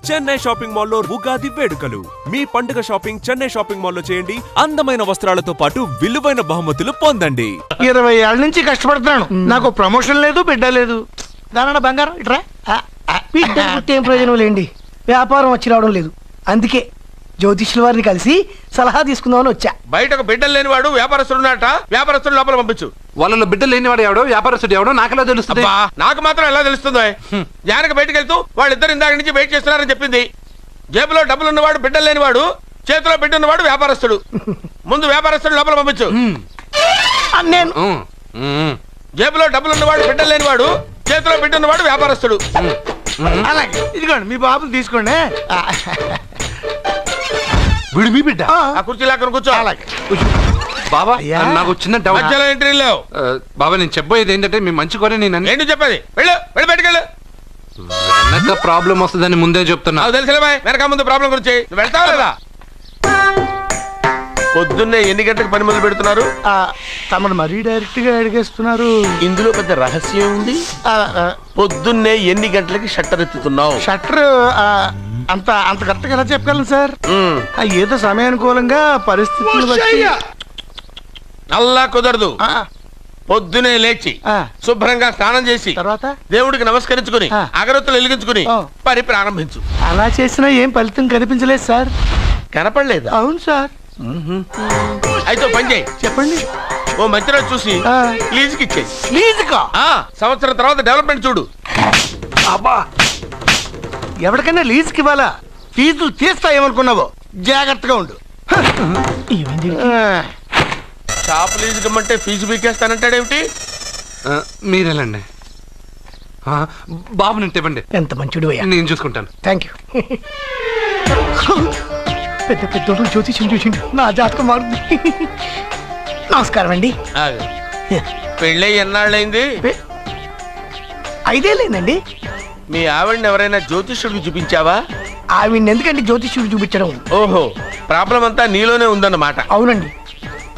Chennai shopping మాల్లో ఉగాది వేడుకలు. మీ పండుగ షాపింగ్ చెన్నై షాపింగ్ మాల్లో చేయండి. అందమైన వస్త్రాలతో పాటు విలువైన బహుమతులు పొందండి. 20 ఏళ్ల నుంచి కష్టపడుతున్నాను, నాకు ప్రమోషన్ లేదు, బిడ్డ లేదు. దానన్న బంగారం ఇట్రా. బిడ్డ పుట్టి ఏం ప్రయోజనం లేండి, వ్యాపారం వచ్చి రావడం లేదు. అందుకే జ్యోతిష్యుల వారిని కలిసి సలహా తీసుకుందామని వచ్చా. బయటకు బిడ్డలు లేనివాడు వ్యాపారస్తుడు ఉన్నట, వ్యాపారస్తుడు లోపల పంపించు. వాళ్ళలో బిడ్డలు లేనివాడు ఎవడో వ్యాపారస్తుడు ఎవడో నాకెలా తెలుస్తుంది? నాకు మాత్రం ఎలా తెలుస్తుందో? జానకి బయటకు వెళ్తూ వాళ్ళిద్దరు ఇందాక నుంచి వెయిట్ చేస్తున్నారని చెప్పింది. జేబులో డబ్బులు ఉన్నవాడు బిడ్డలు లేనివాడు, చేతిలో బిడ్డ ఉన్నవాడు వ్యాపారస్తుడు. ముందు వ్యాపారస్తుడు లోపల పంపించు. నేను జేబులో డబ్బులు ఉన్నవాడు బిడ్డలు లేనివాడు, చేతిలో బిడ్డ ఉన్నవాడు వ్యాపారస్తుడు. అలాగే ఇదిగోండి మీ బాబుని తీసుకోండి. వీడు మీ బిడ్డ? ఆ కుర్చీలో అక్కడ కూర్చో. బాబా నాకు చిన్న డౌట్. మధ్యలో ఎంట్రీ లేవు. బాబా నేను చెప్పబోయేది ఏంటంటే మీ మంచి కోరే నేను ఏంటి చెప్పేది? వెళ్ళు వెళ్ళి బయటకు వెళ్ళు. వెనక ప్రాబ్లం వస్తుందని ముందే చెప్తున్నా. నాకు తెలుసులే బాయ్, వెనక ముందు ప్రాబ్లం గురించి. నువ్వు వెళ్తావా లేదా? పొద్దున్నే ఎన్ని గంటలకు పని మొదలు పెడుతున్నారు? తమను మరీ డైరెక్ట్ గా అడిగేస్తున్నారు. ఇందులో పెద్ద రహస్యం ఉంది. పొద్దున్నే ఎన్ని గంటలకి షట్టర్ ఎత్తుతున్నావు? షట్టర్ అంత అంత కరెక్ట్గా ఎలా చెప్పగలను సార్? ఏదో సమయానుకూలంగా పరిస్థితులు బట్టి. అల్లా కుదరదు. పొద్దునే లేచి శుభ్రంగా స్నానం చేసి తర్వాత దేవుడికి నమస్కరించుకుని అగరత్తులు వెలిగించుకుని పని ప్రారంభించు. అలా చేసినా ఏం ఫలితం కనిపించలేదు సార్. కనపడలేదు? అవును సార్. అయితే పని చేయి. చెప్పండి. ఓ మంచి రోజు చూసి లీజుకి ఇచ్చేయి. లీజుకా? సంవత్సరం తర్వాత డెవలప్మెంట్ చూడు. అబ్బా, ఎవరికైనా లీజుకి ఇవ్వాలా? ఫీజులు తీస్తాయేమనుకున్నావో, జాగ్రత్తగా ఉండు. షాప్ లీజుకి ఇమ్మంటే ఫీజు పీకేస్తానంటాడేమిటి? మీరేలండి బాబు, నేను ఇవ్వండి. ఎంత మంచిడు అయ్యా. నేను చూసుకుంటాను. Thank you. పెద్ద పెద్దోడు జ్యోతిష్యం చూసిండు, నా జాతకం మారుంది. నమస్కారం అండి. పెళ్ళై ఎన్నాళ్ళైంది? 5 ఏళ్ళైందండి. మీ ఆవిడని ఎవరైనా జ్యోతిష్యుడికి చూపించావా? ఆవిడ ఎందుకండి జ్యోతిష్యుడు చూపించడం? ఓహో, ప్రాబ్లం అంతా నీలోనే ఉందన్నమాట. అవునండి,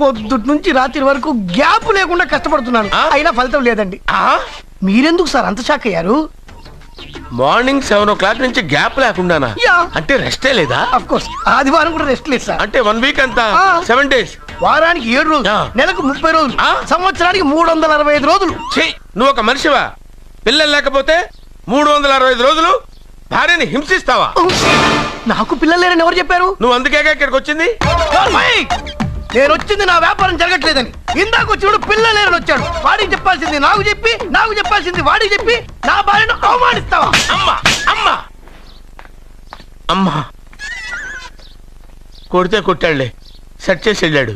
పొద్దుటి నుంచి రాత్రి వరకు గ్యాప్ లేకుండా కష్టపడుతున్నాను, అయినా ఫలితం లేదండి. మీరెందుకు సార్ అంత షాక్ అయ్యారు? మార్నింగ్ 7 o'clock నుంచి గ్యాప్ లేకుండానా? అంటే రెస్టే లేదా? ఆఫ్ కోర్స్, ఆదివారం కూడా రెస్ట్ లేదు సార్. అంటే 1 వీక్ అంతా 7 days. వారానికి 7 రోజులు, నెలకు 30 రోజులు, సంవత్సరానికి 365 రోజులు. నువ్వు ఒక మనిషివా? పిల్లలు లేకపోతే 365 రోజులు భార్యని హింసిస్తావా? నాకు పిల్లలు లేరని ఎవరు చెప్పారు? నువ్వు అందుకేగా ఇక్కడికి వచ్చింది. నేను వచ్చింది నా వ్యాపారం జరగట్లేదని. ఇందాక వచ్చినప్పుడు పిల్లలు లేరని వచ్చాడు. వాడికి చెప్పాల్సింది నాకు చెప్పి, నాకు చెప్పాల్సింది వాడికి చెప్పి నా భార్యను అవమానిస్తావా? అమ్మా అమ్మా అమ్మా, కొడితే కొట్టాడులే, సెట్ చేసి వెళ్ళాడు.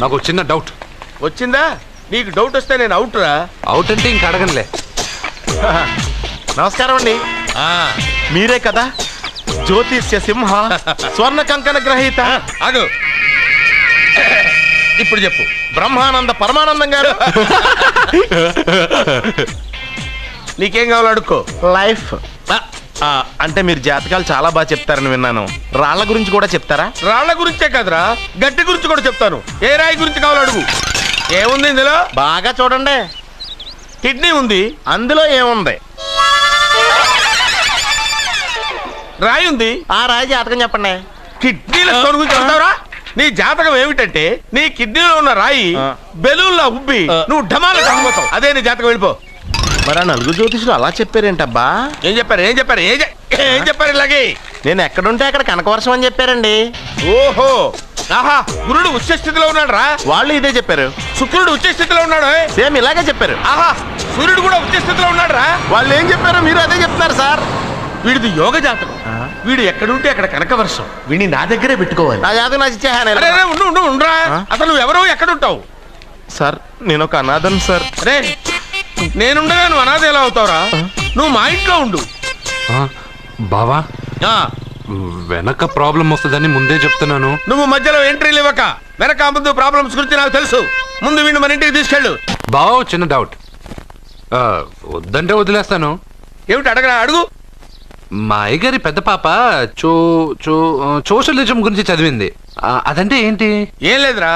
నాకు చిన్న డౌట్ వచ్చిందా? నీకు డౌట్ వస్తే నేను అవుట్ రా. అవుట్ అంటే ఇంక అడగనులే. నమస్కారం అండి. మీరే కదా జ్యోతిష్య సింహ స్వర్ణ కంకణ గ్రహీత? అదు ఇప్పుడు చెప్పు. బ్రహ్మానంద పరమానందం గారు నీకేం కావాలో అడుక్కో. లైఫ్ అంటే మీరు జాతకాలు చాలా బాగా చెప్తారని విన్నాను. రాళ్ల గురించి కూడా చెప్తారా? రాళ్ల గురించే కదరా, గట్టి గురించి కూడా చెప్తాను. ఏ రాయి గురించి కావాలో అడుగు. ఏముంది ఇందులో? బాగా చూడండి. కిడ్నీ ఉంది. అందులో ఏముంది? రాయి ఉంది. ఆ రాయి జాతకం చెప్పండి. కిడ్నీల స్టోన్ గురించి చెప్తావురా? నీ జాతకం ఏమిటంటే నీ కిడ్నీలో ఉన్న రాయి బెలూన్లా ఉబ్బి నువ్వు ఢమాల చచ్చిపోతావు. అదే నీ జాతకం. వెళ్ళిపో. మరి ఆ 4 జ్యోతిషులు అలా చెప్పారేంటబ్బా? ఏం చెప్పారు? ఏం చెప్పారు? ఏం చెప్పారు? ఇలాగే నేను ఎక్కడుంటే అక్కడ కనకవర్షం అని చెప్పారండి. ఓహో, ఆహా, గురుడు ఉచ్చ స్థితిలో ఉన్నాడు రా. వాళ్ళు ఇదే చెప్పారు. శుక్రుడు ఉచ్చ స్థితిలో ఉన్నాడు. సేమ్ ఇలాగే చెప్పారు. ఆహా, సూర్యుడు కూడా ఉచ్చ స్థితిలో ఉన్నాడు రా. వాళ్ళు ఏం చెప్పారో మీరు అదే చెప్తున్నారు సార్. వీడిది యోగ జాతకం. వీడు ఎక్కడుంటే అక్కడ కనకవర్షం. వీడిని నా దగ్గరే పెట్టుకోవాలి. నా జాతకం నాకు ఇచ్చేహాను. ఉండరా, అసలు నువ్వు ఎవరో ఎక్కడుంటావు? సార్ నేను ఒక అనాథను సార్. అరే, నేనుండగా నువ్వు అనాథ ఎలా అవుతావురా? నువ్వు మా ఇంట్లో ఉండు. బావా, వెనక ప్రాబ్లం వస్తుందని ముందే చెప్తున్నాను. నువ్వు మధ్యలో ఎంట్రీలు ఇవ్వక. వెనక ముందు ప్రాబ్లమ్స్ గురించి నాకు తెలుసు. ముందు వీడిని మన ఇంటికి తీసుకెళ్ళు. బావా, చిన్న డౌట్. వద్దంటే వదిలేస్తాను. ఏమిటి అడగరా? అడుగు. మా అయ్యగారి పెద్ద పాప సోషలిజం గురించి చదివింది. అదంటే ఏంటి? ఏం లేదురా,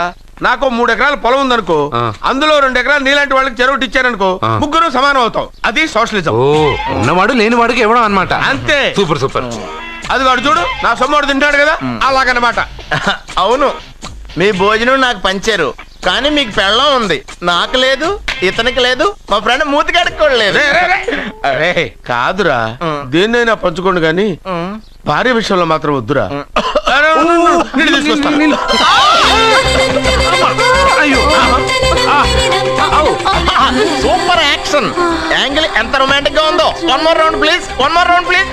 నాకు 3 ఎకరాల పొలం ఉందనుకో, అందులో 2 ఎకరాలు నీలాంటి వాళ్ళకి చెరువు ఇచ్చారనుకో, ముగ్గురు సమానం అవుతాం. అది సోషలిజం. ఓ ఉన్నవాడు లేని వాడికి ఇవ్వడం అనమాట. అంతే. Super super. అది వాడు చూడు, నా సొమ్మడు తింటాడు కదా, అలాగనమాట. అవును, మీ భోజనం నాకు పంచారు, కానీ మీకు పెళ్ళం ఉంది, నాకు లేదు, ఇతనికి లేదు, మా ఫ్రెండ్ మూతి కడుక్కోలేదు. అరే కాదురా, దేన్నైనా పంచుకోండి గాని భార్య విషయంలో మాత్రం వద్దురా. నీళ్ళు తీసుకొస్తాను. సూపర్ యాక్షన్ యాంగిల్ ఎంత రొమాంటిక్ గా ఉందో. One more round please, one more round please.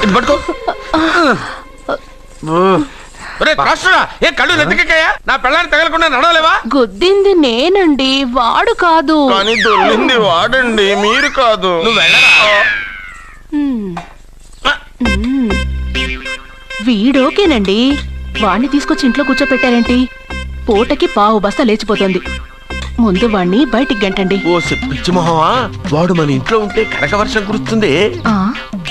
ఇది పట్టుకో. ఏ కళ్ళు నెత్తికెక్కాయా? నా పెళ్ళాన్ని తగలకుండా నడవలేవా? గుద్దింది నేనండి, వాడు కాదు. కానీ దొల్లింది వాడండి, మీరు కాదు. నువ్వు వెళ్ళరా? వీడోకేనండి, వాణ్ణి తీసుకొచ్చి ఇంట్లో కూర్చోపెట్టారేంటి? పూటకి పావు బస్తా లేచిపోతుంది. ముందు వాణ్ణి బయటికి గంటండి. ఓ పిచ్చి మొహమా, వాడు మన ఇంట్లో ఉంటే కనక వర్షం కురుస్తుంది.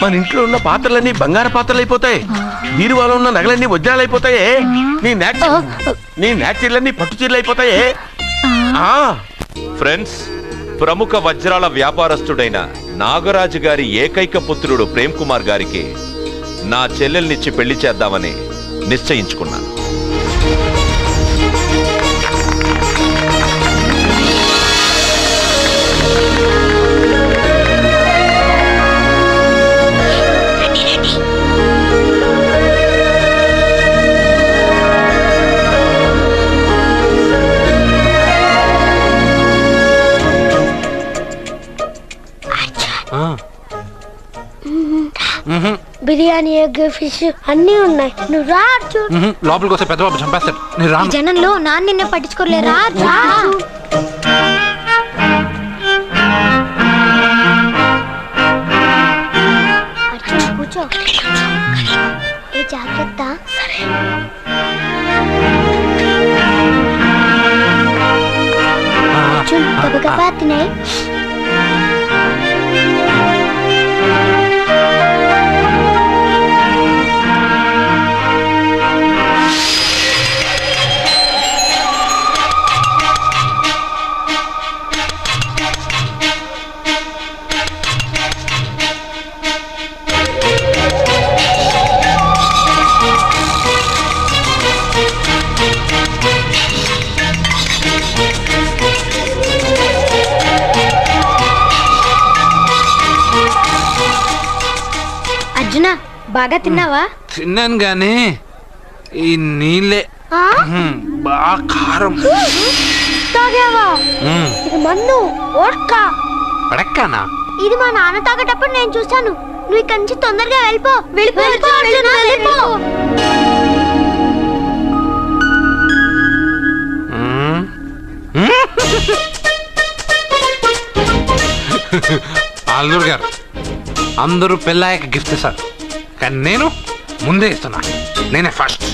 మన ఇంట్లో ఉన్న పాత్రలన్నీ బంగారు పాత్రలు అయిపోతాయి, బీరువాలో ఉన్న నగలన్నీ వజ్రాలు అయిపోతాయి, నీ నాచీర్లన్నీ పట్టు చీరలు అయిపోతాయి. ఫ్రెండ్స్, ప్రముఖ వజ్రాల వ్యాపారస్తుడైన నాగరాజు గారి ఏకైక పుత్రుడు ప్రేమ్ కుమార్ గారికి నా చెల్లెల్నిచ్చి పెళ్లి చేద్దామని నిశ్చయించుకున్నాను. బిర్యానీ, ఎగ్, ఫిష్ అన్నీ ఉన్నాయి. నువ్వు రా అర్జున్. లోపలికి వస్తే పెద్ద బాబు చంపేస్తాడు. నేను ఈ రాను. జనంలో నాన్న నిన్నే పట్టించుకోలే. రా రా. అర్జున్ కూర్చో. ఏ జాగ్రత్త. సరే. అర్జున్ గబగబా తినే. బాగా తిన్నావా? తిన్నాను గానీ ఈ నీళ్ళే బాగా కారం. తాగావా? ఇది మన్ను ఓడ్కా. పడక్కానా? ఇది మా నాన్న తాగేటప్పుడు నేను చూశాను. నువ్వు ఇక్కడి నుంచి తొందరగా వెళ్ళిపో. వెళ్ళిపో. అల్లుడు గారు, అందరూ పెళ్ళాయక గిఫ్ట్ ఇస్తారు, కానీ నేను ముందే ఇస్తున్నా. నేనే ఫస్ట్.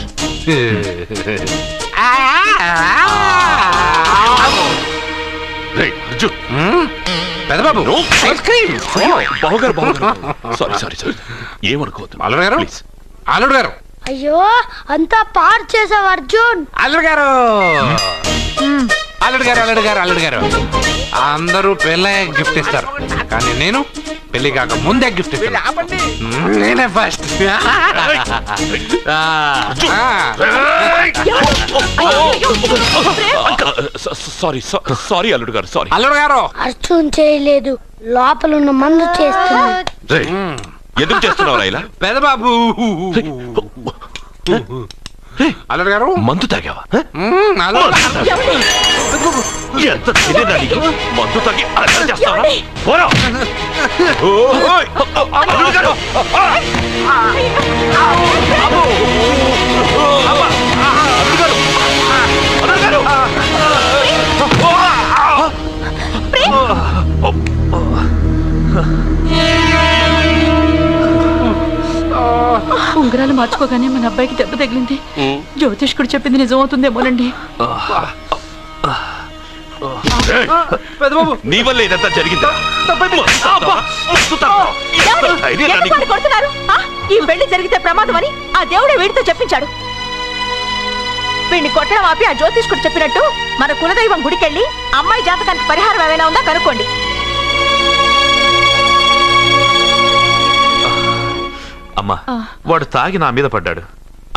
పెద్దబాబు ఐస్ క్రీమ్. ఏమనుకోవద్దు అల్లుడు గారు, అల్లుడు గారు. అయ్యో, అంతా పాడు చేసావు అర్జున్. అల్లుడు గారు, అల్లుడు గారు, అల్లుడు గారు, అల్లుడు గారు, అందరూ పెళ్ళాయక గిఫ్ట్ ఇస్తారు, కానీ నేను పెళ్లి కాక ముందే గిఫ్ట్ ఇస్తాను. నేనే ఫస్ట్. సారీ అల్లుడు గారు, సారీ. అల్లుడు గారు, అర్జున్ చేయలేదు, లోపల ఉన్న మందు చేస్తున్నా. ఎందుకు చేస్తున్నావు ఇలా? పెద్దబాబు. అల్లుడు గారు, మందు తాగావా? ఎంత తెలియదా నీకు? మందు తాగి అలా చేస్తావా? పోరా. అల్లుడు గారు. ఉంగరాలు మార్చుకోగానే మన అబ్బాయికి దెబ్బ తగిలింది. జ్యోతిష్కుడు చెప్పింది నిజమవుతుందేమోనండి. నీ వల్ల ఇదంతా జరిగిందా? ఈ పెళ్లి జరిగితే ప్రమాదం అని ఆ దేవుడే వీడితో చెప్పించాడు. వీడిని కొట్టడం ఆపి ఆ జ్యోతిష్కుడు చెప్పినట్టు మన కులదైవం గుడికెళ్ళి అమ్మాయి జాతకానికి పరిహారం ఏమైనా ఉందా కనుక్కోండి. అమ్మా వాడు తాగి నా మీద పడ్డాడు,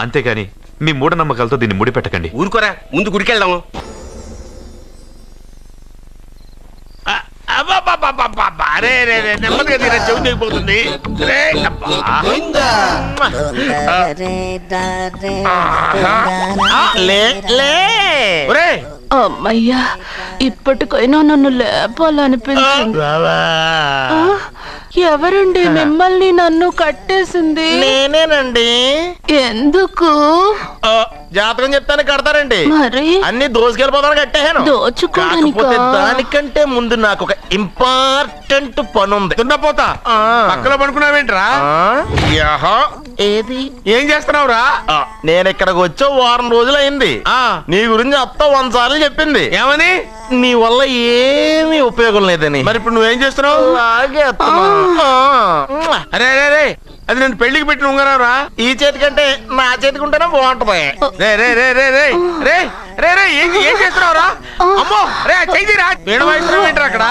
అంతేగాని మీ మూఢనమ్మకాలతో దీన్ని ముడిపెట్టకండి. ఊరుకోరా, ముందు గుడికెళ్దాము. నెమ్మదిగా తీరా, చెవి తెగిపోతుంది. అమ్మయ్యా, ఇప్పటికైనా నన్ను లేపాలనిపించింది. ఎవరండి మిమ్మల్ని నన్ను కట్టేసింది? నేనేనండి. ఎందుకు? జాతకం చెప్తాను కడతారండి. మరి అన్ని దోసుకెళ్ళిపోతాను కట్టేహాను. దోచుకోవడానికా? కాకపోతే దానికంటే ముందు నాకు ఒక ఇంపార్టెంట్ పని ఉంది. దున్నపోతా పక్కలో పడుకున్నావేంట్రా? ఏది? ఏం చేస్తున్నావురా? నేను ఇక్కడికి వచ్చే వారం రోజులు అయింది. నీ గురించి అత్త 100 సార్లు చెప్పింది. ఏమని? నీ వల్ల ఏమీ ఉపయోగం లేదని. మరి ఇప్పుడు నువ్వేం చేస్తున్నావు? అలాగే అత్త. అరే అరే అరే, అది నేను పెళ్లికి పెట్టిన ఉంగరారా? ఈ చేతి కంటే నా చేతికి ఉంటేనే బాగుంటది. రే రే రే రే రే రే రే రే ఏం చేస్తున్నావురా? అమ్మో రే, చెయ్యిరా. వేణు వాయిస్తున్నావు ఏంట్రా అక్కడ?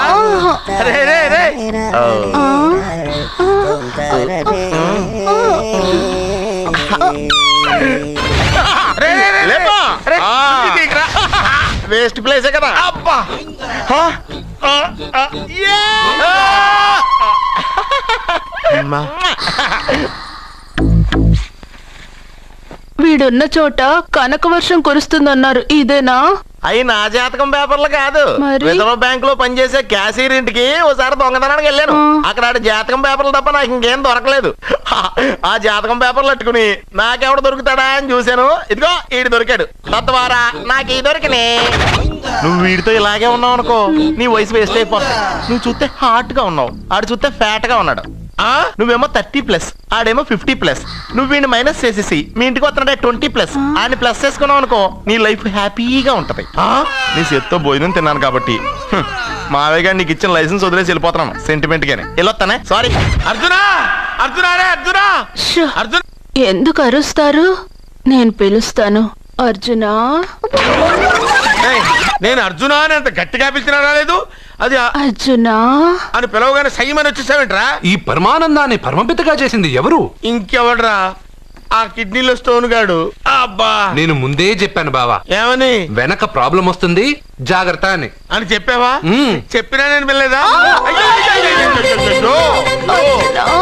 రే రే రే వేస్ట్ ప్లేసే కదా. అబ్బా వీడున్న చోట కనక వర్షం కురుస్తుందన్నారు, ఇదేనా? అయి నా జాతకం పేపర్లు కాదు. మరి? రిజర్వ్ బ్యాంక్ లో పనిచేసే క్యాషియర్ ఇంటికి ఒకసారి దొంగతనానికి వెళ్ళాను. అక్కడ ఆడి జాతకం పేపర్లు తప్ప నాకు ఇంకేం దొరకలేదు. ఆ జాతకం పేపర్లు పట్టుకుని నాకెవడ దొరుకుతాడా అని చూశాను. ఇదిగో ఈడు దొరికాడు. తద్వారా నాకు ఈ దొరికినే. నువ్వు వీడితో ఇలాగే ఉన్నావు అనుకో, నీ వయసు వేస్ట్ అయిపోతుంది. నువ్వు చూస్తే హాట్ గా ఉన్నావు, ఆడు చూస్తే ఫ్యాట్ గా ఉన్నాడు. నువ్వేమో 30+, ఆడేమో 50+. నువ్వు వీడిని మైనస్ చేసేసి మీ ఇంటికి వస్తున్నాడే 20+, ఆయన ప్లస్ చేసుకున్నావు అనుకో, నీ లైఫ్ హ్యాపీగా ఉంటది. నీ చేత్తో భోజనం తిన్నాను కాబట్టి మావయ్య గారు నీకు ఇచ్చిన లైసెన్స్ వదిలేసి వెళ్ళిపోతున్నాను సెంటిమెంట్ గానే. వెళ్ళొస్తానే. సారీ. అర్జునా, అర్జునా రే అర్జునా, షో! అర్జున్. ఎందుకు అరుస్తారు? నేను పిలుస్తాను. అర్జునా, నేను అర్జునా అని అంత గట్టిగా పిలిచినా రాలేదు. అది అర్జునా అని పిలవగానే సైమని వచ్చేసావేంట్రా? ఈ పరమానందాన్ని పరమపితగా చేసింది ఎవరు? ఇంకెవడ్రా? ఆ కిడ్నీలో స్టోన్ గాడు. అబ్బా, నేను ముందే చెప్పాను బావా, ఏమని? వెనక ప్రాబ్లం వస్తుంది, జాగ్రత్త అని. అని చెప్పావా? మ్మ్. చెప్పినా నేను వెళ్ళలేదా? అయ్యో, అయ్యో, అయ్యో, అయ్యో, అయ్యో, అయ్యో.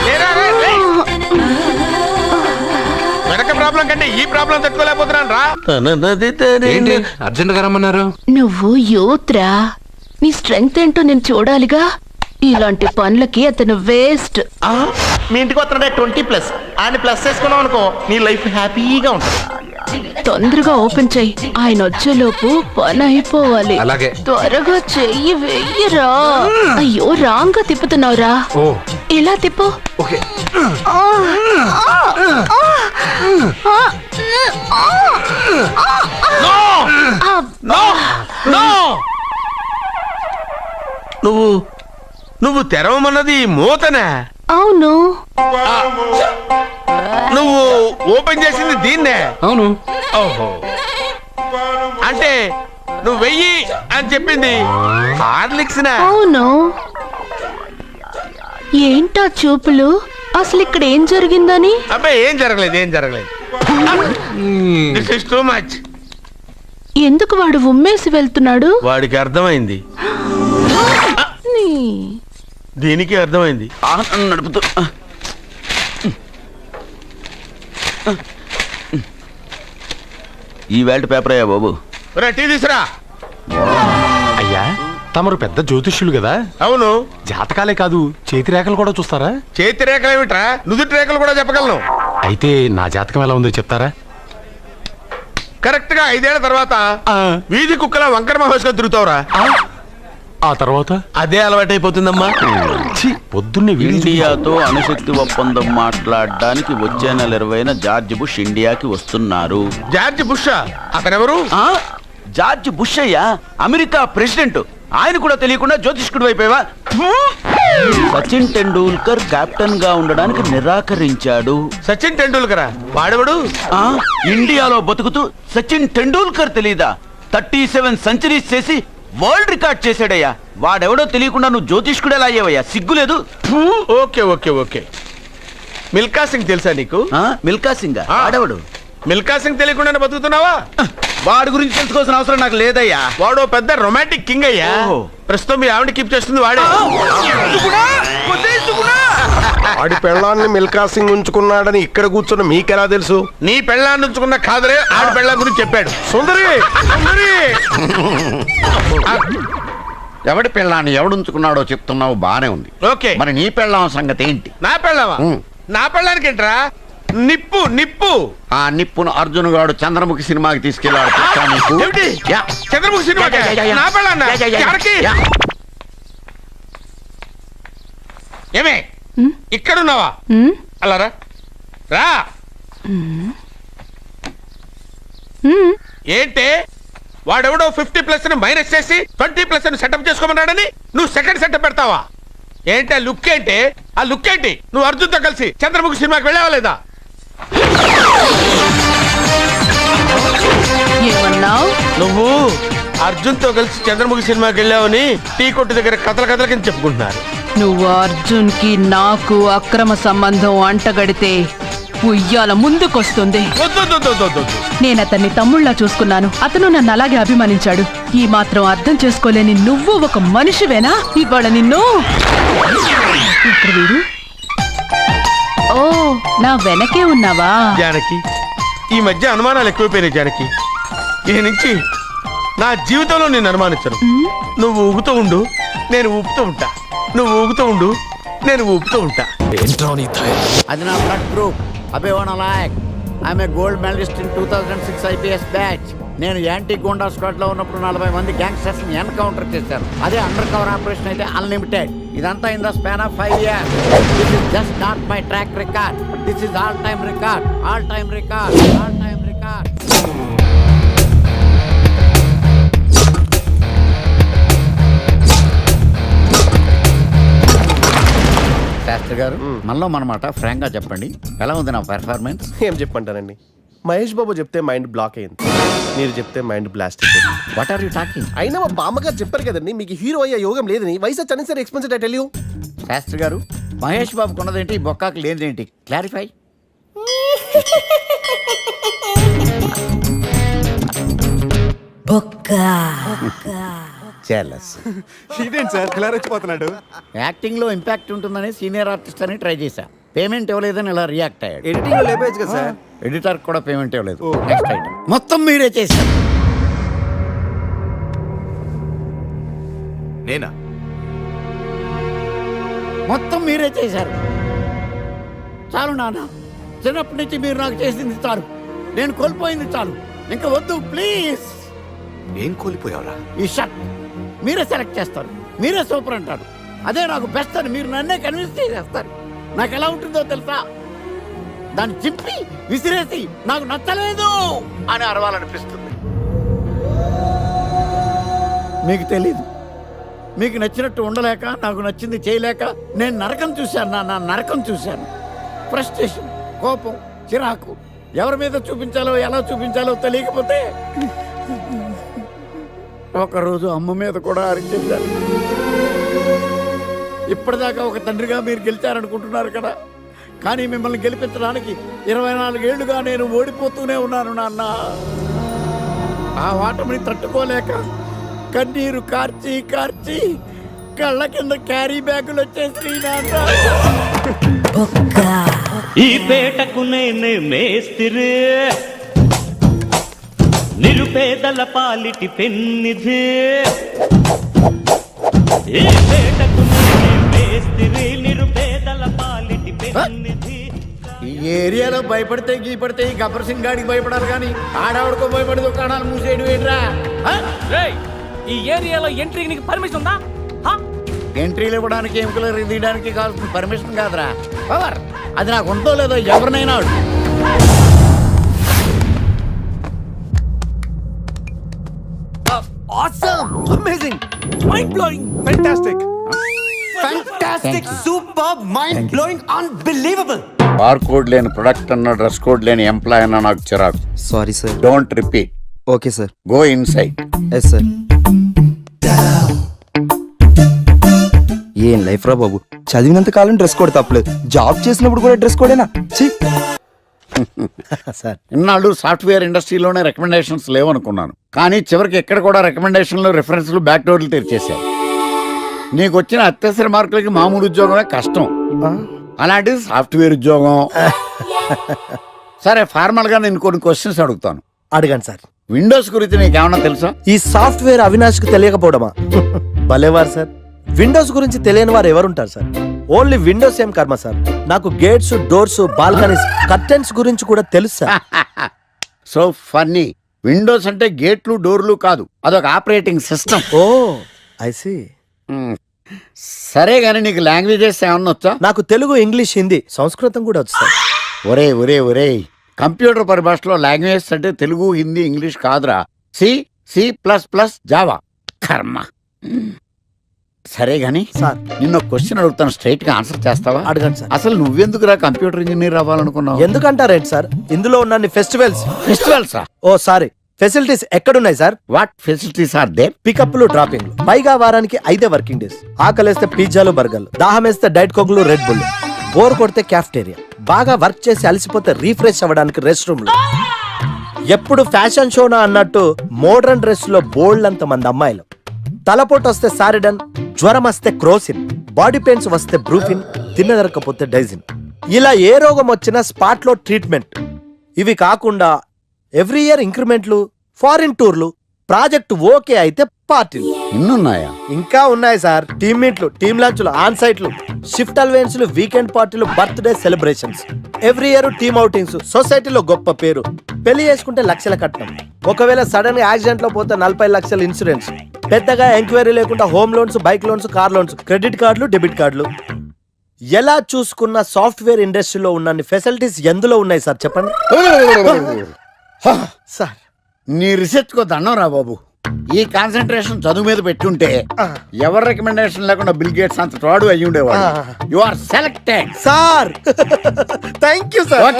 లేరా, రే, రే. వెనక ప్రాబ్లం కంటే ఈ ప్రాబ్లం తట్టుకోలేకపోతున్నాను రా. ఏంటి అర్జెంట్ గా రమ్మన్నారు? నువ్వు యూత్రా, నీ స్ట్రెంగ్త్ ఏంటో నేను చూడాలిగా. ఇలాంటి పనులకి అతను వేస్ట్. మీ ఇంటికి వస్తున్నాడే 20+, ఆయన ప్లస్ చేసుకున్నావు అనుకో, నీ లైఫ్ హ్యాపీగా ఉంటుంది. తొందరగా ఓపెన్ చెయ్యి, ఆయన వచ్చేలోపు పని అయిపోవాలి. అలాగే. త్వరగా చెయ్యి వెయ్యరా. అయ్యో, రాంగ్ గా తిప్పుతున్నావురా. ఓ, ఇలా తిప్పు. ఓకే. నువ్వు తెరవమన్నది మూతనే. అవును. నువ్వు ఓపెన్ చేసింది దీన్నే. అవును. ఓహో, అంటే నువ్వు వెయ్యి అని చెప్పింది హార్లిక్స్. అవును. ఏంటా చూపులు? అసలు ఇక్కడ ఏం జరిగిందని? అబ్బాయి ఏం జరగలేదు, ఏం జరగలేదు. This is too much. ఎందుకు వాడు ఉమ్మేసి వెళ్తున్నాడు? వాడికి అర్థమైంది, దీనికి అర్థమైంది. నడుపుతూ ఈ వేల్ట్ పేపర్ అయ్యా బాబు. టీ తీసురా. అయ్యా, తమరు పెద్ద జ్యోతిష్యులు కదా. అవును. జాతకాలే కాదు, చేతి రేఖలు కూడా చూస్తారా? చేతి రేఖలు ఏమిట్రా, నుదుటి రేఖలు కూడా చెప్పగలను. అయితే నా జాతకం ఎలా ఉందో చెప్తారా? కరెక్ట్ గా 5 ఏళ్ల తర్వాత వీధి కుక్కల వంకర మహోత్సవం తిరుగుతావురా. ఆ తర్వాత అదే అలవాటైపోతుందమ్మా. పొద్దున్నే ఇండియాతో అణుశక్తి ఒప్పందం మాట్లాడడానికి వచ్చే నెల 20న జార్జ్ బుష్ ఇండియాకి వస్తున్నారు. జార్జ్ బుష్ అతనెవరు? జార్జ్ బుష్ అయ్యా, అమెరికా ప్రెసిడెంట్. ఆయన కూడా తెలియకుండా జ్యోతిష్కుడు అయిపోయావా? సచిన్ టెండూల్కర్ కెప్టెన్ గా ఉండడానికి నిరాకరించాడు. సచిన్ టెండూల్కరా? వాడెవడు? ఆ, ఇండియాలో బతుకుతూ సచిన్ టెండూల్కర్ తెలీదా? 37 సెంచరీస్ చేసి వరల్డ్ రికార్డ్ చేశాడయ్యా. వాడెవడో తెలియకుండా నువ్వు జ్యోతిష్కుడు ఎలా అయ్యావయ్యా? సిగ్గులేదు? Okay okay okay. Milkha Singh తెలుసా నీకు? మిల్కా సింగ్ ఆ. వాడెవడు? మిల్కా సింగ్ తెలియకుండా బతుకుతున్నావా? వాడి గురించి తెలుసుకోవాల్సిన అవసరం నాకు లేదయ్యా. వాడు ఓ పెద్ద రొమాంటిక్ కింగ్ అయ్యా. ఓహో. ప్రస్తుతం మీ ఆవిడ కీప్ చేస్తుంది వాడే. ఆడి పెళ్ళాన్ని మిల్కా సింగ్ ఉంచుకున్నాడని ఇక్కడ కూర్చున్న మీకెలా తెలుసు? నీ పెళ్ళాన్ని ఉంచుకున్న కాదరే ఆడి పెళ్ళాం గురించి చెప్పాడు. సుందరి సుందరి. ఎవడి పెళ్ళాన్ని ఎవడుంచుకున్నాడో చెప్తున్నావు, బానే ఉంది. ఓకే, మరి నీ పెళ్ళాం సంగతి ఏంటి? నా పెళ్ళావా? నా పెళ్ళానికి ఏంట్రా? నిప్పు నిప్పు. ఆ నిప్పును అర్జున్ గాడు చంద్రముఖి సినిమాకి తీసుకెళ్ళాడు. తెలుసా నీకు? ఏమిటి? యా. చంద్రముఖి సినిమా నా పెళ్ళాన్నా? ఎవరికి? యా. ఏమే ఇక్కడున్నావా? అలా రా రా. ఏంటి వాడెవడో 50+ ని మైనస్ చేసి 20+ ని సెటప్ చేసుకోమన్నాడని నువ్వు సెకండ్ సెటప్ పెడతావా? ఏంటి ఆ లుక్ ఏంటి? ఆ లుక్ ఏంటి? నువ్వు అర్జున్తో కలిసి చంద్రముఖి సినిమాకి వెళ్ళావా లేదా? ఏమన్నావు? నువ్వు అర్జున్తో కలిసి చంద్రముఖి సినిమాకి వెళ్ళావని టీ కొట్టు దగ్గర కథల కింద చెప్పుకుంటున్నారు. నువ్వు అర్జున్ కి నాకు అక్రమ సంబంధం అంటగడితే ఉయ్యాల ముందుకొస్తుంది. వద్దు, వద్దు, వద్దు, వద్దు, వద్దు. నేను అతన్ని తమ్ముళ్లా చూసుకున్నాను. అతను నన్ను అలాగే అభిమానించాడు. ఈ మాత్రం అర్థం చేసుకోలేని నువ్వు ఒక మనిషివేనా? ఇవాళ నిన్ను ఇక్కడ వీడు. ఓ, నా వెనకే ఉన్నావా? జానకి, ఈ మధ్య అనుమానాలు ఎక్కువైపోయినాయి జానకి. ఈ నుంచి నా జీవితంలో నేను అనుమానించను. నువ్వు ఊగుతూ ఉండు, నేను ఊపుతూ ఉంటా. నువ్వు ఊగుతూ ఉండు, నేను ఊపుతూ ఉంటా. అది నా బ్లడ్ గ్రూప్. అభివనలాయక్. I'm a gold medallist in 2006 IPS batch. నేను యాంటీ గోండా స్క్వాడ్ లో ఉన్నప్పుడు 40 మంది గ్యాంగ్స్టర్స్ ని ఎన్కౌంటర్ చేశారు. అదే అండర్ కవర్ ఆపరేషన్ అయితే అన్లిమిటెడ్. ఇదంతా in the span of 5 years. This is just not my track record. This is all time record. All time record. All time record. Shastri garu, మనలో మనమాట Frank గా చెప్పండి, ఎలా ఉంది నా పెర్ఫార్మెన్స్? ఏం చెప్పంటానండి, మహేష్ బాబు చెప్తే మైండ్ బ్లాక్ అయింది, మీరు చెప్తే మైండ్ బ్లాస్ట్ అయిపోయింది. What are you talking? అయినా మా బామ్మగారు చెప్పారు కదండి మీకు హీరో అయ్యే యోగం లేదని. వయసు వచ్చని sir expensive tell you. Shastri గారు, మహేష్ బాబుకు ఉన్నదేంటి, బొక్కాకి లేనిదేంటి? క్లారిఫై. ఇదేంటి సార్ ఇలా రెచ్చిపోతున్నాడు? యాక్టింగ్ లో ఇంపాక్ట్ ఉంటుందని సీనియర్ ఆర్టిస్ట్ అని ట్రై చేశా. పేమెంట్ ఇవ్వలేదని ఇలా రియాక్ట్ అయ్యాడు. ఎడిటింగ్ లో లేపేయచ్చు కదా సార్. ఎడిటర్ కూడా పేమెంట్ ఇవ్వలేదు. నెక్స్ట్ ఐటమ్ మొత్తం మీరే చేశారు. నేనా? మొత్తం మీరే చేశారు. చాలు నాన్న, చిన్నప్పటి నుంచి మీరు నాకు చేసింది చాలు. నేను కోల్పోయింది చాలు. ఇంకా వద్దు ప్లీజ్. ఏం కోల్పోయావురా? ఈ షర్ట్ మీరే సెలెక్ట్ చేస్తారు, మీరే సూపర్ అంటారు. అదే నాకు బెస్ట్ అని మీరు నన్నే కన్విన్స్ చేసేస్తారు. నాకు ఎలా ఉంటుందో తెలుసా? దాన్ని చింపి విసిరేసి నాకు నచ్చలేదు అని అరవాలనిపిస్తుంది. మీకు తెలీదు, మీకు నచ్చినట్టు ఉండలేక, నాకు నచ్చింది చేయలేక నేను నరకం చూశాను. నా నరకం చూశాను. ఫ్రస్ట్రేషన్, కోపం, చిరాకు, ఎవరి మీద చూపించాలో ఎలా చూపించాలో తెలియకపోతే ఒకరోజు అమ్మ మీద కూడా అరిచేశాను. ఇప్పటిదాకా ఒక తండ్రిగా మీరు గెలిచారనుకుంటున్నారు కదా, కానీ మిమ్మల్ని గెలిపించడానికి 24 ఏళ్లుగా నేను ఓడిపోతూనే ఉన్నాను నాన్న. ఆ ఓటమిని తట్టుకోలేక కన్నీరు కార్చి కార్చి కళ్ళ కింద క్యారీ బ్యాగులు వచ్చేసి నాన్న. ఈ పేటకు నేనే మేస్తిరి, నిరుపేదల పాలిటి పెన్నిధి. ఈ పేటకు నేనే మేస్తిరి, నిరుపేదల పాలిటి పెన్నిధి. ఈ ఏరియాలో భయపడితే గీపడితే ఈ గబ్బర్ సింగ్ గాడికి భయపడాలి, కానీ ఆడవాడికో భయపడి దుకాణాలు మూసేయడం ఏంట్రా? ఈ ఏరియాలో ఎంట్రీకి నీకు పర్మిషన్ ఉందా? ఎంట్రీలు ఇవ్వడానికి, ఎముకలు తీయడానికి కావాల్సిన పర్మిషన్ కాదురా, పవర్. అది నాకు ఉందో లేదో ఎవరినైనా అడుగు. Amazing. Mind blowing Fantastic. Fantastic, Superb. Mind blowing. Unbelievable. Bar code లేని ప్రొడక్ట్ అన్న డ్రెస్ కోడ్ లేని ఎంప్లాయ్ అన్న నాకు చిరాకు. Sorry, sir. Don't repeat. Okay, sir. Go inside. Yes, sir. ఏం లైఫ్ రా బాబు, చదివినంత కాలం డ్రెస్ కోడ్ తప్పలేదు, జాబ్ చేసినప్పుడు కూడా డ్రెస్ కోడేనా? సార్ ఇన్నాళ్ళు సాఫ్ట్వేర్ ఇండస్ట్రీలోనే రికమెండేషన్స్ లేవనుకున్నాను, కానీ చివరికి ఎక్కడ కూడా రికమెండేషన్లు రిఫరెన్స్లు బ్యాక్ డోర్లు తెరిచేశారు. నీకు వచ్చిన అత్యవసర మార్కులకి మామూలు ఉద్యోగమే కష్టం, అలాంటిది సాఫ్ట్వేర్ ఉద్యోగం. సరే, ఫార్మల్ గా నేను కొన్ని క్వశ్చన్స్ అడుగుతాను. అడగండి సార్. విండోస్ గురించి నీకేమన్నా తెలుసా? ఈ సాఫ్ట్వేర్ అవినాష్ కు తెలియకపోవడమా? భలేవారు సార్. విండోస్ గురించి తెలియని వారు ఎవరుంటారు సార్? ఓన్లీ విండోస్ ఏం కర్మ సార్, నాకు గేట్స్, డోర్స్, బాల్కనీస్, కర్టెన్స్ గురించి కూడా తెలుసు సార్. So funny. విండోస్ అంటే గేట్లు డోర్లు కాదు, అదొక operating system. Oh I see. సరే గానీ నీకు లాంగ్వేజెస్ ఏమన్నా వచ్చా? నాకు తెలుగు, ఇంగ్లీష్, హిందీ, సంస్కృతం కూడా వచ్చు సార్. ఒరే ఒరే ఒరే, కంప్యూటర్ పరిభాషలో లాంగ్వేజ్ అంటే తెలుగు, హిందీ, ఇంగ్లీష్ కాదురా. C, C plus plus, Java. కర్మ. సరే గాని సార్, నిన్న క్వశ్చన్ అడుగుతాను, స్ట్రైట్ గా ఆన్సర్ చేస్తావా? అడగండి సార్. అసలు నువ్వెందుకురా కంప్యూటర్ ఇంజనీర్ అవ్వాలనుకున్నావు? ఎందుకంటారేంటి సార్, ఇందులో ఉన్న ఫెస్టివల్స్. ఓ సారీ, ఫెసిలిటీస్ ఎక్కడున్నాయి sir? What facilities are there? పికప్లు, డ్రాపింగ్లు, పైగా వారానికి 5 వర్కింగ్ డేస్. ఆకలేస్తే పిజ్జాలు, బర్గర్లు, దాహం వేస్తే డైట్ కోక్లు, రెడ్ బుల్, బోర్ కొడితే క్యాఫ్టేరియా, బాగా వర్క్ చేసి అలసిపోతే రీఫ్రెష్ అవ్వడానికి రెస్ట్ రూమ్లు. ఎప్పుడు ఫ్యాషన్ షోనా అన్నట్టు మోడర్న్ డ్రెస్ లో బోల్డ్ అంత మంది అమ్మాయిలు. తలపోటు వస్తే సారిడన్, జ్వరం వస్తే క్రోసిన్, బాడీ పెయిన్స్ వస్తే బ్రూఫిన్, తిన్నదరకపోతే డైజిన్. ఇలా ఏ రోగం వచ్చినా స్పాట్ లో ట్రీట్మెంట్. ఇవి కాకుండా ఎవ్రీ ఇయర్ ఇంక్రిమెంట్లు, ఫారిన్ టూర్లు, ప్రాజెక్ట్ ఓకే అయితే పార్టీలు. ఇన్నున్నాయా? ఇంకా ఉన్నాయి సార్. టీమ్ మీట్లు, టీమ్ లంచ్లు, ఆన్ సైట్లు, షిఫ్ట్ అలవెన్స్లు, వీకెండ్ పార్టీలు, birthday celebrations, every year team outings, సొసైటీలో గొప్ప పేరు. పెళ్లి చేసుకుంటే లక్షల కట్నం, ఒకవేళ సడన్ గా యాక్సిడెంట్ లో పోతే 40 లక్షల ఇన్సూరెన్స్, పెద్దగా ఎంక్వైరీ లేకుండా home loans, bike loans, car loans, credit కార్డులు, డెబిట్ కార్డులు. ఎలా చూసుకున్న సాఫ్ట్వేర్ ఇండస్ట్రీలో ఉన్న ఫెసిలిటీస్ ఎందులో ఉన్నాయి సార్ చెప్పండి. సార్ నీ రీసెర్చ్ కో దండం రా బాబు. ఈ కాన్సన్ట్రేషన్ చదువు మీద పెట్టుంటే ఎవరి రికమెండేషన్ లేకుండా బిల్ గేట్స్ అంత తోడు అయ్యి ఉండేవాడు. You are selected sir. Thank you sir.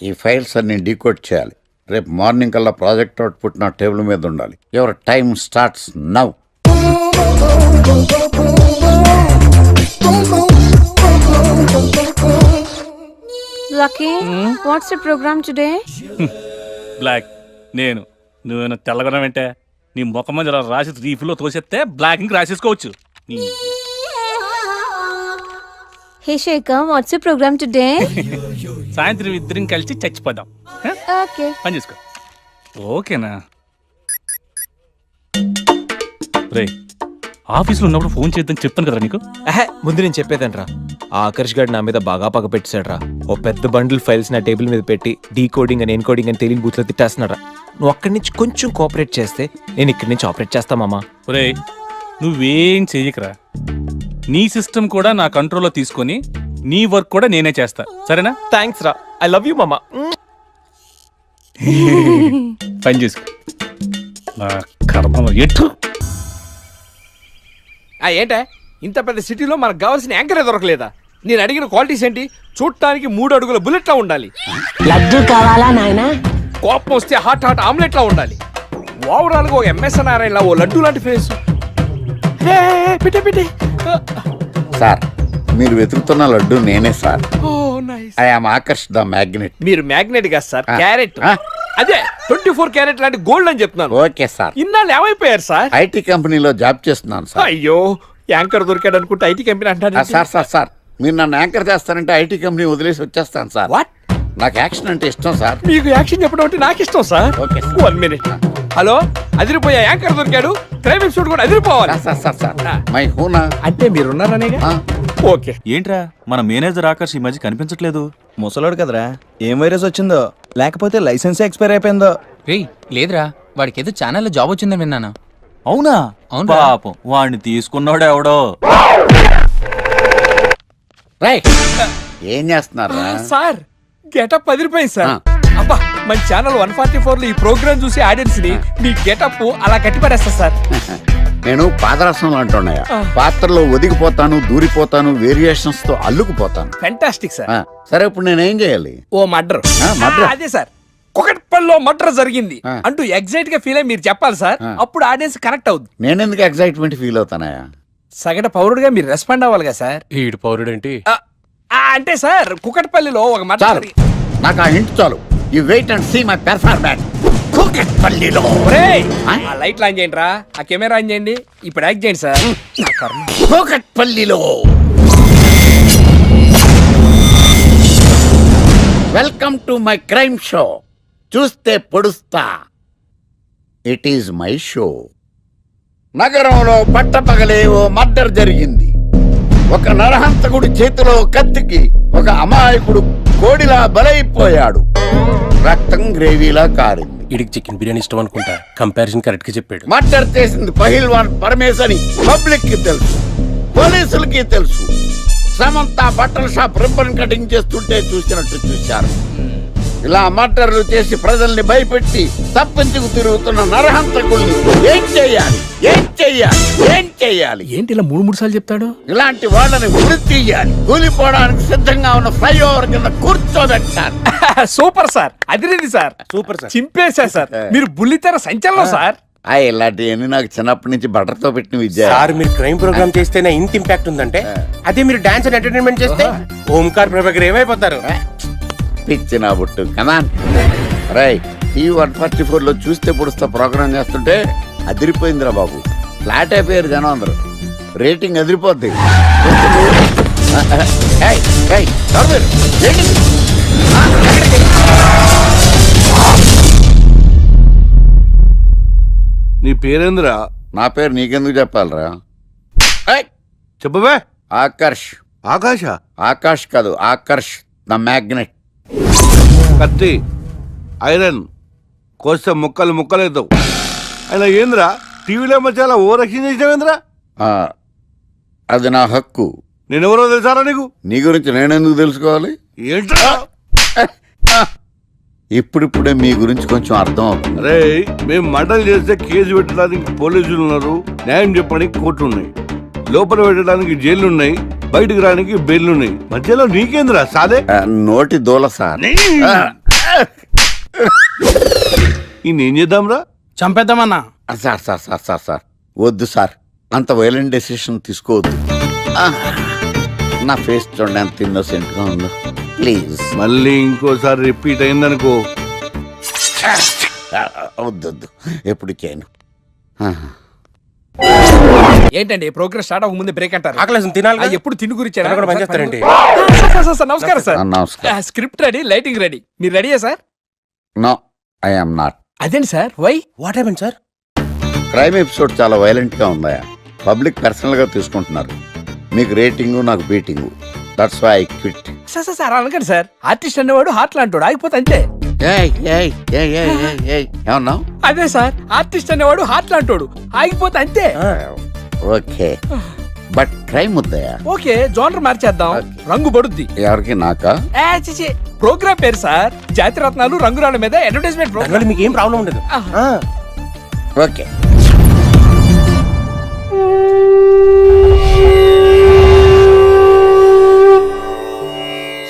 ఈ ఫైల్స్ అన్ని డీకోడ్ చేయాలి. రేపు మార్నింగ్ కల్లా ప్రాజెక్ట్ అవుట్పుట్ నా టేబుల్ మీద ఉండాలి. Your time starts now. Lucky, what's the program today? Block. నువ్వు తెల్లగొనం అంటే నీ ముఖం మీద ఇలా రాసి రీఫ్లో తోసేస్తే బ్లాక్ ఇంక రాసేసుకోవచ్చు. Hey Shekhar, what's the program today? సాయంత్రం ఇద్దరం కలిసి చచ్చిపోదాం. Okay. పని చేసుకో. ఓకేనా? రే, ఆఫీస్లో ఉన్నప్పుడు ఫోన్ చేద్దని చెప్పాను కదా నీకు. ముందు నేను చెప్పేదంట్రా, ఆ ఆకర్ష్ గారు నా మీద బాగా పగ పెట్టాడు రా. ఓ పెద్ద బండిల్ ఫైల్స్ నా టేబుల్ మీద పెట్టి డీకోడింగ్ అని ఎన్కోడింగ్ అని తెలియని బూత్లో తిట్టేస్తున్నాడు రా. నువ్వు అక్కడి నుంచి కొంచెం కోఆపరేట్ చేస్తే నేను ఇక్కడి నుంచి ఆపరేట్ చేస్తామమ్మా. రే, నువ్వేం చెయ్యకరా. నీ సిస్టమ్ కూడా నా కంట్రోల్లో తీసుకొని నీ వర్క్ కూడా నేనే చేస్తా, సరేనా? థ్యాంక్స్ రా, ఐ లవ్ యూ మామా. పని చేసుకో. నా కర్మ ఎట్టు. ఏంటే ఇంత పెద్ద సిటీలో మనకు కావాల్సిన యాంకరే దొరకలేదా? నేను అడిగిన క్వాలిటీస్ ఏంటి? చూడటానికి 3 అడుగుల బుల్లెట్లా ఉండాలి, లడ్డు కావాలా నాయనా, కోపం వస్తే హాట్ ఆమ్లెట్లా ఉండాలి, ఓవరాల్ గా ఒక ఎంఎస్ నారాయణ ఓ లడ్డు లాంటి ఫేస్. సార్, మీరు వెతుకుతున్న లడ్డు నేనే sir. I am Akarsh the magnet. మీరు మ్యాగ్నెట్ కాదు సార్, క్యారెట్. అదే 24 క్యారెట్ లాంటి గోల్డ్ అని చెప్తున్నాను. Okay sir. ఇన్నాళ్ళు ఏమైపోయారు సార్? ఐటీ కంపెనీలో జాబ్ చేస్తున్నాను సార్. అయ్యో, యాంకర్ దొరికాడు అనుకుంటే ఐటీ కంపెనీ అంటారు సార్. సార్ సార్ మీరు నన్ను యాంకర్ చేస్తారంటే ఐటీ కంపెనీ వదిలేసి వచ్చేస్తాను సార్. వాట్? నాకు యాక్షన్ అంటే ఇష్టం సార్. మీకు యాక్షన్ చెప్పడం అంటే నాకు ఇష్టం సార్. Okay, 1 minute. హలో, అదిరిపోయా యాంకర్ దొరికాడు, క్రైమ్ ఎపిసోడ్ కూడా అదిరిపోవాలి. సార్ సార్ సార్ మై హూనా అంటే మీరున్నారనేగా. ఓకే. ఏంట్రా మన మేనేజర్ ఆకర్ష్ ఈ మధ్య కనిపించట్లేదు? ముసలోడు కదరా, ఏం వైరస్ వచ్చిందో, లేకపోతే లైసెన్స్ ఎక్స్పైర్ అయిపోయిందో. లేదురా, వాడికి ఏదో ఛానల్లో జాబ్ వచ్చిందని విన్నాను. అవునా? పాపం వాడిని తీసుకున్నాడు ఎవడో. ఏం చేస్తున్నారా సార్? గెటప్ అదిరిపోయింది సార్. అబ్బా, మన ఛానల్ 144 లో ఈ ప్రోగ్రామ్ చూసి ఆడియన్స్ ని మీ గెటప్ అలా కట్టిపడేస్తా సార్. నేను పాదరసం అంటున్నాయా, పాత్రలో ఒదిగిపోతాను, దూరిపోతాను, వేరియేషన్స్ తో అల్లుకుపోతాను. Fantastic sir. సరే ఇప్పుడు నేనేం చేయాలి? ఓ మర్డర్. అదే సార్, కుకట్పల్లిలో మర్డర్ జరిగింది అంటూ ఎగ్జైట్ గా ఫీల్ అయ్యి మీరు చెప్పాలి సార్. అప్పుడు ఆడియన్స్ కనెక్ట్ అవుద్ది. నేను ఎందుకు ఎగ్జైట్మెంట్ ఫీల్ అవుతానయా? సగట పౌరుడుగా మీరు రెస్పాండ్ అవ్వాలి కదా సార్. ఈడు పౌరుడేంటి? అంటే సార్ కుకట్పల్లిలో ఒక మర్డర్. నాకు ఆ హింట్ చాలు. You wait and see my performance. కుకట్పల్లిలో ఆ లైట్లు ఆన్ చేయండి రా, ఆ కెమెరా ఆన్ చేయండి, ఇప్పుడు యాక్ట్ చేయండి సార్. కుకట్పల్లిలో welcome to my crime show. చూస్తే పొడుస్తా, ఇట్ ఈజ్ మై షో. నగరంలో పట్టపగలే ఓ మర్డర్ జరిగింది. ఒక నరహంతకుడి చేతిలో కత్తికి ఒక అమాయకుడు కోడిలా బలైపోయాడు. రక్తం గ్రేవీలా కారింది. ఇడికి చికెన్ బిర్యానీ ఇష్టం అనుకుంటా. కంపారిజన్ కరెక్ట్ గా చెప్పాడు. మర్డర్ చేసింది పహిల్వాన్ పరమేశ్ అని పబ్లిక్ కి తెలుసు, పోలీసులకి తెలుసు. సమంత బట్టల షాప్ రిబ్బన్ కటింగ్ చేస్తుంటే చూసినట్టు చూశారు. ఇలా మర్డర్లు చేసి ప్రజల్ని భయపెట్టి తప్పించుకు తిరుగుతున్న నరహంతకుల్ని ఏం చెయ్యాలి, ఏం చెయ్యాలి, ఏం చెయ్యాలి? ఏంటి ఇలా 3 సార్లు చెప్తాడు? ఇలాంటి వాళ్ళని ఉరి తీయాలి. కూలిపోవడానికి సిద్ధంగా ఉన్న ఫ్లైఓవర్ కింద కూర్చోబెట్టాలి. సూపర్ సార్, అదిరింది సార్, సూపర్ సార్, చింపేశా సార్. మీరు బుల్లితెర సంచలనం సార్. ఇలాంటివన్నీ నాకు చిన్నప్పటి నుంచి బట్టర్తో పెట్టిన విద్య. సార్ మీరు క్రైమ్ ప్రోగ్రామ్ చేస్తేనే ఇంత ఇంపాక్ట్ ఉందంటే, అదే మీరు డాన్స్ అండ్ ఎంటర్టైన్మెంట్ చేస్తే ఓంకార్ ప్రభాకర్ ఏమైపోతారు? పిచ్చిన బుట్టు కమాన్. రైట్, ఈ 144 లో చూస్తే పొడుస్తా ప్రోగ్రామ్ చేస్తుంటే అదిరిపోయిందిరా బాబు. ఫ్లాట్ అయిపోయారు జనం అందరూ. రేటింగ్ అదిరిపోద్ది. నీ పేరేంద్రా? నా పేరు నీకెందుకు చెప్పాలరా? చెప్పవే. ఆకర్ష్. ఆకాశ? ఆకాష్ కాదు, ఆకర్ష్ ద మ్యాగ్నెట్. కత్తి, ఐరన్ కోస్తే ముక్కలు ముక్కలేద్దావు. అయినా ఏంద్రా టీవీలో మధ్య ఓ రక్షణ చేసినావేంద్రా? అది నా హక్కు. నేనెవరో తెలుసారా నీకు? నీ గురించి నేనెందుకు తెలుసుకోవాలి? ఏంట్రా? ఇప్పుడిప్పుడే మీ గురించి కొంచెం అర్థం అవుతుంది. అరే, మేము మర్డర్ చేస్తే కేసు పెట్టడానికి పోలీసులు ఉన్నారు, న్యాయం చెప్పడానికి కోర్టులు ఉన్నాయి, లోపల పెట్టడానికి జైలు ఉన్నాయి, బయటకు రానికి బెయిల్ ఉన్నాయి. మధ్యలో నీకేంద్రా సాదే? నోటి దూల సార్. ఏం చేద్దాంరా? చంపేద్దామన్నా. Sir sir sir sir sir వద్దు సార్, అంత వైలెంట్ డెసిషన్ తీసుకోవద్దు. నా ఫేస్ చూడండి ఎంత ఇన్నోసెంట్ గా ఉందో. ప్లీజ్ మళ్ళీ ఇంకోసారి రిపీట్ అయిందనుకో. వద్దొద్దు, ఎప్పుడు చేయను. ఏంటండి ప్రోగ్రెస్ స్టార్ట్ అవ్వక ముందే బ్రేక్ అంటారు? ఆకలేసం తినాలి. ఎప్పుడు తిని గురించి పనిచేస్తారండి. నమస్కారం సార్. నమస్కారం. Script ready, lighting ready. మీరు రెడీయా sir? No, I am not. అదేంటి sir, why? What happened sir? Crime episode చాలా వైలెంట్ గా ఉందా? పబ్లిక్ పర్సనల్ గా తీసుకుంటున్నారు. మీకు రేటింగ్, నాకు beating. That's why I quit. Sir అనకండి సార్. ఆర్టిస్ట్ అనేవాడు హార్ట్ లాంటాడు, ఆగిపోతే అంతే. ఏమన్నావు? అదే సార్, ఆర్టిస్ట్ అనేవాడు హార్ట్ లాంటాడు, ఆగిపోతే అంతే. ఓకే, బట్ క్రైమ్ వద్దయా? ఓకే, జోనర్ మార్చేద్దాం, రంగు పడుద్ది. ఎవరికి? నాకా? ప్రోగ్రామ్ పేరు సార్ జాతి రత్నాలు రంగురాళ్ళ మీద అడ్వర్టైజ్మెంట్ ప్రోగ్రామ్. మీకు ఏం ప్రాబ్లం ఉండదు. ఓకే.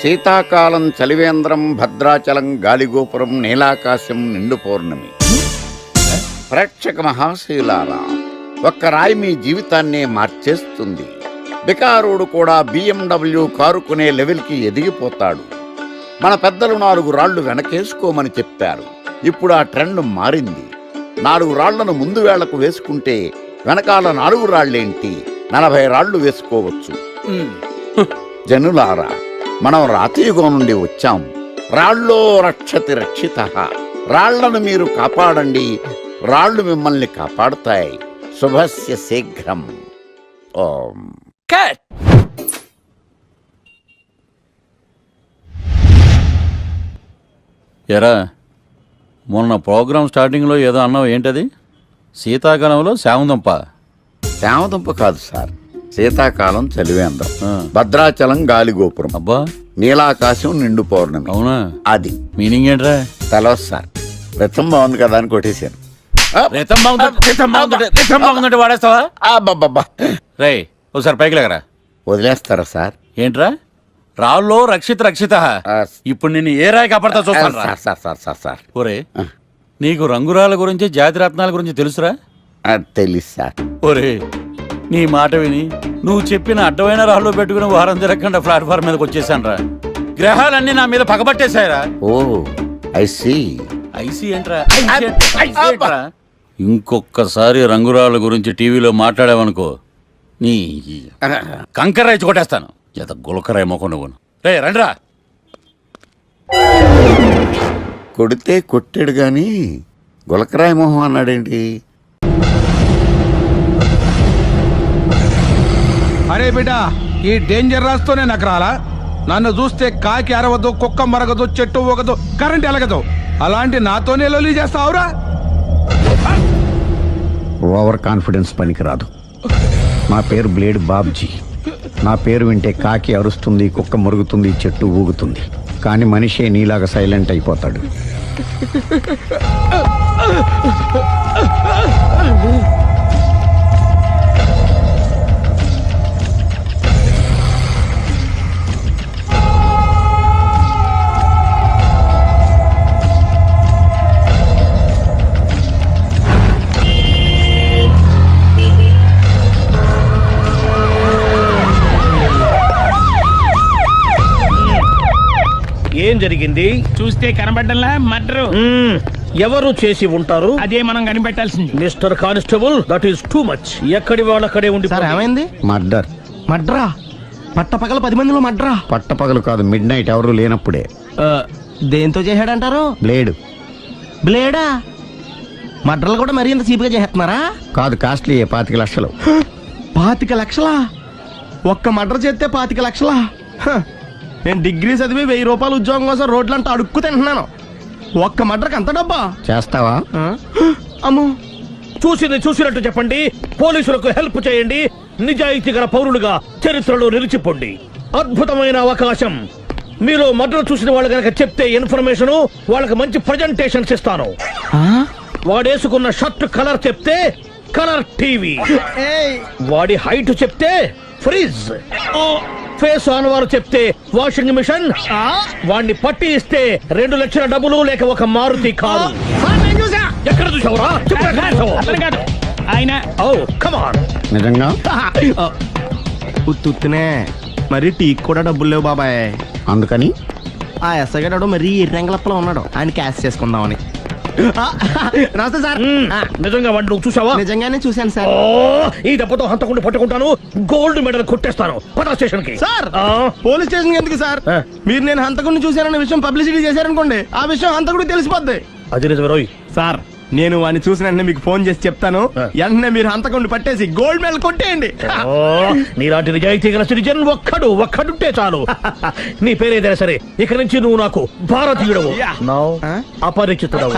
శీతాకాలం చలివేంద్రం, భద్రాచలం గాలిగోపురం, నీలాకాశం, నిండు పౌర్ణమి. ప్రేక్షక మహాశయులారా, ఒక్క రాయి మీ జీవితాన్నే మార్చేస్తుంది. బికారుడు కూడా BMW కారు కొనే లెవెల్కి ఎదిగిపోతాడు. మన పెద్దలు 4 రాళ్లు వెనకేసుకోమని చెప్పారు. ఇప్పుడు ఆ ట్రెండ్ మారింది. 4 రాళ్లను ముందు వేళ్లకు వేసుకుంటే వెనకాల 4 రాళ్లేంటి 40 రాళ్లు వేసుకోవచ్చు. జనులారా, మనం రాతియుగం నుండి వచ్చాం. రాళ్ళో రక్షతి రక్షితః. రాళ్లను మీరు కాపాడండి, రాళ్లు మిమ్మల్ని కాపాడుతాయి. శుభస్య శీఘ్రం. ఓం. కట్. ఎరా, మొన్న ప్రోగ్రామ్ స్టార్టింగ్లో ఏదో అన్నావు, ఏంటది? శీతాకాలంలో శామదుంప. శామదుంప కాదు సార్, శీతాకాలం చలివేంద్రం, భద్రాచలం గాలిగోపురం, అబ్బా, నీలాకాశం, నిండు పౌర్ణమి. అవునా? అది మీనింగ్ ఏంట్రా? తెలవదు సార్. రతం బాగుంది కదా అని కొట్టేశాను. వాడేస్తావా? అబ్బబ్బబ్బా. రే ఒకసారి పైకి లేకరా. వదిలేస్తారా సార్? ఏంట్రా రాళ్ళో రక్షిత ఇప్పుడు నిన్ను ఏ రాయి కాపాడతా చూస్తాను రా. సార్ సార్ సార్ సార్ ఒరే నీకు రంగురాల గురించి జాతి రత్నాల గురించి తెలుసురా? తెలీదు సార్. ఒరే నీ మాట విని నువ్వు చెప్పిన అడ్డమైన రాళ్ళు పెట్టుకుని వారం తిరగకుండా ప్లాట్ఫామ్ మీదకి వచ్చేసాను రా. గ్రహాలన్నీ నా మీద పగబట్టేశాయరా. ఓ ఐ సీ. ఐసీ ఏంట్రా? ఇంకొకసారి రంగురాళ్ళ గురించి టీవీలో మాట్లాడావనుకో నీ కంకర్రాయి కొట్టేస్తాను. ఎంత గులకరాయి మొక్క నువ్వు. రే రండ్రా. కొడితే కొట్టాడు గాని గులకరాయి మొహం అన్నాడేంటి? అరే బిడ్డ, ఈ డేంజర్ రాస్తూనే నాకు రాలా? నన్ను చూస్తే కాకి అరవదు, కుక్క మరగదు, చెట్టు ఊగదు, కరెంట్ ఎలగదు. అలాంటి నాతోనే లొలి చేస్తావురా? ఓవర్ కాన్ఫిడెన్స్ పనికిరాదు. నా పేరు బ్లేడ్ బాబ్జీ. నా పేరు వింటే కాకి అరుస్తుంది, కుక్క మురుగుతుంది, చెట్టు ఊగుతుంది. కానీ మనిషే నీలాగా సైలెంట్ అయిపోతాడు. ఏం జరిగింది? చూస్తే కనబడ్డంలా మర్డరు. ఎవరు చేసి ఉంటారు? అదే మనం కనిపెట్టాల్సింది. Mister constable, that is too much. ఎక్కడి వాళ్ళక్కడే ఉండి. ఏమైంది? మర్డర్. మడ్రా? పట్టపగల 10 మందిలో మడ్రా? పట్టపగలు కాదు, మిడ్ నైట్ ఎవరు లేనప్పుడే. దేంతో చేశాడంటారు? బ్లేడ్. బ్లేడా? మడ్రలు కూడా మరీ ఇంత చీప్గా చేస్తున్నారా? కాదు, కాస్ట్లీ 25 లక్షలు. 25 లక్షలా? ఒక్క మడ్ర చేస్తే 25 లక్షలా? నేను డిగ్రీ చదివి 1000 రూపాయలు ఉద్యోగం కోసం రోడ్లంతా అడుక్కు తింటున్నాను. ఒక్క మడ్రకు అంత డబ్బా? చేస్తావా? అమ్మో. చూసింది చూసినట్టు చెప్పండి. పోలీసులకు హెల్ప్ చేయండి. నిజాయితీ గల పౌరులుగా చరిత్రలో నిలిచిపోండి. అద్భుతమైన అవకాశం. మీరు మర్డర్ చూసిన వాళ్ళు కనుక చెప్తే ఇన్ఫర్మేషన్, వాళ్ళకి మంచి ప్రజెంటేషన్స్ ఇస్తాను. వాడేసుకున్న షర్ట్ కలర్ చెప్తే కలర్ టీవీ, వాడి హైట్ చెప్తే ఫ్రిజ్, ఫేస్ ఆన్ వారు చెప్తే వాషింగ్ మిషన్, వాడిని పట్టి ఇస్తే 2 లక్షల డబ్బులు లేక ఒక మారుతి కారు. ఎక్కడ చూసావురా? ఆయన నిజంగా ఉత్తునే మరి టీకి కూడా డబ్బులు లేవు బాబాయ్. అందుకని ఆ ఎస్ఐ గారు మరీ ఎర్రంగలప్పలో ఉన్నాడు, ఆయన క్యాష్ చేసుకుందామని. నమస్తే సార్. నిజంగా వాడిని నువ్వు చూసావా? నిజంగానే చూశాను సార్. ఈ దెబ్బతో హంతకుండా పట్టుకుంటాను, గోల్డ్ మెడల్ కొట్టేస్తాను. పటా స్టేషన్ కి. సార్ పోలీస్ స్టేషన్ ఎందుకు సార్? మీరు నేను హంతకుడిని చూశానన్న విషయం పబ్లిసిటీ చేశారనుకోండి, ఆ విషయం హంతకుడికి తెలిసిపోద్ది. అది నిజమే రోయ్. సార్ నేను వాడిని చూసిన వెంటనే మీకు ఫోన్ చేసి చెప్తాను. వెంటనే మీరు హంతకుడిని పట్టేసి గోల్డ్ మెడల్ కొట్టేయండి. నీలాంటి నిజాయితీ గల సిటిజన్ ఒక్కడుంటే చాలు. నీ పేరేదైనా సరే, ఇక నుంచి నువ్వు నాకు భారతీయుడవు, అపరిచితుడవు.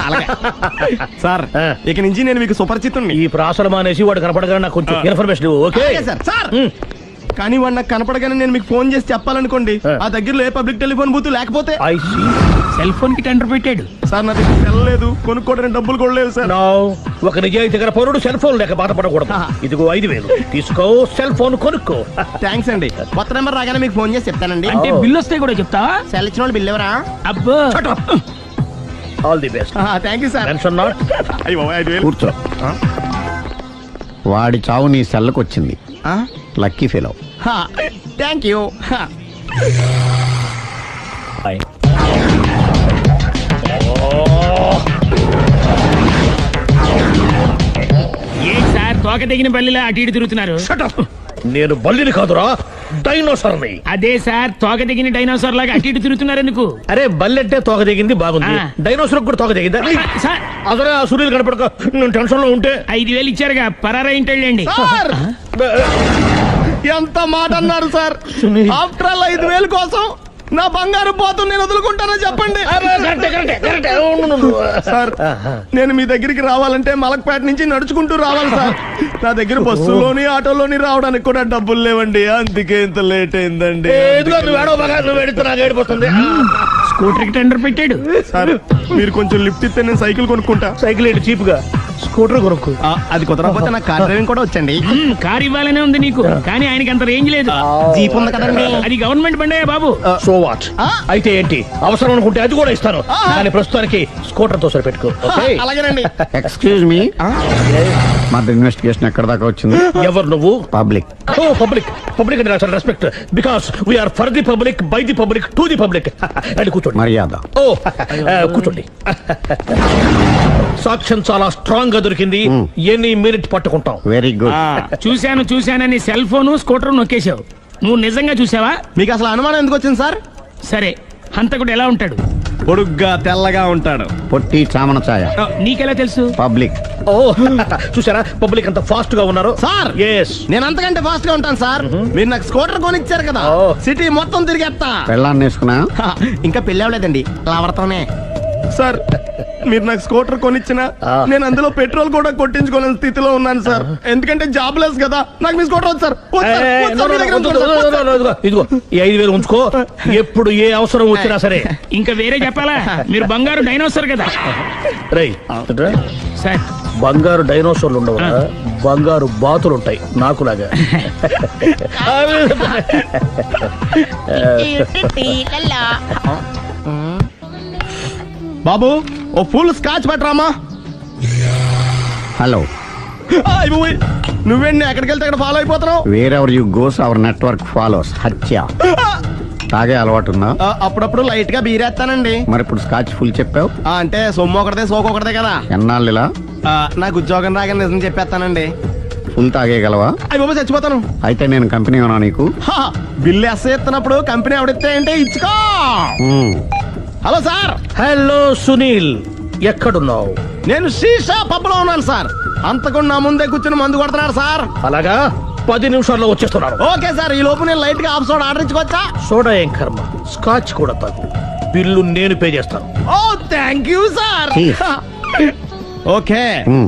సార్ ఇక నుంచి నేను మీకు సుపరిచితుడిని. ఈ ప్రాసలు మానేసి వాడు కనపడగా నాకు కొంచెం ఇన్ఫర్మేషన్ ఇవ్వు. Okay sir. కానీ వాడు నాకు కనపడగానే నేను మీకు ఫోన్ చేసి చెప్పాలనుకోండి, ఆ దగ్గరలో ఏ పబ్లిక్ టెలిఫోన్ బూత్ లేకపోతే. సెల్ ఫోన్ కి టెండర్ పెట్టాడు సార్. నా దగ్గర సెల్ లేదు, కొనుక్కోవడానికి డబ్బులు కూడా లేవు సార్. ఒక నిజాయితీ గల పౌరుడు సెల్ ఫోన్ లేక బాధపడకూడదు. ఇదిగో 5000 తీసుకో, సెల్ ఫోన్ కొనుక్కో. థ్యాంక్స్ అండి. కొత్త నెంబర్ రాగానే మీకు ఫోన్ చేసి చెప్తానండి. అంటే బిల్ వస్తే కూడా చెప్తా? సెల్ ఇచ్చిన వాళ్ళు బిల్ ఎవరా? అబ్బో. All the best. Thank you sir. Tension not. కూర్చో. వాడి చావు నీ సెల్లకు వచ్చింది. Lucky fellow. Thank you. A sir తోక తెగిన బల్లిలా అటు ఇటు తిరుగుతున్నారు? నేను బల్లిని కాదురా, డైనోసార్ని. అదే సార్ తోక తెగిన డైనోసార్ లాగా అటు ఇటు తిరుగుతున్నారు ఎందుకు? అరే బల్లెట్టే తోక దిగింది బాగుంది, డైనోసార్ కూడా తోక దిగిందా? అదరే ఆ సూర్యులు కనపడక నేను టెన్షన్ లో ఉంటే 5000 ఇచ్చారుగా, పరారా ఇంటండి. ఎంత మాట అన్నారు సార్? ఆఫ్టర్ ఆల్ 5000 కోసం నా బంగారు పోతు నేను వదులుకుంటానని చెప్పండి సార్. నేను మీ దగ్గరికి రావాలంటే మలక్పేట నుంచి నడుచుకుంటూ రావాలి సార్. నా దగ్గర బస్సులోని ఆటోలోని రావడానికి కూడా డబ్బులు లేవండి, అందుకే ఇంత లేట్ అయిందండి. స్కూటర్ కి టెండర్ పెట్టాడు. సార్ మీరు కొంచెం లిఫ్ట్ ఇస్తే నేను సైకిల్ కొనుక్కుంటా. సైకిల్ ఏంటి చీప్ గా, స్కూటర్ కొనుక్కు. అది కుదరకపోతే నాకు కార్ డ్రైవింగ్ కూడా వచ్చండి. కారు ఇవ్వాలనే ఉంది నీకు, కానీ ఆయనకి అంత రేంజ్ లేదు. జీప్ ఉంది కదండి. అది గవర్నమెంట్ బండే బాబు. So what? అయితే ఏంటి, అవసరం అనుకుంటే అది కూడా ఇస్తాను, కానీ ప్రస్తుతానికి స్కూటర్ తో సరిపెట్టుకో. అలాగేనండి. ఎక్స్క్యూజ్ మీ, మా ఇన్వెస్టిగేషన్ ఎక్కడ దాకా వచ్చింది? ఎవరు నువ్వు? పబ్లిక్. ఓ పబ్లిక్. పబ్లిక్ అంటే నాకు respect, because we are for the public, by the public, to the public. అని కూర్చోండి. మర్యాద. ఓ కూర్చోండి. సాక్ష్యం చాలా స్ట్రాంగ్ గా దొరికింది, ఎనీ మినిట్ పట్టుకుంటాం. Very good. చూశానని సెల్ ఫోన్ స్కూటర్ నొక్కేశావు. నువ్వు నిజంగా చూసావా? మీకు అసలు అనుమానం ఎందుకు వచ్చింది సార్? సరే, హంతకుడు ఎలా ఉంటాడు? పొడుగ్గా తెల్లగా ఉంటాడు. పొట్టి చామన ఛాయ. నీకెలా తెలుసు? పబ్లిక్. ఓ చూసారా పబ్లిక్ అంత ఫాస్ట్ గా ఉన్నారు. సార్ ఎస్, నేను అంతకంటే ఫాస్ట్ గా ఉంటాను సార్. మీరు నాకు స్కూటర్ కొనిచ్చారు కదా, సిటీ మొత్తం తిరిగేస్తా. పెళ్ళాన్ని వేసుకున్నా? ఇంకా పెళ్ళి అవ్వలేదండి, లావర్తోనే. సార్ మీరు నాకు స్కూటర్ కొనిచ్చిన నేను అందులో పెట్రోల్ కూడా కొట్టించుకోలేని స్థితిలో ఉన్నాను సార్. ఎందుకంటే జాబ్ లెస్ కదా, నాకు మీ స్కూటర్ వద్దు సార్. ఇదిగో ఈ 5,000 ఉంచుకో, ఎప్పుడు ఏ అవసరం వచ్చినా సరే. ఇంకా వేరే చెప్పాలా? మీరు బంగారు డైనోసార్ కదా. రేయ్ సార్, బంగారు డైనోసార్లు ఉండవు, బంగారు బాతులు ఉంటాయి నాకులాగా. బాబు ఓ ఫుల్ స్కాచ్ పట్టరామా. హలో. నువ్వేంటి ఎక్కడికి వెళ్తే అక్కడ ఫాలో అయిపోతున్నావు? Wherever you goes our network follows. హత్య. తాగే అలవాటు ఉందా? అప్పుడప్పుడు లైట్ గా బీరేస్తానండి. మరి ఇప్పుడు స్కాచ్ ఫుల్ చెప్పావు అంటే సొమ్ము ఒకటిదే సోకు ఒకటిదే కదా. ఎన్నాళ్ళు ఇలా? నాకు ఉద్యోగం రాగానే నిజం చెప్పేస్తానండి. ఫుల్ తాగేయగలవా? అయ్యి బాబు చచ్చిపోతాను. అయితే నేను కంపెనీ ఉన్నా నీకు? బిల్లు ఎస్ ఎత్తినప్పుడు కంపెనీ ఎవడితే అంటే ఇచ్చుకో. Hello sir. హలో సునీల్, ఎక్కడున్నావు? నేను శీషా పబ్ లో ఉన్నాను సార్. అంతకుండా నా ముందే కూర్చుని మందు కొడుతున్నాడు సార్. అలాగా, 10 నిమిషాల్లో వచ్చేస్తున్నాను. ఓకే సార్, ఈ లోపు నేను లైట్ గా హాఫ్ సోడా ఆర్డర్ ఇచ్చుకోవచ్చా? సోడా ఏం కర్మ, స్కాచ్ కూడా తాగు, బిల్లు నేను పే చేస్తాను. ఓ థ్యాంక్ యూ సార్. ఓకే,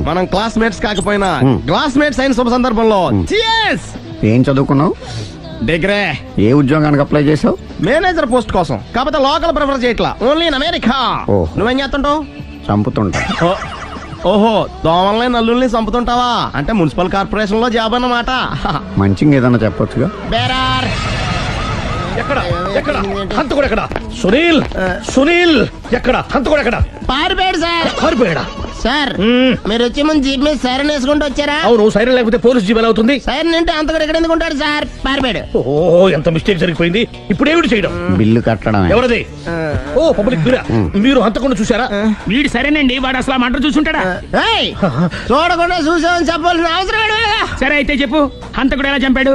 మనం క్లాస్మేట్స్ కాకపోయినా క్లాస్మేట్స్ అయిన శుభ సందర్భంలో cheers. ఏం చదువుకున్నావు? డిగ్రీ. ఏ ఉద్యోగానికి అప్లై చేసావు? మేనేజర్ పోస్ట్ కోసం, కాకపోతే లోకల్ ప్రిఫర్ చేయట్లా, ఓన్లీ ఇన్ అమెరికా. నువ్వేం చేస్తుంటావు? చంపుతుంటా. ఓహో, దోమల్ని నల్లుల్ని చంపుతుంటావా? అంటే మున్సిపల్ కార్పొరేషన్ లో జాబ్ అన్నమాట. మంచిగా ఏదన్నా చెప్పొచ్చుగా. బేరార్. ఎక్కడ ఎక్కడ హంతకుడు ఎక్కడ? సునీల్, సునీల్ ఎక్కడ? హంతకుడు ఎక్కడ? పారిపోయాడు సార్. పారిపోయాడా? సార్ మీరు వచ్చే ముందు జీప్ మీద సైరన్ వేసుకుంటూ వచ్చారా? అవును, సైరన్ లేకపోతే పోలీస్ జీప్ ఎలా అవుతుంది? సైరన్ అంటే అంతకుడు ఎక్కడ ఎందుకు ఉంటాడు సార్? పారిపోయాడు. ఓ ఎంత మిస్టేక్ జరిగిపోయింది. ఇప్పుడు ఏమిటి చేయడం? బిల్లు కట్టడం. ఎవరది? ఓ పబ్లిక్ మీరా? మీరు హంతకుండా చూసారా? వీడు సరేనండి, వాడు అసలు మంట చూసుంటాడా? చూడకుండా చూసామని చెప్పాల్సిన అవసరం లేదా? సరే అయితే చెప్పు, హంతకుడు ఎలా చంపాడు?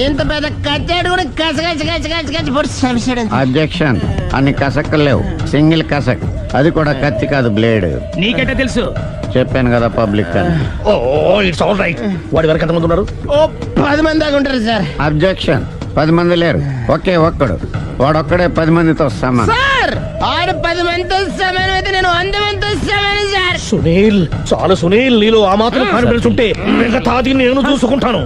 ఇంత పెద్ద కచ్చాడు కూడా కచ్చ పొడి చంపేశాడు. అబ్జెక్షన్. అన్ని కసక్కలు లేవు, సింగిల్ కసక్, అది కూడా కత్తి కాదు, బ్లేడ్. నీకెట్టా తెలుసు? చెప్పాను కదా పబ్లిక్ అని. Oh it's all right. వాడి వరకు ఎంతమంది ఉన్నారు? ఓ 10 మంది దాకా ఉంటారు సార్. అబ్జెక్షన్. 10 మంది లేరు, ఒకే ఒక్కడు, వాడొక్కడే 10 మందితో సమానం. సార్ ఆడు 10 మందితో సమానం అయితే నేను 100 మందితో సమానం సార్. సునీల్, చాలు సునీల్, నీలో ఆ మాత్రం కాన్ఫిడెన్స్ ఉంటే మిగతాది నేను చూసుకుంటాను.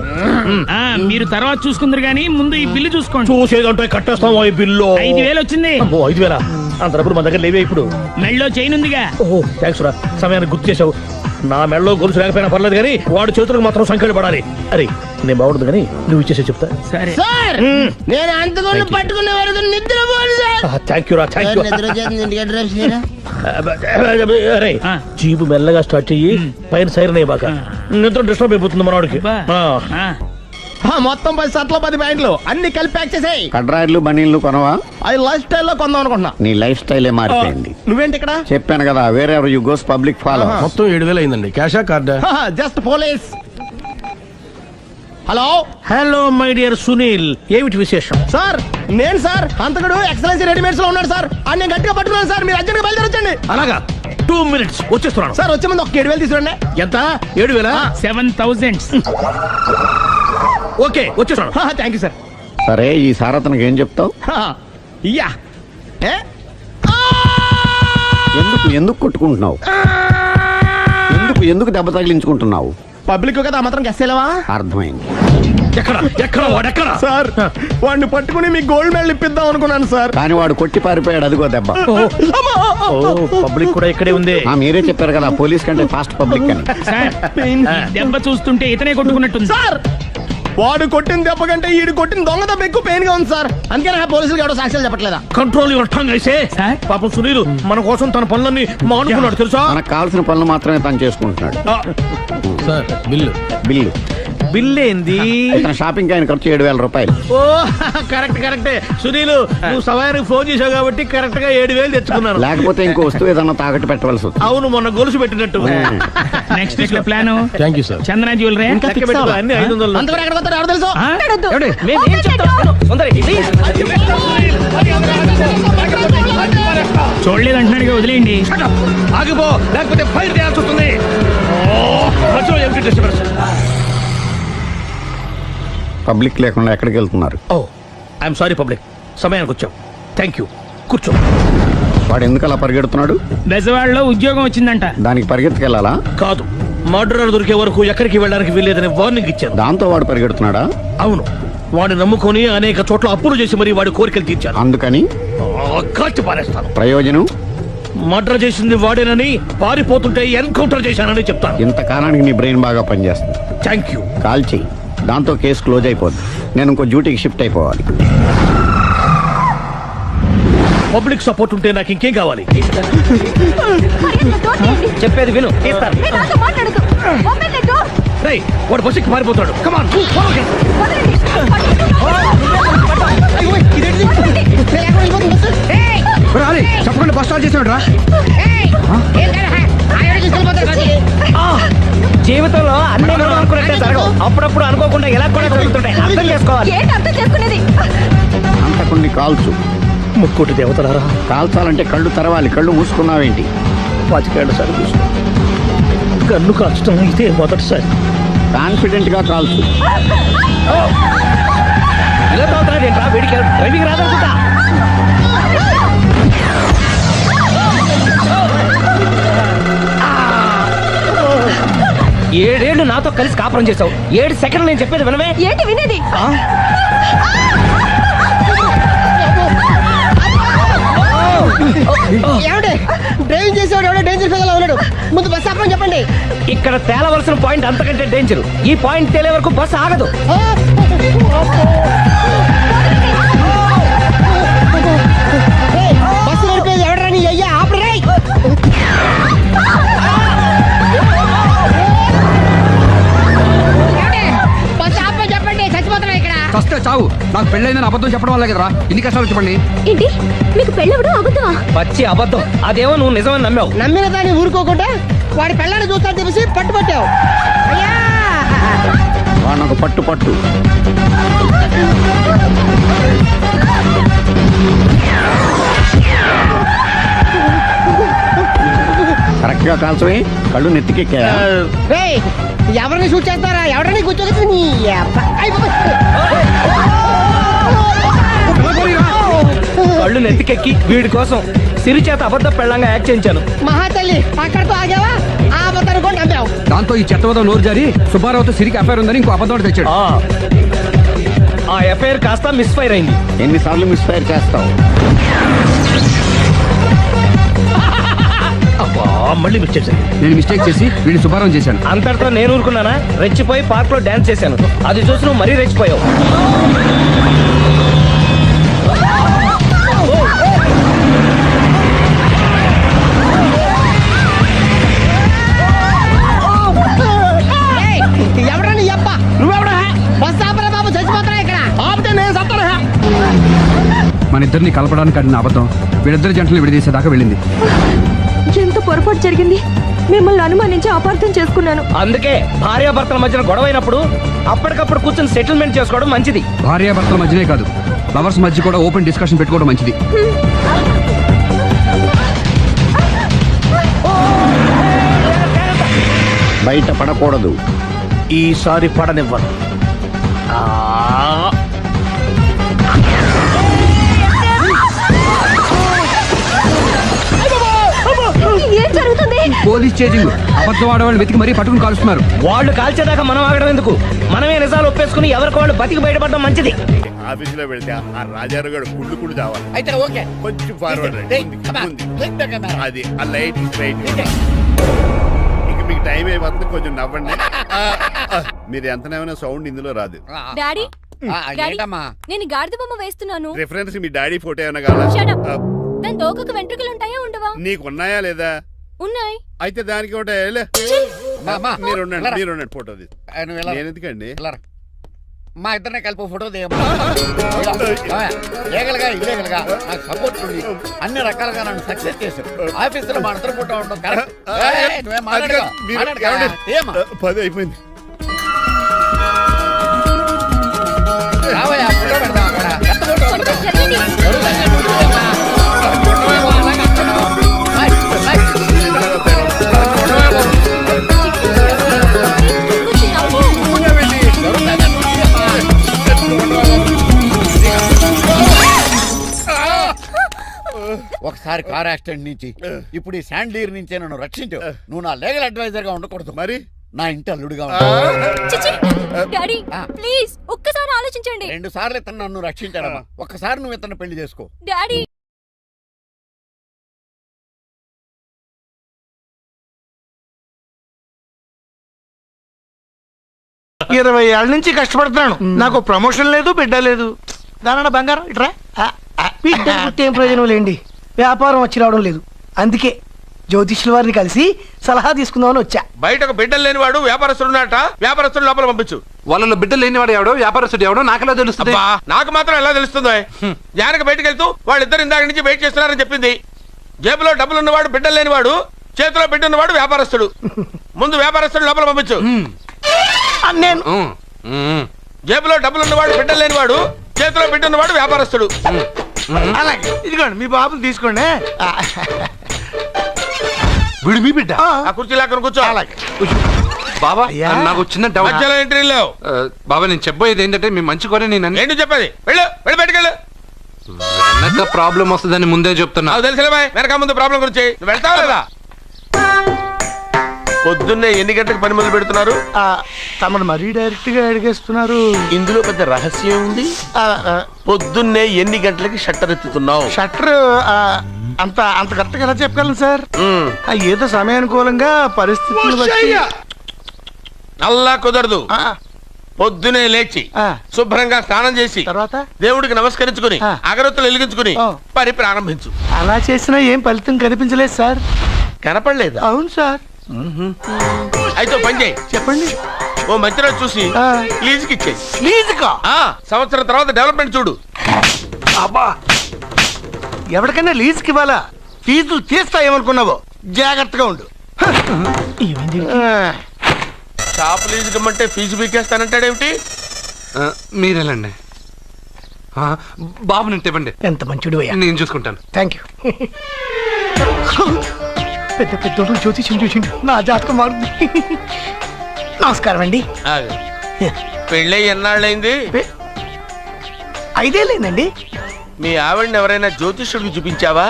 మీరు తర్వాత చూసుకుందరు గానీ ముందు ఈ బిల్లు చూసుకోండి. చూసేదంటే కట్టేస్తాం. ఈ బిల్లు 5,000 వచ్చింది. 5,000 అంతప్పుడు మన దగ్గర లేవే ఇప్పుడు. మెళ్ళో చైన్ ఉందిగా. ఓహో థ్యాంక్స్ రా, సమయానికి గుర్తు చేసావు. నా మెళ్ళలో గొలుసు లేకపోయినా పర్లేదు కానీ వాడి చేతులకు మాత్రం సంఖ్యలు పడాలి. అరే నేను బాగుండదు కానీ నువ్వు ఇచ్చేసి చెప్తా. సరే సార్, నేను అంతకుండా పట్టుకునే వరకు నిద్రపోను సార్. థ్యాంక్ యూ రా, థ్యాంక్ యూ. నిద్ర చేస్తుంది అడ్రస్ చేయరా? అరే జీపు మెల్లగా స్టార్ట్ చెయ్యి, పైన సైరన్ అయ్యి బాగా నిద్ర డిస్టర్బ్ అయిపోతుంది మనవాడికి. మొత్తం 10 షర్ట్లు 10 ప్యాంట్లు అన్ని కలిపి ప్యాక్ చేసేయ్. కడ్రాయిలు బనీళ్లు కొనవా? అది లైఫ్ స్టైల్ లో కొందాం అనుకుంటున్నా. నీ లైఫ్ స్టైలే మారిపోయింది. నువ్వేంటి ఇక్కడ? చెప్పాను కదా, wherever you goes public follow. మొత్తం 7,000 అయిందండి. క్యాషా కార్డా? Just police. Hello. Hello my dear Sunil, ఏమిటి విశేషం? సార్ నేను సార్ హంతకుడు ఎక్సలెన్సీ రెడీమేడ్స్ లో ఉన్నాడు సార్. నేను గట్టిగా పట్టుకున్నాను సార్, మీరు అర్జెంట్ గా బయలుదేరొచ్చండి. అలాగా, 2 minutes వచ్చేస్తున్నాను సార్. వచ్చే ముందు ఒక 7,000 తీసుకురండి. ఎంత? 7,000? 7,000. ఓకే వచ్చేస్తున్నాను. Thank you sir. సరే, ఈ సారతనకి ఏం చెప్తావు? యా. ఎందుకు కొట్టుకుంటున్నావు? ఎందుకు దెబ్బ తగిలించుకుంటున్నావు? పబ్లిక్ కదా మాత్రం గెస్సేలేవా? అర్థమైంది. ఎక్కడ ఎక్కడ వాడెక్కడ? సార్ వాడిని పట్టుకుని మీ గోల్డ్ మెడల్ ఇప్పిద్దాం అనుకున్నాను సార్. కానీ వాడు కొట్టి పారిపోయాడు, అదిగో దెబ్బ. పబ్లిక్ కూడా ఇక్కడే ఉంది. మీరే చెప్పారు కదా పోలీస్ కంటే ఫాస్ట్ పబ్లిక్ అని. దెబ్బ చూస్తుంటే ఇతనే కొట్టుకున్నట్టుంది. సార్ వాడు కొట్టిన దెబ్బ కంటే ఈడు కొట్టిన దొంగ దెబ్బ ఎక్కువ పెయిన్ గా ఉంది సార్. అందుకే పోలీసులు ఎవడో సాక్ష్యాలు చెప్పట్లేదా? కంట్రోల్ యువర్ టంగ్ అయితే. పాపం సునీల్ మన కోసం తన పనులన్నీ మానుకున్నాడు తెలుసా? మనకు కావాల్సిన పనులు మాత్రమే తను చేసుకుంటున్నాడు. సార్ బిల్లు బిల్లు బిల్ ఏంది? షాపింగ్ ఆయన ఖర్చు 7,000 రూపాయలు. ఓ కరెక్ట్ కరెక్టే. సునీల్ నువ్వు సమయానికి ఫోన్ చేసావు కాబట్టి కరెక్ట్ గా 7,000 తెచ్చుకున్నాను. లేకపోతే ఇంకో వస్తువు ఏదన్నా తాకట్టు పెట్టవలసి వస్తుంది. అవును మొన్న గొలుసు పెట్టినట్టు. Next week plan thank you sir. Chandana jewellery అన్ని 500. అంతవరకు ఎక్కడ పోతారో ఎవరు తెలుసు? చూడలేదు అంటున్నాడు, వదిలేయండి. ఆగిపో లేకపోతే ఫైర్ చేయాల్సి వస్తుంది. పబ్లిక్ లేకుండా ఎక్కడికి వెళ్తున్నారు? ఓ ఐఎమ్ సారీ పబ్లిక్, సమయానికి వచ్చాం. థ్యాంక్ యూ, కూర్చో. వాడు ఎందుకు అలా పరిగెడుతున్నాడు? బెజవాడలో ఉద్యోగం వచ్చిందంట. దానికి పరిగెత్తుకెళ్ళాలా? కాదు, మర్డరర్ దొరికే వరకు ఎక్కడికి వెళ్ళడానికి వీల్లేదని వార్నింగ్ ఇచ్చాను. దాంతో వాడు పరిగెడుతున్నాడా? అవును, వాడిని నమ్ముకొని అనేక చోట్ల అప్పులు చేసి మరి వాడి కోరికలు తీర్చాను. అందుకని కాల్చి పారేస్తాను. ప్రయోజనం? మర్డర్ చేసింది వాడేనని, పారిపోతుంటే ఎన్కౌంటర్ చేశానని చెప్తాను. ఇంతకాలానికి నీ బ్రెయిన్ బాగా పనిచేస్తుంది. Thank you. కాల్ చెయ్యి, దాంతో కేసు క్లోజ్ అయిపోద్ది. నేను ఇంకో డ్యూటీకి షిఫ్ట్ అయిపోవాలి. పబ్లిక్ సపోర్ట్ ఉంటే నాకు ఇంకేం కావాలి? చెప్పేది విను. రేయ్, వాడు బస్సుకి పారిపోతాడు. కమాన్ చెప్పకుండా బస్ స్టార్ట్ చేసినాడు రా. జీవితంలో అన్ని అనుకున్నట్టే జరగవు. అప్పుడప్పుడు అనుకోకుండా ఎలా కూడా జరుగుతుంటాయి. అర్థం చేసుకోవాలి. అంతకుని కాల్చు. ముక్కోటి దేవతలారా, కాల్చాలంటే కళ్ళు తెరవాలి. కళ్ళు మూసుకున్నావేంటి? 25 సార్లు చూసుకో. గన్ను కాల్చడం ఇదే మొదటిసారి. కాన్ఫిడెంట్ గా కాల్చు. ఇలా తాగుతున్నాడు ఏంట్రా? వీడికి డ్రైవింగ్ రాదనుకుంటా. 7 ఏళ్ళు నాతో కలిసి కాపురం చేసావు. 7 సెకండ్లు నేను చెప్పేది వినవే. ఏంటి వినేది? డ్రైవింగ్ చేసేవాడు ఎవడో డేంజర్ ఫీల్ ఉన్నాడు. ముందు బస్ ఆపమని చెప్పండి. ఇక్కడ తేలవలసిన పాయింట్ అంతకంటే డేంజర్. ఈ పాయింట్ తేలే వరకు బస్ ఆగదు. బస్సు నడిపేది ఎవడరా నీ అయ్యా? ఆపరే. బస్ ఆపమని చెప్పండి. చచ్చిపోతున్నా ఇక్కడ. ఫస్ట్ చావు. నాకు పెళ్ళైందని అబద్ధం చెప్పడం వల్ల కదరా ఇన్ని కష్టాలు చెప్పండి. ఏంటి మీకు పెళ్ళవడం అబద్ధమా? పచ్చి అబద్ధం. అదేమో నువ్వు నిజమని నమ్మావు. నమ్మిన దాన్ని ఊరుకోకుండా వాడి పెళ్ళాన్ని చూస్తాను తెలిసి పట్టుబట్టావు. వాడు పట్టు పట్టు. కరెక్ట్ గా కాల్చవే. కళ్ళు నెత్తికెక్కా. ఎవరిని షూట్ చేస్తారా? ఎవరిని కూర్చోగచ్చు. కళ్ళు నెత్తికెక్కి వీడి కోసం సిరి చేత అబద్ధ పెళ్ళంగా యాక్ట్ చేయించాను. మహాతల్లి అక్కడితో ఆగావా? ఆ అబద్ధాన్ని కూడా నమ్మావు. దాంతో ఈ చెత్తవద నోరు జారి సుబ్బారావుతో సిరికి అఫైర్ ఉందని ఇంకో అబద్ధం తెచ్చాడు. ఆ ఎఫ్ఐఆర్ కాస్త మిస్ఫైర్ అయింది. ఎన్నిసార్లు మిస్ఫైర్ చేస్తావు? మళ్ళీ మిస్ చేశాను. నేను మిస్టేక్ చేసి వీడిని సుబ్బారావు చేశాను. అంతటితో నేను ఊరుకున్నానా? రెచ్చిపోయి పార్క్ లో డాన్స్ చేశాను. అది చూసి నువ్వు మరీ రెచ్చిపోయావు. ఎవడని అప్ప నువ్వెవడా? బస్ ఆపరా బాబు, చచ్చిపోతారా ఇక్కడ. ఆపితే నేను చస్తానా? మన ఇద్దరిని కలపడానికి ఆడిన అబద్ధం వీళ్ళిద్దరి జంటలు విడదీసేదాకా వెళ్ళింది. ఎంత పొరపాటు జరిగింది. మిమ్మల్ని అనుమానించి అపార్థం చేసుకున్నాను. అందుకే భార్యాభర్తల మధ్యన గొడవైనప్పుడు అప్పటికప్పుడు కూర్చొని సెటిల్మెంట్ చేసుకోవడం మంచిది. భార్యాభర్తల మధ్యనే కాదు, లవర్స్ మధ్య కూడా ఓపెన్ డిస్కషన్ పెట్టుకోవడం మంచిది. బయట పడకూడదు. ఈసారి పడనివ్వను. ఏం జరుగుతుంది? పోలీస్ చేజింగ్ అబద్ధం ఆడవాళ్ళు వెతికి మరీ పట్టుకుని కాలుస్తున్నారు. వాళ్ళు కాల్చేదాకా మనం ఆగడం ఎందుకు? మనమే నిజాలు ఒప్పేసుకుని ఎవరికి వాళ్ళు బతికి బయటపడడం మంచిది. ఆఫీసులో పెడితే ఆ రాజారావు గారు కుళ్ళు కుళ్ళు చావాలి. అయితే ఓకే, కొంచెం ఫార్వర్డ్ అది ఆ లైట్ స్ట్రైట్. ఇక మీకు టైం అయిపోతుంది, కొంచెం నవ్వండి. మీరు ఎంతనేమైనా సౌండ్ ఇందులో రాదు. డాడీ నేను గాడిద బొమ్మ వేస్తున్నాను. రిఫరెన్స్ మీ డాడీ ఫోటో ఏమైనా కావాలా? దాని తోకకు వెంట్రుకలు ఉంటాయా ఉండవా? నీకున్నాయా లేదా? ఉన్నాయి. అయితే దానికి ఒకటే మీరు ఉండండి ఫోటో తీసి. నేను ఎందుకండి మా ఇద్దరినే కలిపి ఫోటో దిగలుగా ఇల్లేగలుగా నాకు సపోర్ట్ ఉంది. అన్ని రకాలుగా నన్ను సక్సెస్ చేశారు. ఆఫీసులో మా అందరం ఫోటో ఉండడం కరెక్ట్. 10 అయిపోయింది. రావయ్యా ఫోటో పెడదాం అక్కడ. ఒకసారి కార్ యాక్సిడెంట్ నుంచి ఇప్పుడు ఈ శాండ్లీర్ నుంచే నన్ను రక్షించు. నువ్వు నా లీగల్ అడ్వైజర్ గా ఉండకూడదు, మరి నా ఇంటి అల్లుడుగా డాడీ ప్లీజ్ ఒక్కసారి ఆలోచించండి. 2 సార్లు ఇతను నన్ను రక్షించాడమ్మా. ఒక్కసారి నువ్వు ఇతను పెళ్లి చేసుకో. డాడీ 20 ఏళ్ళ నుంచి కష్టపడుతున్నాను. నాకు ప్రమోషన్ లేదు, బిడ్డ లేదు. దానన్న బంగారం ఇట్రా. బిడ్డ పుట్టి ఏం ప్రయోజనం లేండి, వ్యాపారం వచ్చి రావడం లేదు. అందుకే జ్యోతిష్యుల వారిని కలిసి సలహా తీసుకుందామని వచ్చా. బయటకు బిడ్డలు లేనివాడు వ్యాపారస్తుడు ఉన్నట. వ్యాపారస్తుడు లోపల పంపించు. వాళ్ళలో బిడ్డలు లేనివాడు ఎవడో వ్యాపారస్తుడు ఎవడో నాకెలా తెలుస్తుంది? నాకు మాత్రం ఎలా తెలుస్తుందో? జానకి బయటకు వెళ్తూ వాళ్ళిద్దరు ఇందాక నుంచి వెయిట్ చేస్తున్నారని చెప్పింది. జేబులో డబ్బులు ఉన్నవాడు బిడ్డలు లేనివాడు, చేతిలో బిడ్డ ఉన్నవాడు వ్యాపారస్తుడు. ముందు వ్యాపారస్తుడు లోపల పంపించు. నేను జేబులో డబ్బులు ఉన్నవాడు బిడ్డలు లేనివాడు, చేతిలో బిడ్డ ఉన్నవాడు వ్యాపారస్తుడు. అలాగే ఇదిగోండి మీ బాబుని తీసుకోండి. వీడు మీ బిడ్డ? ఆ కుర్చీ లాక్కను కూర్చో. బాబా నాకు చిన్న డౌట్. మధ్యలో ఎంట్రీ లేవు. బాబా నేను చెప్పబోయేది ఏంటంటే మీ మంచి కోరే నేను ఏంటి చెప్పేది? వెళ్ళు వెళ్ళి బయటకెళ్ళు. వెనక ప్రాబ్లం వస్తుందని ముందే చెప్తున్నా. తెలుసులే బాయ్, వెనక ముందు ప్రాబ్లం గురించి. నువ్వు వెళ్తావా లేదా? పొద్దున్నే ఎన్ని గంటలకు పని మొదలు పెడుతున్నారు? తమను మరీ డైరెక్ట్ గా అడిగేస్తున్నారు. ఇందులో పెద్ద రహస్యం ఉంది. పొద్దున్నే ఎన్ని గంటలకి షట్టర్ ఎత్తుతున్నావు? షట్టర్ అంత కరెక్ట్ గా ఎలా చెప్పగలను సార్? ఏదో సమయానుకూలంగా పరిస్థితులు బట్టి. అల్లా కుదరదు. పొద్దునే లేచి శుభ్రంగా స్నానం చేసి తర్వాత దేవుడికి నమస్కరించుకుని అగరత్తులు వెలిగించుకుని పని ప్రారంభించు. అలా చేసినా ఏం ఫలితం కనిపించలేదు సార్. కనపడలేదు? అవును సార్. అయితే పని చేయి. చెప్పండి. ఓ మంచి రోజు చూసి లీజుకి ఇచ్చేయి. లీజుకా? సంవత్సరం తర్వాత డెవలప్మెంట్ చూడు. అబ్బా, ఎవరికైనా లీజుకి ఇవ్వాలా? ఫీజులు తీస్తాయేమనుకున్నావో, జాగ్రత్తగా ఉండు. షాప్ లీజుకి ఇమ్మంటే ఫీజు పీకేస్తానంటాడేమిటి? మీరేలండి బాబు, నేను ఇవ్వండి. ఎంత మంచిడు, నేను చూసుకుంటాను. Thank you. పెద్ద పెద్దోడు జ్యోతిష్యం చూసిండు, నా జాతకం మారుంది. నమస్కారం అండి. పెళ్ళి ఎన్నాళ్ళైంది? 5 ఏళ్ళైందండి. మీ ఆవిడని ఎవరైనా జ్యోతిష్యుడికి చూపించావా?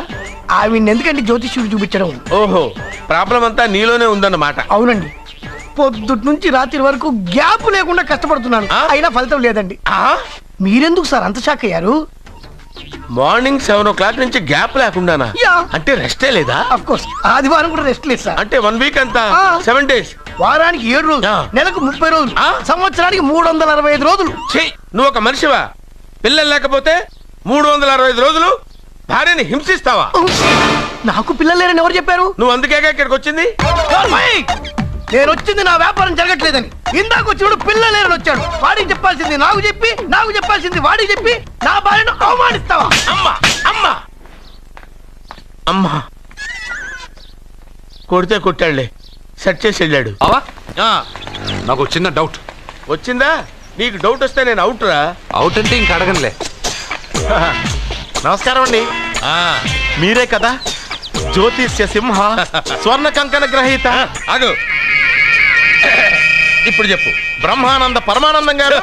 ఆవిడ ఎందుకండి జ్యోతిష్యుడు చూపించడం? ఓహో, ప్రాబ్లం అంతా నీలోనే ఉందన్నమాట. అవునండి, పొద్దుటి నుంచి రాత్రి వరకు గ్యాప్ లేకుండా కష్టపడుతున్నాను, అయినా ఫలితం లేదండి. మీరెందుకు సార్ అంత షాక్ అయ్యారు? మార్నింగ్ 7 o'clock నుంచి గ్యాప్ లేకుండానా? అంటే రెస్టే లేదా? ఆఫ్ కోర్స్, ఆదివారం కూడా రెస్ట్ లేదు సార్. అంటే 1 week అంతా 7 days. వారానికి 7 రోజులు, నెలకు 30 రోజులు, సంవత్సరానికి 365 రోజులు. నువ్వు ఒక మనిషివా? పిల్లలు లేకపోతే 365 రోజులు భార్యని హింసిస్తావా? నాకు పిల్లలు లేరని ఎవరు చెప్పారు? నువ్వు అందుకే ఇక్కడికి వచ్చింది. నేను వచ్చింది నా వ్యాపారం జరగట్లేదని. ఇందాక వచ్చినప్పుడు పిల్లలు లేరని వచ్చాడు. వాడికి చెప్పాల్సింది నాకు చెప్పి, నాకు చెప్పాల్సింది వాడికి చెప్పి నా భార్యను అవమానిస్తావా? అమ్మా అమ్మా అమ్మా, కొడితే కొట్టాడులే, సెట్ చేసి వెళ్ళాడు. నాకు చిన్న డౌట్ వచ్చిందా? నీకు డౌట్ వస్తే నేను అవుట్ రా. అవుట్ అంటే ఇంక అడగనులే. నమస్కారం అండి. మీరే కదా జ్యోతిష్య సింహ స్వర్ణ కంకణ గ్రహీత? అగు, ఇప్పుడు చెప్పు. బ్రహ్మానంద పరమానందం గారు.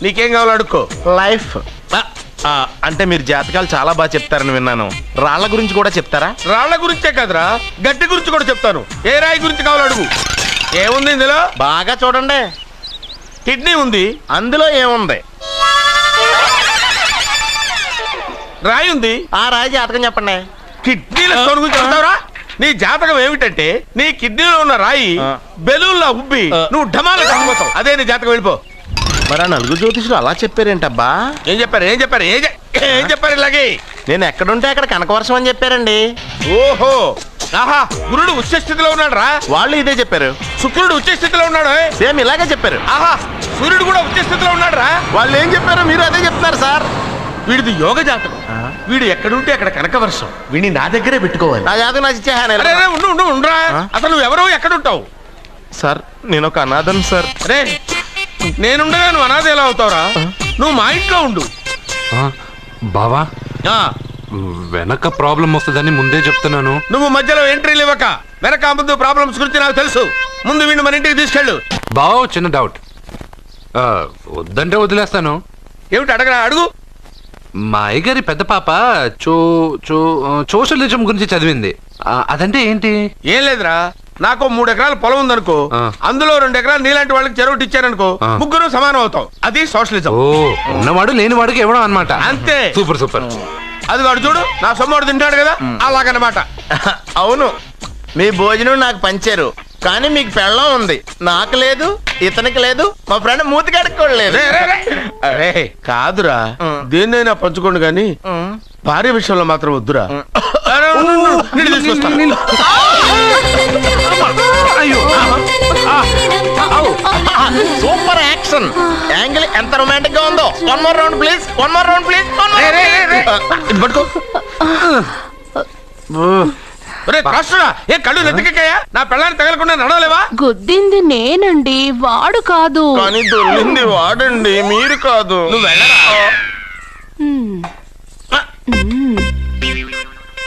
నీకేం కావాలో అడుక్కో. లైఫ్. అంటే మీరు జాతకాలు చాలా బాగా చెప్తారని విన్నాను. రాళ్ల గురించి కూడా చెప్తారా? రాళ్ల గురించే కాదురా, గట్టి గురించి కూడా చెప్తాను. ఏ రాయి గురించి కావాలో అడుగు. ఏముంది ఇందులో? బాగా చూడండి. కిడ్నీ ఉంది. అందులో ఏముంది? రాయి ఉంది. ఆ రాయి జాతకం చెప్పండి. కిడ్నీల స్టోన్ గురించి చెప్తావురా? నీ జాతకం ఏమిటంటే నీ కిడ్నీలో ఉన్న రాయి బెలూన్లా ఉబ్బి నువ్వు ఢమాల చచ్చిపోతావు. అదే నీ జాతకం. వెళ్ళిపో. మరి ఆ నలుగురు జ్యోతిషులు అలా చెప్పారేంటబ్బా? ఏం చెప్పారు ఇలాగే? నేను ఎక్కడుంటే అక్కడ కనకవర్షం అని చెప్పారండి. ఓహో, ఆహా, గురుడు ఉచ్చ స్థితిలో ఉన్నాడు రా. వాళ్ళు ఇదే చెప్పారు. శుక్రుడు ఉచ్చ స్థితిలో ఉన్నాడు. సేమ్ ఇలాగే చెప్పారు. ఆహా, సూర్యుడు కూడా ఉచ్చ స్థితిలో ఉన్నాడు రా. వాళ్ళు ఏం చెప్పారో మీరు అదే చెప్తున్నారు సార్. వీడిది యోగ జాతకం. వీడు ఎక్కడుంటే అక్కడ కనకవర్షం. వీడిని నా దగ్గరే పెట్టుకోవాలి. నా జాతకం నాకు ఇచ్చేహాను. ఉండరా. అసలు నువ్వు ఎవరో ఎక్కడుంటావు? సార్ నేను ఒక అనాథను సార్. రే, నేనుండగా నువ్వు అనాథ ఎలా అవుతావురా? నువ్వు మా ఇంట్లో ఉండు. బావా, వెనక ప్రాబ్లం వస్తుందని ముందే చెప్తున్నాను. నువ్వు మధ్యలో ఎంట్రీలు ఇవ్వక. వెనక ముందు ప్రాబ్లమ్స్ గురించి నాకు తెలుసు. ముందు వీడిని మన ఇంటికి తీసుకెళ్ళు. బావా, చిన్న డౌట్. వద్దంటే వదిలేస్తాను. ఏమిటి అడగరా? అడుగు. మా అయ్యగారి పెద్ద పాప సోషలిజం గురించి చదివింది. అదంటే ఏంటి? ఏం లేదురా, నాకు 3 ఎకరాల పొలం ఉందనుకో, అందులో 2 ఎకరాలు నీలాంటి వాళ్ళకి చెరువు ఇచ్చారనుకో, ముగ్గురు సమానం అవుతాం. అది సోషలిజం. ఓ, ఉన్నవాడు లేని వాడికి ఇవ్వడం అన్నమాట. అంతే. Super super. అది వాడు చూడు, నా సొమ్మడు తింటాడు కదా, అలాగనమాట. అవును, మీ భోజనం నాకు పంచారు, కానీ మీకు పెళ్ళం ఉంది, నాకు లేదు, ఇతనికి లేదు, మా ఫ్రెండ్ మూతి కడుక్కోలేదు. కాదురా, దేన్నైనా పంచుకోండి కానీ భార్య విషయంలో మాత్రం వద్దురా. సూపర్ యాక్షన్ యాంగిల్ ఎంత రొమాంటిక్ గా ఉందో. One more round please. పట్టుకో. ఏ కళ్ళు నెత్తికెక్కాయా? నా పెళ్ళాన్ని తగలకుండా నడవలేవా? గుద్దింది నేనండి, వాడు కాదు. కానీ దొల్లింది వాడండి, మీరు కాదు. నువ్వు వెళ్ళరా.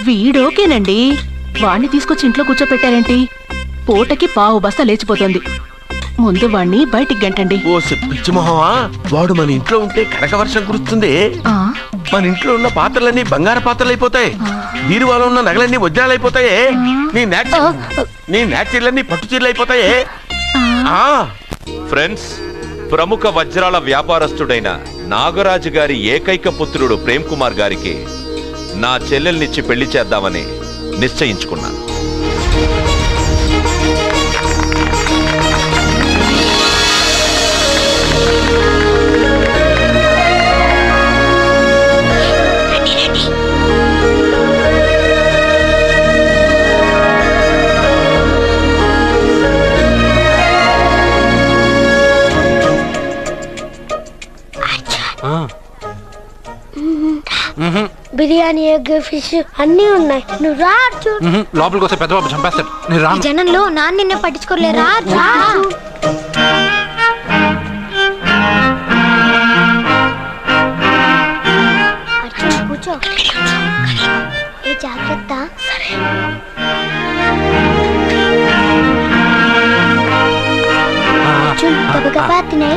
వీడోకేనండి, వాణ్ణి తీసుకొచ్చి ఇంట్లో కూర్చోపెట్టారేంటి? పూటకి పావు బస్తా లేచిపోతుంది. ముందు వాణ్ణి బయటికి గంటండి. ఓ పిచ్చి మొహమా, వాడు మన ఇంట్లో ఉంటే కనక వర్షం కురుస్తుంది. మన ఇంట్లో ఉన్న పాత్రలన్నీ బంగారు పాత్రలు అయిపోతాయి. బీరువాలో ఉన్న నగలన్నీ వజ్రాలు అయిపోతాయి. నీ నాచీర్లన్నీ పట్టు చీరలు అయిపోతాయి. ఫ్రెండ్స్, ప్రముఖ వజ్రాల వ్యాపారస్తుడైన నాగరాజు గారి ఏకైక పుత్రుడు ప్రేమ్ కుమార్ గారికి నా చెల్లెల్నిచ్చి పెళ్లి చేద్దామని నిశ్చయించుకున్నాను. బిర్యానీ, ఎగ్, ఫిష్ అన్నీ ఉన్నాయి. నువ్వు రా. లోపలికి వస్తే పెద్ద బాబు చంపేస్తాడు. ఈ జనంలో నాన్న నిన్నే పట్టించుకోలేరా? కూర్చో. ఏ జాగ్రత్త. గబగబా తినే.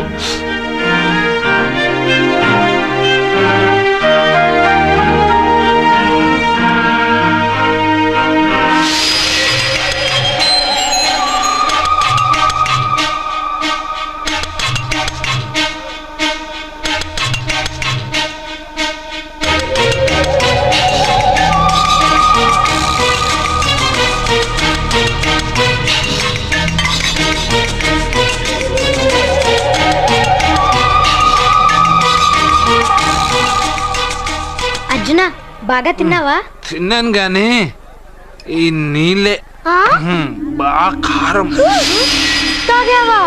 బాగా తిన్నావా? తిన్నాను గానీ ఈ నీళ్ళే బాగా కారం. తాగావా?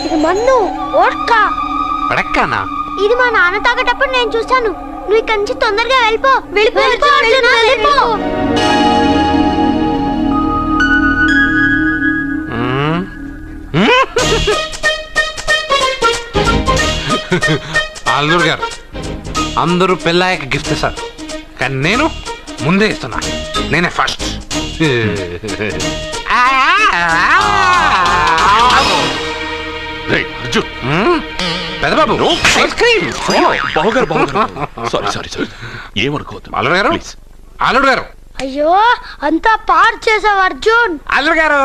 ఇది మన్ను ఓడ్కా. పడక్కనా? ఇది మా నాన్న తాగేటప్పుడు నేను చూశాను. నువ్వు ఇక్కడి నుంచి తొందరగా వెళ్ళిపో. వెళ్ళిపో. అల్లూరు గారు, అందరూ పెళ్ళాయక గిఫ్ట్ ఇస్తారు, కానీ నేను ముందే ఇస్తున్నా. నేనే ఫస్ట్. Pedababu ice cream. బావగారు సారీ ఏమనుకోవద్దు అల్లుడు గారు అల్లుడు గారు అయ్యో అంతా పాడు చేసావు అర్జున్. అల్లుడు గారు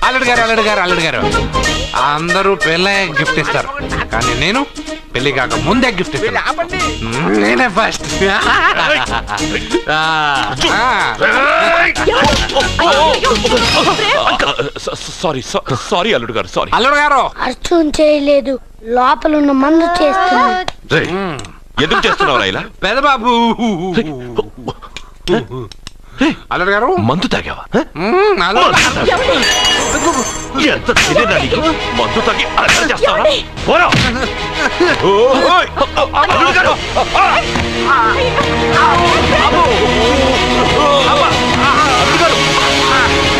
అల్లుడు గారు అల్లుడు గారు అల్లుడు గారు అందరూ పెళ్ళే గిఫ్ట్ ఇస్తారు, కానీ నేను పెళ్లి కాక ముందే గిఫ్ట్ ఇస్తాను. నేనే ఫస్ట్. సారీ అల్లుడు గారు సారీ. అల్లుడు గారు అర్జున్ చేయలేదు, లోపల ఉన్న మందు చేస్తున్నాడు. ఎందుకు చేస్తున్నావు ఇలా? పెదబాబు అల్లుడు గారు మందు తాగావా? అల్లుడు ఎంత తెలియదా నీకు? మందు తాగి అలా చేస్తావా? పోరా. ఓయ్! అల్లుడు గారు!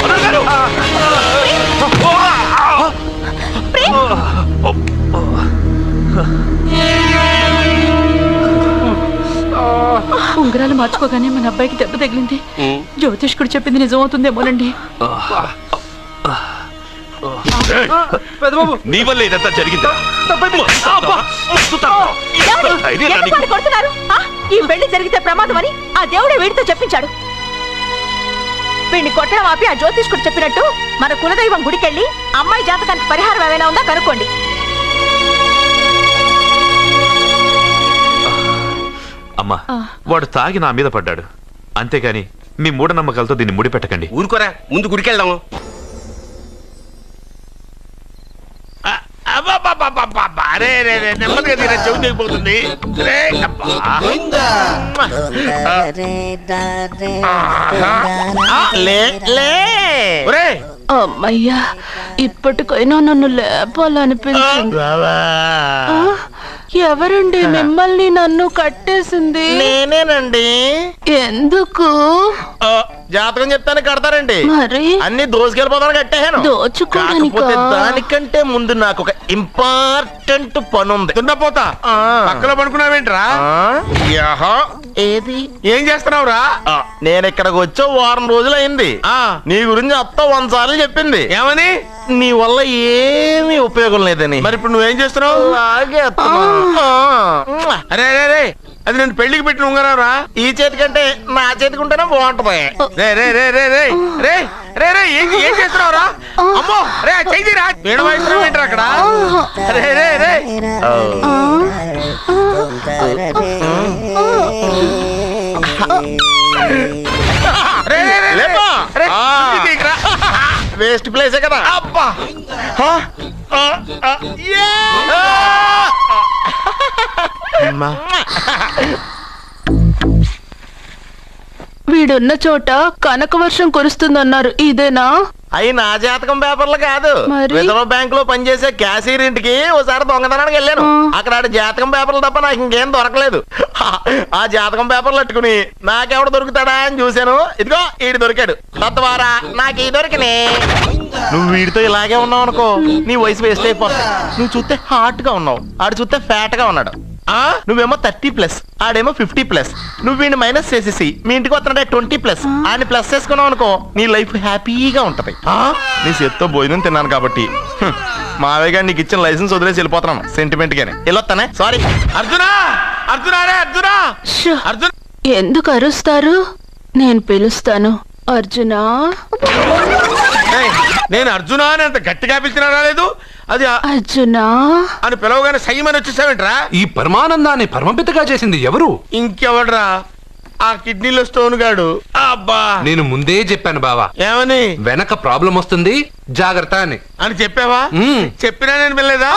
అల్లుడు గారు! ఉంగరాలు మార్చుకోగానే మన అబ్బాయికి దెబ్బ తగిలింది. జ్యోతిష్కుడు చెప్పింది నిజమవుతుందేమోనండి. నీ వల్ల ఇదంతా జరిగిందా? ఈ పెళ్లి జరిగితే ప్రమాదం అని ఆ దేవుడే వీడితో చెప్పించాడు. వీడిని కొట్టడం ఆపి ఆ జ్యోతిష్కుడు చెప్పినట్టు మన కులదైవం గుడికెళ్ళి అమ్మాయి జాతకానికి పరిహారం ఏమైనా ఉందా కనుక్కోండి. అమ్మా, వాడు తాగి నా మీద పడ్డాడు, అంతేగాని మీ మూఢనమ్మకాలతో దీన్ని ముడిపెట్టకండి. ఊరుకోరా, ముందు గుడికెళ్దాము. నెమ్మదిగా తీరా, చెవి తెగిపోతుంది. అమ్మయ్యా, ఇప్పటికైనా నన్ను లేపాలనిపించింది. ఎవరండి మిమ్మల్ని నన్ను కట్టేసింది? నేనేనండి. ఎందుకు? జాతకం చెప్తాను కడతారండి. మరి అన్ని దోసుకెళ్ళిపోతాను కట్టేహాను. కాకపోతే దానికంటే ముందు నాకు ఒక ఇంపార్టెంట్ పని ఉంది. దున్నపోతా పక్కలో పడుకున్నావేంట్రా? ఏది ఏం చేస్తున్నావురా? నేను ఇక్కడికి వచ్చే వారం రోజులు అయింది. నీ గురించి అత్త 100 సార్లు చెప్పింది. ఏమని? నీ వల్ల ఏమీ ఉపయోగం లేదని. మరి ఇప్పుడు నువ్వేం చేస్తున్నావు? అరే అరే, అది నేను పెళ్లికి పెట్టిన ఉంగరారా. ఈ చేతి కంటే నా చేతికి ఉంటేనే బాగుంటది. ఏం చేస్తున్నావురా? అమ్మో రే, చెయ్యిరా. వీణ వాయిస్తున్నావు ఏంట్రా అక్కడ? రే రే రే వేస్ట్ ప్లేసే కదా. అబ్బా వీడున్న చోట కనక వర్షం కురుస్తుందన్నారు, ఇదేనా? అయి నా జాతకం పేపర్లు కాదు. రిజర్వ్ బ్యాంక్ లో పనిచేసే క్యాషియర్ ఇంటికి ఓసారి దొంగతనానికి వెళ్ళాను. అక్కడ జాతకం పేపర్లు తప్ప నాకు ఇంకేం దొరకలేదు. ఆ జాతకం పేపర్లు పట్టుకుని నాకెవడు దొరుకుతాడా అని చూశాను. ఇదిగో ఈడు దొరికాడు. తద్వారా నాకు ఈ దొరికినే. నువ్వు వీడితో ఇలాగే ఉన్నావు అనుకో, నీ వయసు వేస్ట్ అయిపోతుంది. నువ్వు చూస్తే హాట్ గా ఉన్నావు, ఆడు చూస్తే ఫ్యాట్ గా ఉన్నాడు. నువ్వేమో 30+, ఆడేమో 50+. నువ్వు వీడిని మైనస్ చేసేసి మీ ఇంటికి వస్తున్నాడే 20+, ఆయన ప్లస్ చేసుకున్నావు అనుకో, నీ లైఫ్ హ్యాపీగా ఉంటది. నీ చేత్తో భోజనం తిన్నాను కాబట్టి మావయ్య గారు నీకు ఇచ్చిన లైసెన్స్ వదిలేసి వెళ్ళిపోతున్నాను సెంటిమెంట్ గానే. వెళ్ళొస్తానే. సారీ. అర్జునా అర్జునా రే అర్జునా అర్జున్. ఎందుకు అరుస్తారు? నేను పిలుస్తాను. అర్జునా. నేను అర్జునా అని అంత గట్టిగా పిలిచినా రాలేదు. అది అర్జునా అని పిలవగానే సైమని వచ్చేసావేంట్రా? ఈ పరమానందాన్ని పరమపితగా చేసింది ఎవరు? ఇంకెవడ్రా? ఆ కిడ్నీలో స్టోన్ గాడు. అబ్బా, నేను ముందే చెప్పాను బావా. ఏమని? వెనక ప్రాబ్లం వస్తుంది, జాగ్రత్త అని. అని చెప్పావా? చెప్పినా నేను వెళ్ళలేదా?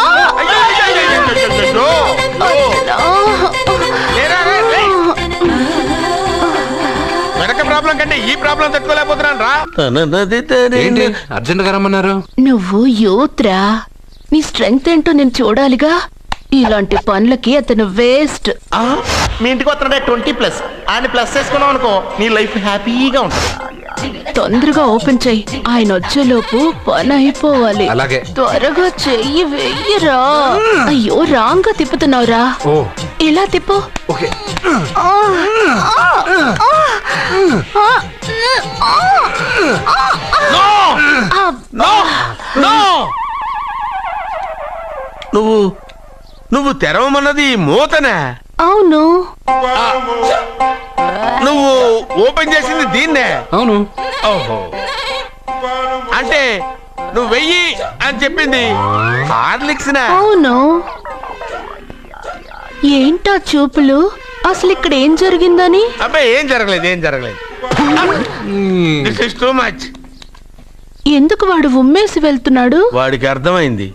వెనక ప్రాబ్లం కంటే ఈ ప్రాబ్లం తట్టుకోలేకపోతున్నాను రా. ఏంటి అర్జెంట్ గా రమ్మన్నారు? నువ్వు యూత్రా, నీ స్ట్రెంగ్త్ ఏంటో నేను చూడాలిగా. ఇలాంటి పనులకి అతను వేస్ట్. మీ ఇంటికి వస్తున్నాడే 20+, ఆయన ప్లస్ చేసుకున్నావు అనుకో, నీ లైఫ్ హ్యాపీగా ఉంటుంది. తొందరగా ఓపెన్ చెయ్యి, ఆయన వచ్చేలోపు పని అయిపోవాలి. అలాగే. త్వరగా చెయ్యి వెయ్యరా. అయ్యో రాంగ్ గా తిప్పుతున్నావురా. ఇలా తిప్పు. ఓకే. నువ్వు తెరవమన్నది మూతనే. అవును. నువ్వు ఓపెన్ చేసింది దీన్నే. అవును. ఓహో, అంటే నువ్వు వెయ్యి అని చెప్పింది హార్లిక్స్. అవును. ఏంటా చూపులు? అసలు ఇక్కడ ఏం జరిగిందని? అబ్బాయి ఏం జరగలేదు. This is too much. ఎందుకు వాడు ఉమ్మేసి వెళ్తున్నాడు? వాడికి అర్థమైంది,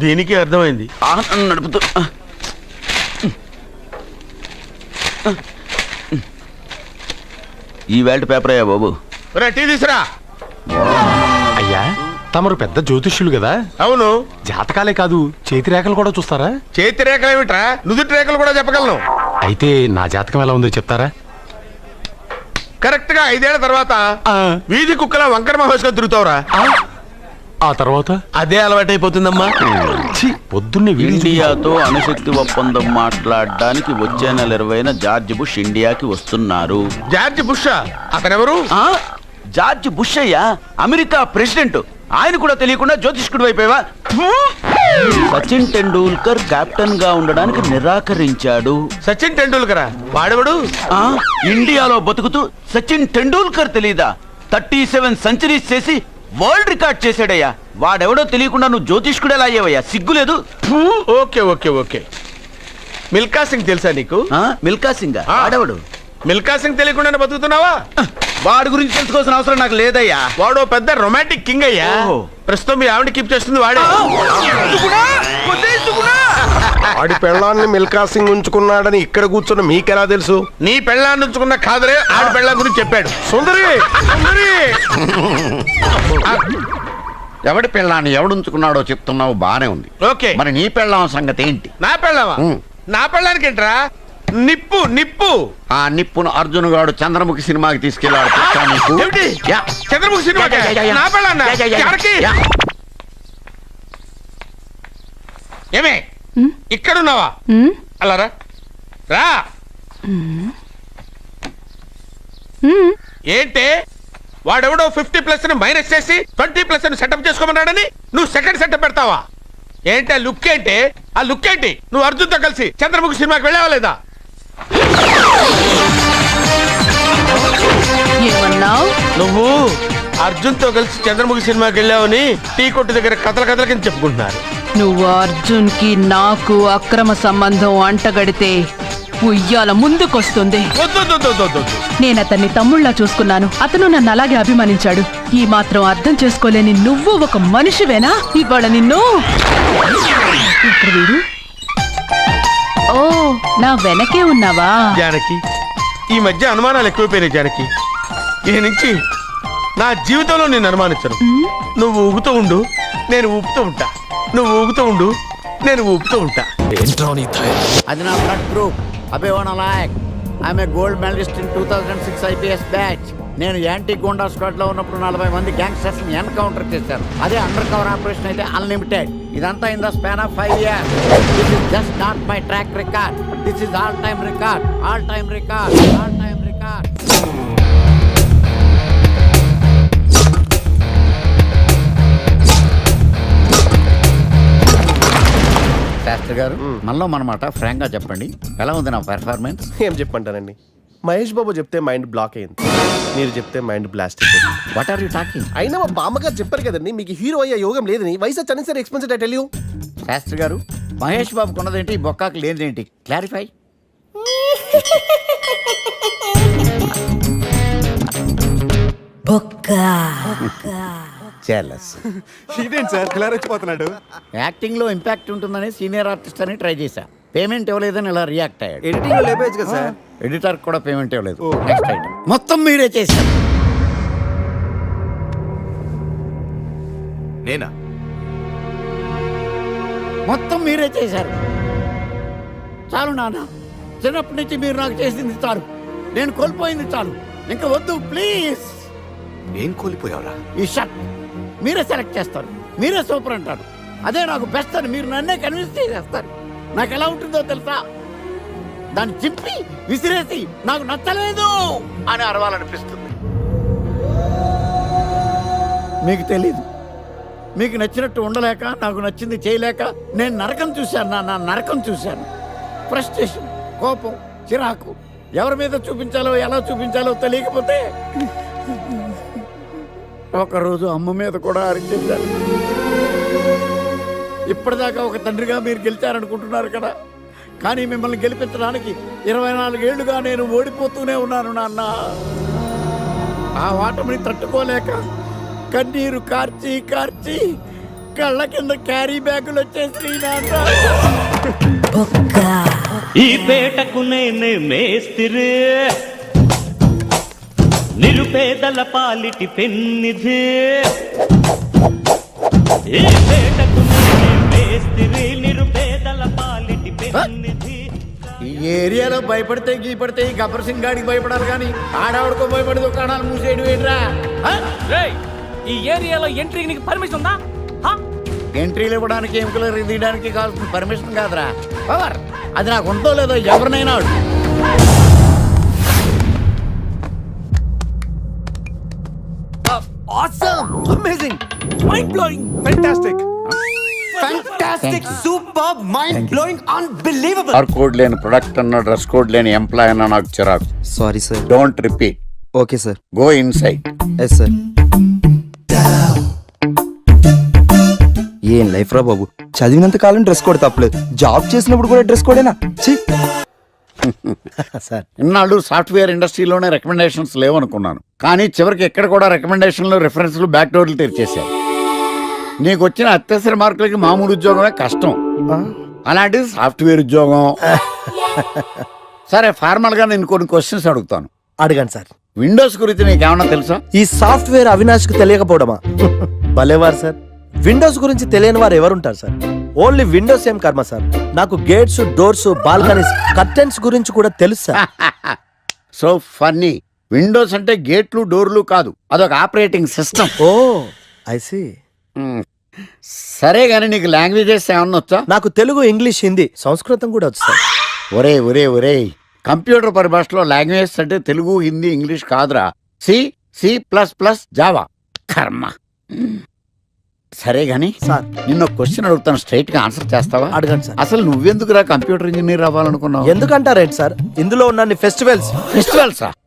దీనికి అర్థమైంది. నడుపుతూ ఈ వేల్ట్ పేపర్ అయ్యా బాబు. టీ తీసురా. అయ్యా తమరు పెద్ద జ్యోతిష్యులు కదా? అవును. జాతకాలే కాదు చేతి రేఖలు కూడా చూస్తారా? చేతి రేఖలు ఏమిట్రా, నుదుటి రేఖలు కూడా చెప్పగలను. అయితే నా జాతకం ఎలా ఉందో చెప్తారా? కరెక్ట్ గా 5 ఏళ్ల తర్వాత వీధి కుక్కల వంకర మహేష్గా తిరుగుతావురా. ఆ తర్వాత అదే అలవాటైపోతుందమ్మా. పొద్దున్నే ఇండియాతో అణుశక్తి ఒప్పందం మాట్లాడడానికి వచ్చే నెల 20న జార్జ్ బుష్ ఇండియాకి వస్తున్నారు. జార్జ్ బుష్ అతనెవరు? జార్జ్ బుష్ అయ్యా, అమెరికా ప్రెసిడెంట్. ఆయన కూడా తెలియకుండా జ్యోతిష్కుడు అయిపోయావా? సచిన్ టెండూల్కర్ కెప్టెన్ గా ఉండడానికి నిరాకరించాడు. సచిన్ టెండూల్కరా? వాడెవడు? ఇండియాలో బతుకుతూ సచిన్ టెండూల్కర్ తెలీదా? 37 సెంచరీస్ చేసి వరల్డ్ రికార్డ్ చేశాడయ్యా. వాడెవడో తెలియకుండా నువ్వు జ్యోతిష్కుడు ఎలా అయ్యావయ్యా? సిగ్గులేదు. ఓకే. మిల్కా సింగ్ తెలుసా నీకు? మిల్కా సింగ్ వాడెవడు? మిల్కా సింగ్ తెలియకుండానే బతుకుతున్నావా? వాడి గురించి తెలుసుకోవాల్సిన అవసరం నాకు లేదయ్యా. వాడు పెద్ద రొమాంటిక్ కింగ్ అయ్యా. ప్రస్తుతం మీ ఆవిడ కీప్ చేస్తుంది వాడే. వాడి పెళ్ళాన్ని మిల్కా సింగ్ ఉంచుకున్నాడని ఇక్కడ కూర్చున్న మీకెలా తెలుసు? నీ పెళ్ళాన్ని ఉంచుకున్న కాదరే ఆడి పెళ్ళాం గురించి చెప్పాడు. సుందరి ఎవడి పెళ్ళాన్ని ఎవడుంచుకున్నాడో చెప్తున్నావు, బానే ఉంది. ఓకే, మరి నీ పెళ్ళాం సంగతి ఏంటి? నా పెళ్ళావా? నా పెళ్ళానికి ఏంట్రా? నిప్పు. ఆ నిప్పును అర్జున్ గాడు చంద్రముఖి సినిమాకి తీసుకెళ్ళాడు. చంద్రముఖి సినిమా నా పెళ్ళాన్నా? ఏమే ఇక్కడున్నావా? అలా రా. ఏంటే వాడెవడో 50+ మైనస్ చేసి 20+ సెటప్ చేసుకోమన్నాడని నువ్వు సెకండ్ సెటప్ పెడతావా? ఏంటి ఆ లుక్ ఏంటి? ఆ లుక్ ఏంటి? నువ్వు అర్జున్తో కలిసి చంద్రముఖి సినిమాకి వెళ్ళావా లేదా? ఏమన్నావు? నువ్వు అర్జున్తో కలిసి చంద్రముఖి సినిమాకి వెళ్ళావని టీ కొట్టు దగ్గర కథల కింద చెప్పుకుంటున్నారు. నువ్వు అర్జున్ కి నాకు అక్రమ సంబంధం అంటగడితే ఉయ్యాల ముందుకొస్తుంది. నేను అతన్ని తమ్ముళ్లా చూసుకున్నాను. అతను నన్ను అలాగే అభిమానించాడు. ఈ మాత్రం అర్థం చేసుకోలేని నువ్వు ఒక మనిషివేనా? ఇవాళ నిన్ను వీడు. ఓ, నా వెనకే ఉన్నావా? జానకి, ఈ మధ్య అనుమానాలు ఎక్కువైపోయినాయి జానకి. ఈ నుంచి నా జీవితంలో నేను అనుమానించను. నువ్వు ఊగుతూ ఉండు, నేను ఊపుతూ ఉంటా. నువ్వు ఊగుతూ ఉండు, నేను ఊపుతూ ఉంటా. అది నా బ్లడ్ గ్రూప్. అభివన లాయక్. I'm a gold medallist in 2006 IPS batch. నేను యాంటీ గోండా స్క్వాడ్ లో ఉన్నప్పుడు 40 మంది గ్యాంగ్స్టర్స్ ని ఎన్కౌంటర్ చేశారు. అదే అండర్ కవర్ ఆపరేషన్ అయితే అన్లిమిటెడ్. ఇదంతా in the span of 5 years. This is just not my track record. This is all time record. Shastri garu, మనలో మనమాట ఫ్రాంక్ గా చెప్పండి, ఎలా ఉంది నా పెర్ఫార్మెన్స్? ఏం చెప్పంటానండి, మహేష్ బాబు చెప్తే మైండ్ బ్లాక్ అయింది, మీరు చెప్తే మైండ్ బ్లాస్ట్ అయిపోయింది. What are you talking? అయినా మా బామ్మగారు చెప్పారు కదండి మీకు హీరో అయ్యే యోగం లేదని. వయసు చని sir expensive tell you. Shastri గారు, మహేష్ బాబు కొన్నదేంటి, బొక్కాకి లేనిదేంటి? క్లారిఫై. ఇదేంటి సార్ ఇలా రెచ్చిపోతున్నాడు? యాక్టింగ్ లో ఇంపాక్ట్ ఉంటుందని సీనియర్ ఆర్టిస్ట్ అని ట్రై చేశా. పేమెంట్ ఇవ్వలేదని ఇలా రియాక్ట్ అయ్యాడు. ఎడిటింగ్ లో లేపేయచ్చు కదా సార్. ఎడిటర్ కూడా పేమెంట్ ఇవ్వలేదు. నెక్స్ట్ ఐటమ్ మొత్తం మీరే చేశారు. నేనా? మొత్తం మీరే చేశారు. చాలు నాన్న, చిన్నప్పటి నుంచి మీరు నాకు చేసింది చాలు. నేను కోల్పోయింది చాలు. ఇంకా వద్దు ప్లీజ్. ఏం కోల్పోయావురా? ఈ షర్ట్ మీరే సెలెక్ట్ చేస్తారు, మీరే సూపర్ అంటారు. అదే నాకు బెస్ట్ అని మీరు నన్నే కన్విన్స్ చేసేస్తారు. నాకు ఎలా ఉంటుందో తెలుసా? దాన్ని చింపి విసిరేసి నాకు నచ్చలేదు అని అరవాలనిపిస్తుంది. మీకు తెలీదు, మీకు నచ్చినట్టు ఉండలేక, నాకు నచ్చింది చేయలేక నేను నరకం చూశాను. నా నరకం చూశాను. ఫ్రస్ట్రేషన్, కోపం, చిరాకు, ఎవరి మీద చూపించాలో ఎలా చూపించాలో తెలియకపోతే ఒకరోజు అమ్మ మీద కూడా అరిచేశాను. ఇప్పటిదాకా ఒక తండ్రిగా మీరు గెలిచారనుకుంటున్నారు కదా, కానీ మిమ్మల్ని గెలిపించడానికి 24 ఏళ్లుగా నేను ఓడిపోతూనే ఉన్నాను నాన్న. ఆ ఓటమిని తట్టుకోలేక కన్నీరు కార్చి కార్చి కళ్ళ కింద క్యారీ బ్యాగులు వచ్చేసి నాన్న. ఈ పేటకు నేనే మేస్తిరి, నిరుపేదల పాలిటి పెన్నిధి. ఈ పేటకు నేనే మేస్తిరి, నిరుపేదల పాలిటి పెన్నిధి. ఈ ఏరియాలో భయపడితే గీపడితే ఈ గబ్బర్ సింగ్ గాడికి భయపడాలి కానీ ఆడవాడికో భయపడి దుకాణాలు మూసేయడం ఏంట్రా? ఈ ఏరియాలో ఎంట్రీకి నీకు పర్మిషన్ ఉందా? ఎంట్రీలు ఇవ్వడానికి ఎముకలు తీయడానికి కావాల్సిన పర్మిషన్ కాదురా, పవర్. అది నాకు ఉందో లేదో ఎవరినైనా అడుగు. Awesome! Amazing! Mind-blowing! Fantastic! Fantastic! Superb! Mind-blowing! Unbelievable! R code లేని ప్రొడక్ట్ అన్న, డ్రెస్ కోడ్ లేని ఎంప్లాయ్ అన్న నాకు చిరాకు. Sorry sir. Don't repeat. Okay sir. Go inside. Yes sir. ఏం లైఫ్ రా బాబు, చదివినంత కాలం డ్రెస్ కోడ్ తప్పలేదు, జాబ్ చేసినప్పుడు కూడా డ్రెస్ కోడేనా? సార్, ఇన్నాళ్ళు సాఫ్ట్వేర్ ఇండస్ట్రీలోనే రికమెండేషన్స్ లేవనుకున్నాను, కానీ చివరికి ఎక్కడ కూడా రికమెండేషన్లు, రిఫరెన్స్లు, బ్యాక్ డోర్లు తెరిచేశారు. నీకు వచ్చిన అత్యవసర మార్కులకి మామూలు ఉద్యోగమే కష్టం, అలాంటిది సాఫ్ట్వేర్ ఉద్యోగం. సరే, ఫార్మల్ గా నేను కొన్ని క్వశ్చన్స్ అడుగుతాను. అడగండి సార్. విండోస్ గురించి నీకేమన్నా తెలుసా? ఈ సాఫ్ట్వేర్ అవినాష్ కు తెలియకపోవడమా? భలేవారు సార్. విండోస్ గురించి తెలియని వారు ఎవరుంటారు సార్? ఓన్లీ విండోస్ ఏం కర్మ సార్, నాకు గేట్స్, డోర్స్, బాల్కనీస్, కర్టెన్స్ గురించి కూడా తెలుసు సార్. So funny. విండోస్ అంటే గేట్లు, డోర్లు కాదు, అదొక operating system. Oh I see. సరే గానీ నీకు లాంగ్వేజెస్ ఏమన్నా వచ్చా? నాకు తెలుగు, ఇంగ్లీష్, హిందీ, సంస్కృతం కూడా వచ్చు సార్. ఒరే ఒరే ఒరే, కంప్యూటర్ పరిభాషలో లాంగ్వేజెస్ అంటే తెలుగు, హిందీ, ఇంగ్లీష్ కాదురా. C++, Java. కర్మ. సరే గాని సార్, నిన్న క్వశ్చన్ అడుగుతాను, స్ట్రైట్ గా ఆన్సర్ చేస్తావా? అడగండి సార్. అసలు నువ్వెందుకురా కంప్యూటర్ ఇంజనీర్ అవ్వాలనుకున్నావు? ఎందుకంటారేంటి సార్, ఇందులో ఉన్న ఫెస్టివల్స్.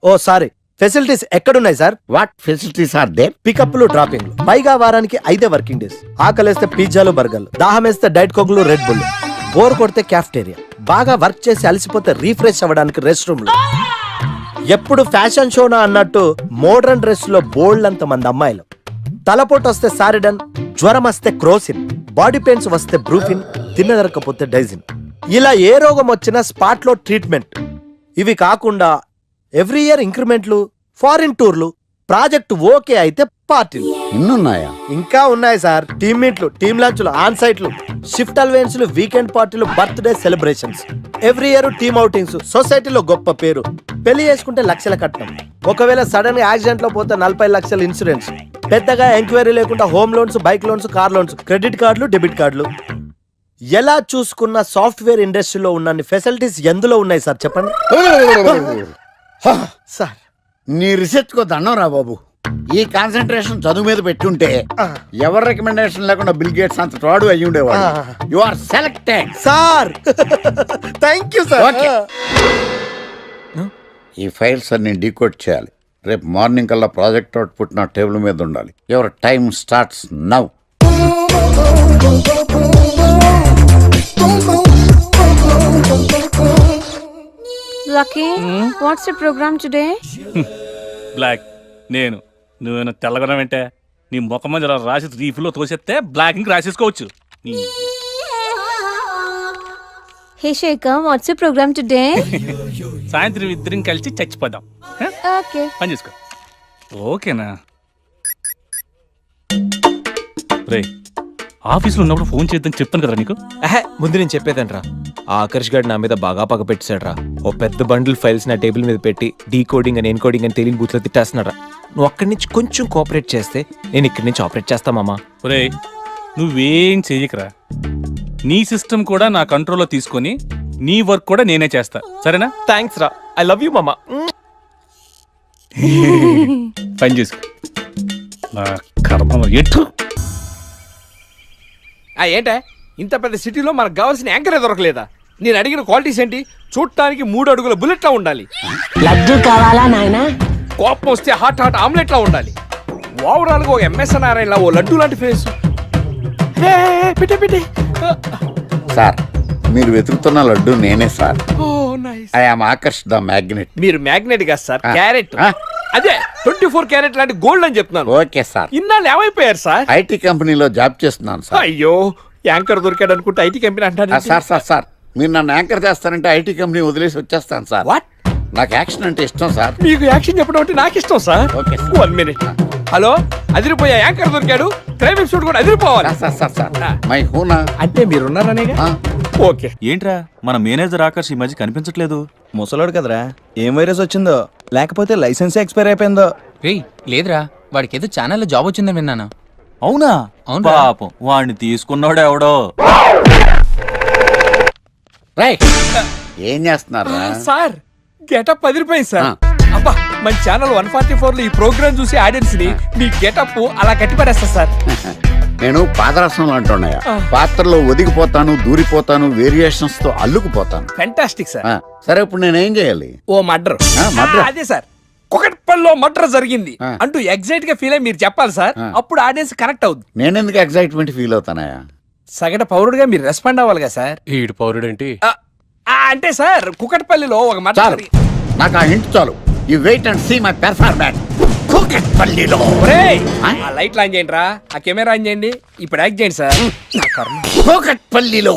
ఓ సారీ, ఫెసిలిటీస్ ఎక్కడున్నాయి sir? What facilities are there? పికప్లు, డ్రాపింగ్లు, పైగా వారానికి 5 వర్కింగ్ డేస్. ఆకలేస్తే పిజ్జాలు, బర్గర్లు, దాహం వేస్తే డైట్ కోక్లు, రెడ్ బుల్, బోర్ కొడితే క్యాఫ్టేరియా, బాగా వర్క్ చేసి అలసిపోతే రీఫ్రెష్ అవ్వడానికి రెస్ట్ రూమ్లు. ఎప్పుడు ఫ్యాషన్ షోనా అన్నట్టు మోడర్న్ డ్రెస్ లో బోల్డ్ అంత మంది అమ్మాయిలు. తలపోటు వస్తే సారిడన్, జ్వరం వస్తే క్రోసిన్, బాడీ పెయిన్స్ వస్తే బ్రూఫిన్, తిన్నదరకపోతే డైజిన్. ఇలా ఏ రోగం వచ్చినా స్పాట్ లో ట్రీట్మెంట్. ఇవి కాకుండా ఎవ్రీ ఇయర్ ఇంక్రిమెంట్లు, ఫారిన్ టూర్లు, ప్రాజెక్ట్ ఓకే అయితే పార్టీలు. ఇన్నున్నాయా? ఇంకా ఉన్నాయి సార్. టీమ్ మీట్లు, టీమ్ లంచ్లు, ఆన్ సైట్లు, షిఫ్ట్ అలవెన్స్లు, వీకెండ్ పార్టీలు, birthday celebrations, every year team outings, సొసైటీలో గొప్ప పేరు. పెళ్లి చేసుకుంటే లక్షల కట్నం, ఒకవేళ సడన్ గా యాక్సిడెంట్ లో పోతే 40 లక్షల ఇన్సూరెన్స్, పెద్దగా ఎంక్వైరీ లేకుండా home loans, bike loans, car loans, credit కార్డులు, డెబిట్ కార్డులు. ఎలా చూసుకున్న సాఫ్ట్వేర్ ఇండస్ట్రీలో ఉన్న ఫెసిలిటీస్ ఎందులో ఉన్నాయి సార్ చెప్పండి. సార్, నీ రీసెర్చ్ కో దండం రా బాబు. ఈ కాన్సన్ట్రేషన్ చదువు మీద పెట్టుంటే ఎవరి రికమెండేషన్ లేకుండా బిల్ గేట్స్ అంత తోడు అయ్యి ఉండేవాడు. You are selected sir. Thank you sir. ఈ ఫైల్స్ అన్ని డీకోడ్ చేయాలి. రేపు మార్నింగ్ కల్లా ప్రాజెక్ట్ అవుట్పుట్ నా టేబుల్ మీద ఉండాలి. Your time starts now. Lucky, what's the program today? Block. నువ్వేనా తెల్లగొనం అంటే నీ ముఖం మీద ఇలా రాసి రీఫ్లో తోసేస్తే బ్లాక్ ఇంక రాసేసుకోవచ్చు. Hey Shekhar, what's the program today? సాయంత్రం ఇద్దరం కలిసి చచ్చిపోదాం. Okay. పని చేసుకో. ఓకేనా? రే, ఆఫీస్లో ఉన్నప్పుడు ఫోన్ చేద్దని చెప్పాను కదా నీకు. ముందు నేను చెప్పేదంట్రా, ఆ ఆకర్ష్ గారు నా మీద బాగా పగ పెట్టాడు రా. ఓ పెద్ద బండిల్ ఫైల్స్ నా టేబుల్ మీద పెట్టి డీకోడింగ్ అని ఎన్కోడింగ్ అని తెలియని బూత్లో తిట్టేస్తున్నాడు రా. నువ్వు అక్కడి నుంచి కొంచెం కోఆపరేట్ చేస్తే నేను ఇక్కడి నుంచి ఆపరేట్ చేస్తామమ్మా. రే, నువ్వేం చెయ్యకరా. నీ సిస్టమ్ కూడా నా కంట్రోల్లో తీసుకొని నీ వర్క్ కూడా నేనే చేస్తా, సరేనా? థ్యాంక్స్ రా, ఐ లవ్ యూ మామా. పని చేసుకో. నా కర్మ ఎటు ఏంటే ఇంత పెద్ద సిటీలో మనకు కావాల్సిన యాంకరే దొరకలేదా? నేను అడిగిన క్వాలిటీస్ ఏంటి? చూడటానికి 3 అడుగుల బుల్లెట్లా ఉండాలి, లడ్డు కావాలా నాయనా? కోపం వస్తే హాట్ ఆమ్లెట్లా ఉండాలి, ఓవరాల్ గా ఒక ఎంఎస్ నారాయణ ఓ లడ్డు లాంటి ఫేస్. పెట్టే సార్ మీరు వెతుకుతున్న లడ్డు నేనే sir. I am Akarsh the magnet. మీరు మ్యాగ్నెట్ కాదు సార్, క్యారెట్. అదే 24 క్యారెట్ లాంటి గోల్డ్ అని చెప్తున్నాను. Okay sir. ఇన్నాళ్ళు ఏమైపోయారు సార్? ఐటీ కంపెనీలో జాబ్ చేస్తున్నాను సార్. అయ్యో, యాంకర్ దొరికాడు అనుకుంటే ఐటీ కంపెనీ అంటారు. సార్ సార్ సార్ మీరు నన్ను యాంకర్ చేస్తారంటే ఐటీ కంపెనీ వదిలేసి వచ్చేస్తాను సార్. వాట్? నాకు యాక్షన్ అంటే ఇష్టం సార్. మీకు యాక్షన్ చెప్పడం అంటే నాకు ఇష్టం సార్. Okay 1 minute. హలో, అదిరిపోయా యాంకర్ దొరికాడు, క్రైమ్ ఎపిసోడ్ కూడా అదిరిపోవాలి. సార్ సార్ సార్ మై హూనా అంటే మీరున్నారనేగా. ఓకే. ఏంట్రా మన మేనేజర్ ఆకర్ష్ ఈ మధ్య కనిపించట్లేదు? ముసలోడు కదరా, ఏం వైరస్ వచ్చిందో లేకపోతే లైసెన్స్ ఎక్స్పైర్ అయిపోయిందో. లేదురా, వాడికి ఏదో ఛానల్లో జాబ్ వచ్చిందని విన్నాను. అవునా? అవును పాపం, వాడిని తీసుకున్నాడు ఎవడో. ఏం చేస్తున్నారా సార్? గెటప్ అదిరిపోయింది సార్. అబ్బా, మన ఛానల్ 144 లో ఈ ప్రోగ్రామ్ చూసి ఆడియన్స్ ని మీ గెటప్ అలా కట్టిపడేస్తా సార్. నేను పాదరసం అంటున్నాయా, పాత్రలో ఒదిగిపోతాను, దూరిపోతాను, వేరియేషన్స్ తో అల్లుకుపోతాను. Fantastic sir. సరే ఇప్పుడు నేనేం చేయాలి? ఓ మర్డర్. అదే సార్, కుకట్పల్లిలో మర్డర్ జరిగింది అంటూ ఎగ్జైట్ గా ఫీల్ అయ్యి మీరు చెప్పాలి సార్. అప్పుడు ఆడియన్స్ కనెక్ట్ అవుద్ది. నేనెందుకు ఎగ్జైట్మెంట్ ఫీల్ అవుతానయా? సగట పౌరుడుగా మీరు రెస్పాండ్ అవ్వాలిగా సార్. ఈడు పౌరుడేంటి? అంటే సార్, కుకట్పల్లిలో ఒక మర్డర్. నాకు ఆ హింట్ చాలు. You wait and see my performance. కుకట్పల్లిలో ఆ లైట్లు ఆన్ చేయండి రా, ఆ కెమెరా ఆన్ చేయండి, ఇప్పుడు యాక్ట్ చేయండి సార్. కుకట్పల్లిలో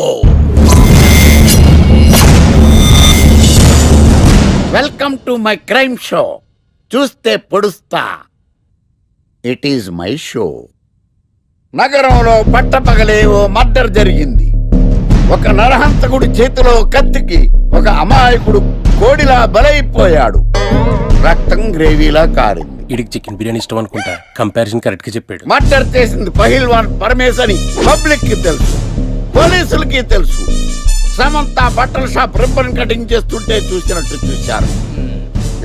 welcome to my crime show. చూస్తే పొడుస్తా, ఇట్ ఈజ్ మై షో. నగరంలో పట్టపగలే ఓ మర్డర్ జరిగింది. ఒక నరహంతకుడి చేతిలో కత్తికి ఒక అమాయకుడు కోడిలా బలైపోయాడు. రక్తం గ్రేవీలా కారింది. ఇడికి చికెన్ బిర్యానీ ఇష్టం అనుకుంటా, కంపారిజన్ కరెక్ట్ గా చెప్పాడు. మర్డర్ చేసింది పహిల్వాన్ పరమేశ్ అని పబ్లిక్ కి తెలుసు, పోలీసులకి తెలుసు. సమంత బట్టల షాప్ రిబ్బన్ కటింగ్ చేస్తుంటే చూసినట్టు చూశారు.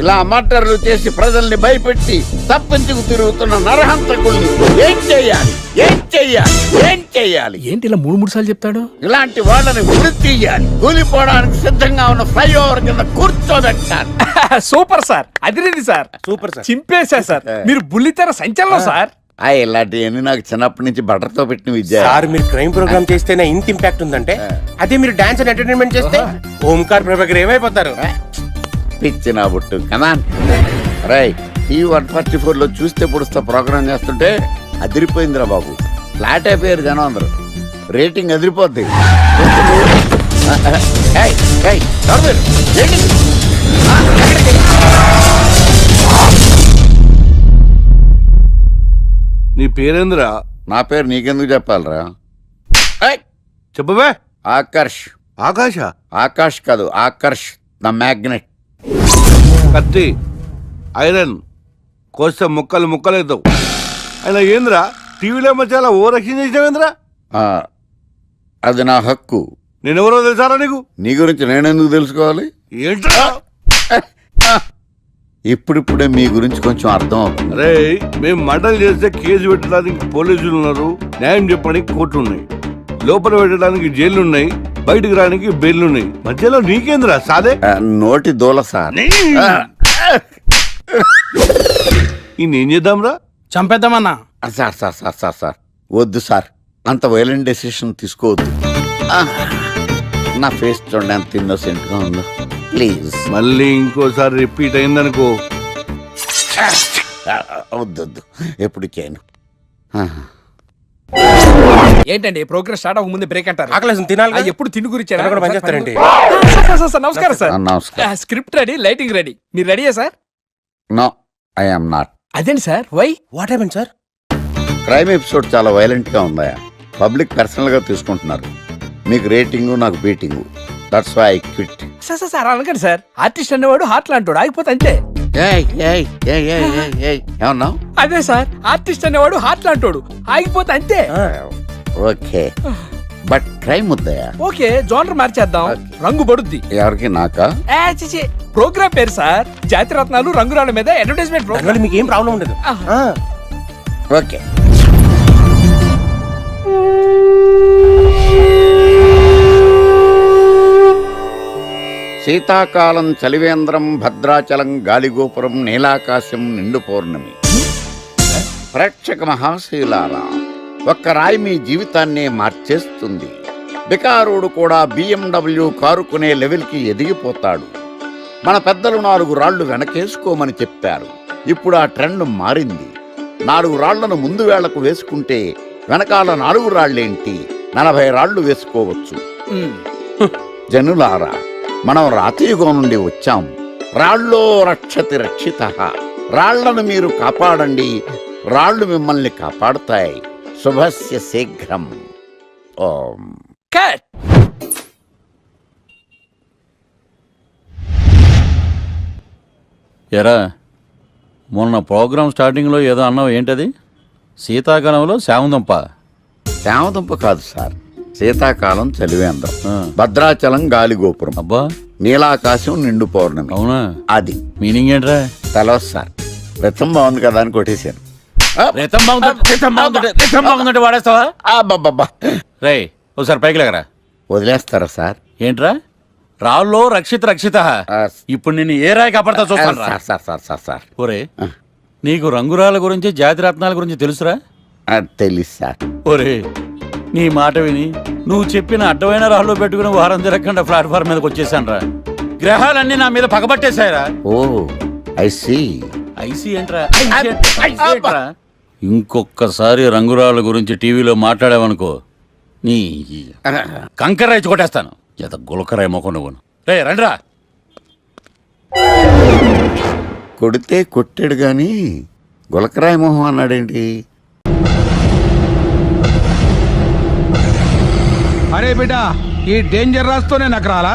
ఇలా మర్డర్లు చేసి ప్రజల్ని భయపెట్టి తప్పించుకు తిరుగుతున్న నరహంతకుల్ని ఏం చెయ్యాలి, ఏం చెయ్యాలి, ఏం చెయ్యాలి? ఏంటి ఇలా 3 సార్లు చెప్తాడు? ఇలాంటి వాళ్ళని వృత్తి తీయాలి. కూలిపోవడానికి సిద్ధంగా ఉన్న ఫ్లైఓవర్ కింద కూర్చోబెట్టాలి. సూపర్ సార్, అదిరింది సార్. సూపర్ సార్, చింపేశా సార్. మీరు బుల్లితెర సంచలనం సార్. ఇలాంటివన్నీ నాకు చిన్నప్పటి నుంచి బట్టర్తో పెట్టిన విద్య. సార్ మీరు క్రైమ్ ప్రోగ్రామ్ చేస్తేనే ఇంత ఇంపాక్ట్ ఉందంటే, అదే మీరు డాన్స్ అండ్ ఎంటర్టైన్మెంట్ చేస్తే ఓంకార్ ప్రభాకర్ ఏమైపోతారు? పిచ్చి నా బుట్టు కమాన్. రైట్, ఈ 144 లో చూస్తే పొడుస్తా ప్రోగ్రామ్ చేస్తుంటే అదిరిపోయిందిరా బాబు. ఫ్లాట్ అయిపోయారు జనం అందరూ. రేటింగ్ అదిరిపోద్ది. నీ పేరేంద్రా? నా పేరు నీకెందుకు చెప్పాలరా? చెప్పవే. ఆకర్ష్. ఆకాశ? ఆకాష్ కాదు, ఆకర్ష్ ద మ్యాగ్నెట్. కత్తి, ఐరన్ కోస్తే ముక్కలు ముక్కలవుతావు. అయినా ఏంద్రా టీవీలో మధ్య ఓ రక్షణ చేసినావేంద్రా? అది నా హక్కు. నేనెవరో తెలుసారా నీకు? నీ గురించి నేనెందుకు తెలుసుకోవాలి? ఏంట్రా? ఇప్పుడిప్పుడే మీ గురించి కొంచెం అర్థం అవుతుంది. అరే, మేము మర్డర్ చేస్తే కేసు పెట్టడానికి పోలీసులు ఉన్నారు, న్యాయం చెప్పడానికి కోర్టు ఉన్నాయి, లోపల పెట్టడానికి జైలు ఉన్నాయి, బయటకు రానికి బెయిల్ ఉన్నాయి. మధ్యలో నీకేంద్రా సాదే? నోటి దూల సార్. ఏం చేద్దాంరా? చంపేద్దామన్నా. Sir sir sir sir sir వద్దు సార్, అంత వైలెంట్ డెసిషన్ తీసుకోవద్దు. నా ఫేస్ చూడండి ఎంత ఇన్నోసెంట్ గా ఉందో. ప్లీజ్ మళ్ళీ ఇంకోసారి రిపీట్ అయిందనుకో. వద్దొద్దు, ఎప్పుడు చేయను. ఏంటండి ప్రోగ్రెస్ స్టార్ట్ అవ్వక ముందే బ్రేక్ అంటారు? ఆకలేసం తినాలి. ఎప్పుడు తిని గురించి పనిచేస్తారండి. నమస్కారం సార్. నమస్కారం. Script ready, lighting ready. మీరు రెడీయా sir? No, I am not. అదేంటి sir? Why? What happened sir? Crime episode చాలా వైలెంట్ గా ఉందా? పబ్లిక్ పర్సనల్ గా తీసుకుంటున్నారు. మీకు రేటింగ్, నాకు beating. That's why I quit. Sir అనకండి సార్. ఆర్టిస్ట్ అనేవాడు హార్ట్ లాంటాడు, ఆగిపోతే అంతే. ఏమన్నావు? అదే సార్, ఆర్టిస్ట్ అనేవాడు హార్ట్ లాంటాడు, ఆగిపోతే అంతే. ఓకే, బట్ క్రైమ్ వద్దయా? ఓకే, జోనర్ మార్చేద్దాం, రంగు పడుద్ది. ఎవరికి? నాకా? ప్రోగ్రామ్ పేరు సార్ జాతి రత్నాలు రంగురాళ్ళ మీద అడ్వర్టైజ్మెంట్ ప్రోగ్రామ్. మీకు ఏం ప్రాబ్లం ఉండదు. ఓకే. శీతాకాలం చలివేంద్రం భద్రాచలం గాలిగోపురం నీలాకాశం నిండు పౌర్ణమి. ప్రేక్షక మహాశీలారా, ఒక్క రాయి మీ జీవితాన్నే మార్చేస్తుంది. బికారుడు కూడా BMW కారు కొనే లెవెల్కి ఎదిగిపోతాడు. మన పెద్దలు 4 రాళ్లు వెనకేసుకోమని చెప్పారు. ఇప్పుడు ఆ ట్రెండ్ మారింది. 4 రాళ్లను ముందు వేళ్లకు వేసుకుంటే వెనకాల 4 రాళ్లేంటి 40 రాళ్లు వేసుకోవచ్చు. జనులారా, మనం రాతియుగం నుండి వచ్చాం. రాళ్ళో రక్షతి రక్షితః. రాళ్లను మీరు కాపాడండి, రాళ్లు మిమ్మల్ని కాపాడుతాయి. శుభస్య శీఘ్రం. ఓం. ఎరా, మొన్న ప్రోగ్రామ్ స్టార్టింగ్లో ఏదో అన్నావు, ఏంటది? శీతాకాలంలో శామదుంప. శామదుంప కాదు సార్, శీతాకాలం చలివేంద్రం, భద్రాచలం గాలిగోపురం, అబ్బా, నీలాకాశం నిండు పౌర్ణమి. అవునా? అది మీనింగ్ ఏంట్రా? తెలవదు సార్, రతం బాగుంది కదా అని కొట్టేశాను. వాడేస్తావా? అబ్బబ్బబ్బా. రే, ఒకసారి పైకి లేకరా. వదిలేస్తారా సార్? ఏంట్రా? రాళ్ళో రక్షిత. ఇప్పుడు నిన్ను ఏ రాయి కాపాడతా చూస్తాను. సార్ ఒరే, నీకు రంగురాల గురించి జాతి రత్నాల గురించి తెలుసురా? తెలుసు సార్. ఒరే, నీ మాట విని నువ్వు చెప్పిన అడ్డమైన రాళ్ళు పెట్టుకుని వారం తిరగకుండా ప్లాట్ఫామ్ మీదకి వచ్చేసాను రా. గ్రహాలన్నీ నా మీద పగబట్టేశాయరా. ఓ, ఐసీ ఏంట్రా? ఇంకొక్కసారి రంగురాళ్ళ గురించి టీవీలో మాట్లాడావనుకో, నీ కంకర్రాయి కొట్టేస్తాను. ఎంత గులకరాయి మొక్క నువ్వు. రే రండ్రా. కొడితే కొట్టాడు గాని గులకరాయి మొహం అన్నాడేంటి? అరే బిడ్డ, ఈ డేంజర్ రాస్తూనే నాకు రాలా?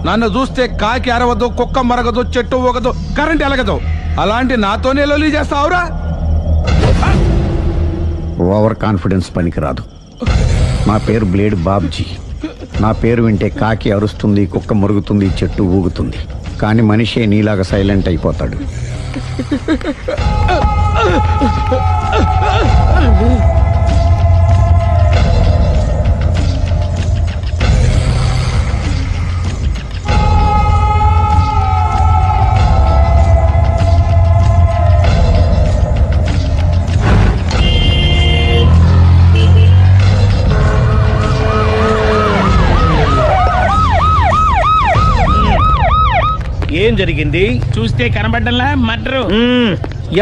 నన్ను చూస్తే కాకి అరవదు, కుక్క మరగదు, చెట్టు ఊగదు, కరెంట్ ఎలగదు. అలాంటి నాతోనే లొలి చేస్తావురా? ఓవర్ కాన్ఫిడెన్స్ పనికిరాదు. నా పేరు బ్లేడ్ బాబ్జీ. నా పేరు వింటే కాకి అరుస్తుంది, కుక్క మురుగుతుంది, చెట్టు ఊగుతుంది. కానీ మనిషే నీలాగా సైలెంట్ అయిపోతాడు. ఏం జరిగింది? చూస్తే కనబడ్డంలా మర్డరు.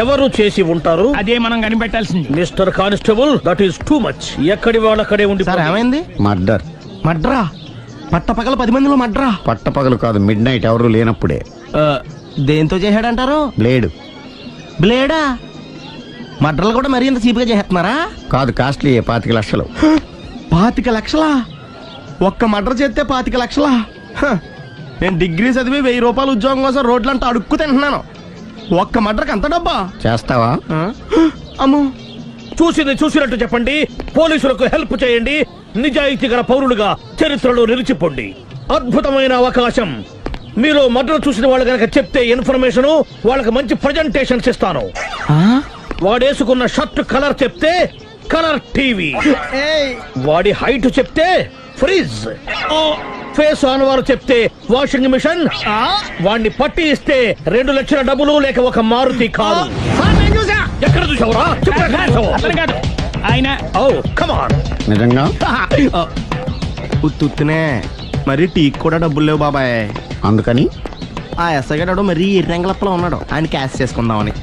ఎవరు చేసి ఉంటారు? అదే మనం కనిపెట్టాల్సింది. Mister constable, that is too much. ఎక్కడి వాళ్ళక్కడే ఉండి. ఏమైంది? మర్డర్. మడ్రా? పట్టపగల 10 మందిలో మడ్రా? పట్టపగలు కాదు, మిడ్ నైట్ ఎవరు లేనప్పుడే. దేంతో చేశాడంటారు? బ్లేడ్. బ్లేడా? మడ్రలు కూడా మరీ ఇంత చీప్గా చేస్తున్నారా? కాదు, కాస్ట్లీ 25 లక్షలు. 25 లక్షలా? ఒక్క మడ్ర చేస్తే 25 లక్షలా? నేను డిగ్రీ చదివి 1000 రూపాయలు ఉద్యోగం కోసం రోడ్లంతా అడుక్కు తింటున్నాను. ఒక్క మడ్రకు అంత డబ్బా? చేస్తావా? అమ్మో. చూసింది చూసినట్టు చెప్పండి. పోలీసులకు హెల్ప్ చేయండి. నిజాయితీ గల పౌరులుగా చరిత్రలో నిలిచిపోండి. అద్భుతమైన అవకాశం. మీరు మర్డర్ చూసిన వాళ్ళు కనుక చెప్తే ఇన్ఫర్మేషన్, వాళ్ళకి మంచి ప్రజెంటేషన్స్ ఇస్తాను. వాడేసుకున్న షర్ట్ కలర్ చెప్తే కలర్ టీవీ, వాడి హైట్ చెప్తే ఫ్రిజ్, ఫేస్ ఆన్ వారు చెప్తే వాషింగ్ మిషన్, వాడిని పట్టి ఇస్తే 2 లక్షల డబ్బులు లేక ఒక మారుతి కారు. ఎక్కడ చూసావురా? ఆయన నిజంగా ఉత్తునే మరి టీకి కూడా డబ్బులు లేవు బాబాయ్. అందుకని ఆ ఎస్ఐ గారు మరి ఎర్రంగలప్పలో ఉన్నాడు, ఆయన క్యాష్ చేసుకుందామని.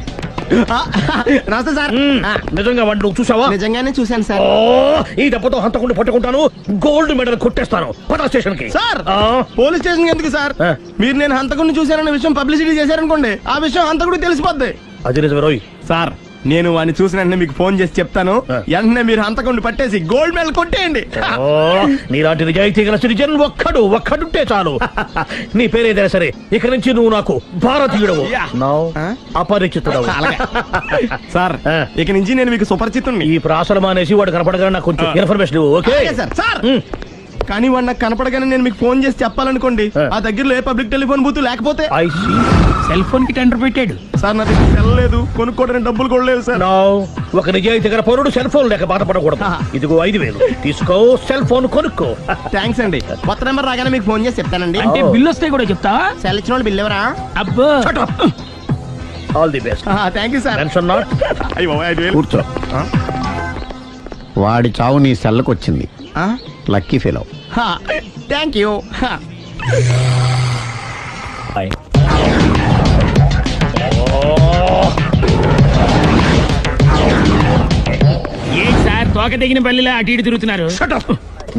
నమస్తే సార్. నిజంగా వాడు నువ్వు చూసావా? నిజంగానే చూశాను సార్. ఈ దెబ్బతో హంతకుండా పట్టుకుంటాను, గోల్డ్ మెడల్ కొట్టేస్తాను. పటా స్టేషన్ కి. సార్, పోలీస్ స్టేషన్ ఎందుకు సార్? మీరు నేను హంతకుడిని చూశానన్న విషయం పబ్లిసిటీ చేశారనుకోండి, ఆ విషయం హంతకుడికి తెలిసిపోద్ది. అది నిజమే రోయ్. సార్, నేను వాడిని చూసిన వెంటనే మీకు ఫోన్ చేసి చెప్తాను. వెంటనే మీరు హంతకుడిని పట్టేసి గోల్డ్ మెడల్ కొట్టేయండి. నీలాంటి నిజాయితీ గల సిటిజన్ ఒక్కడుంటే చాలు. నీ పేరేదైనా సరే, ఇక నుంచి నువ్వు నాకు భారతీయుడవు, అపరిచితుడవు. సార్, ఇక నుంచి నేను మీకు సుపరిచితుడిని. ఈ ప్రాసలు మానేసి వాడు కనపడగా నాకు కొంచెం ఇన్ఫర్మేషన్. Okay sir. కానీ వాడు నాకు కనపడగానే నేను మీకు ఫోన్ చేసి చెప్పాలనుకోండి, ఆ దగ్గరలో ఏ పబ్లిక్ టెలిఫోన్ బూత్ లేకపోతే సెల్ ఫోన్ కి టెండర్ పెట్టాడు సార్ నా దగ్గర సెల్ లేదు, కొనుక్కోవడానికి డబ్బులు కూడా లేవు సార్. ఒక నిజాయితీ గల పౌరుడు సెల్ ఫోన్ లేక బాధపడకూడదు. ఇదిగో 5,000 తీసుకో, సెల్ ఫోన్ కొనుక్కో. థ్యాంక్స్ అండి. కొత్త నెంబర్ రాగానే మీకు ఫోన్ చేసి చెప్తానండి. అంటే బిల్లు వస్తే కూడా చెప్తా? సెల్ ఇచ్చిన వాళ్ళు బిల్ ఎవరా? అబ్బో, all the best. Thank you sir. Tension not. కూర్చో. వాడి చావు నీ సెల్లకు వచ్చింది. Lucky fellow. Thank you. A sir తోక తెగిన బల్లిలా అటు ఇటు తిరుగుతున్నారు?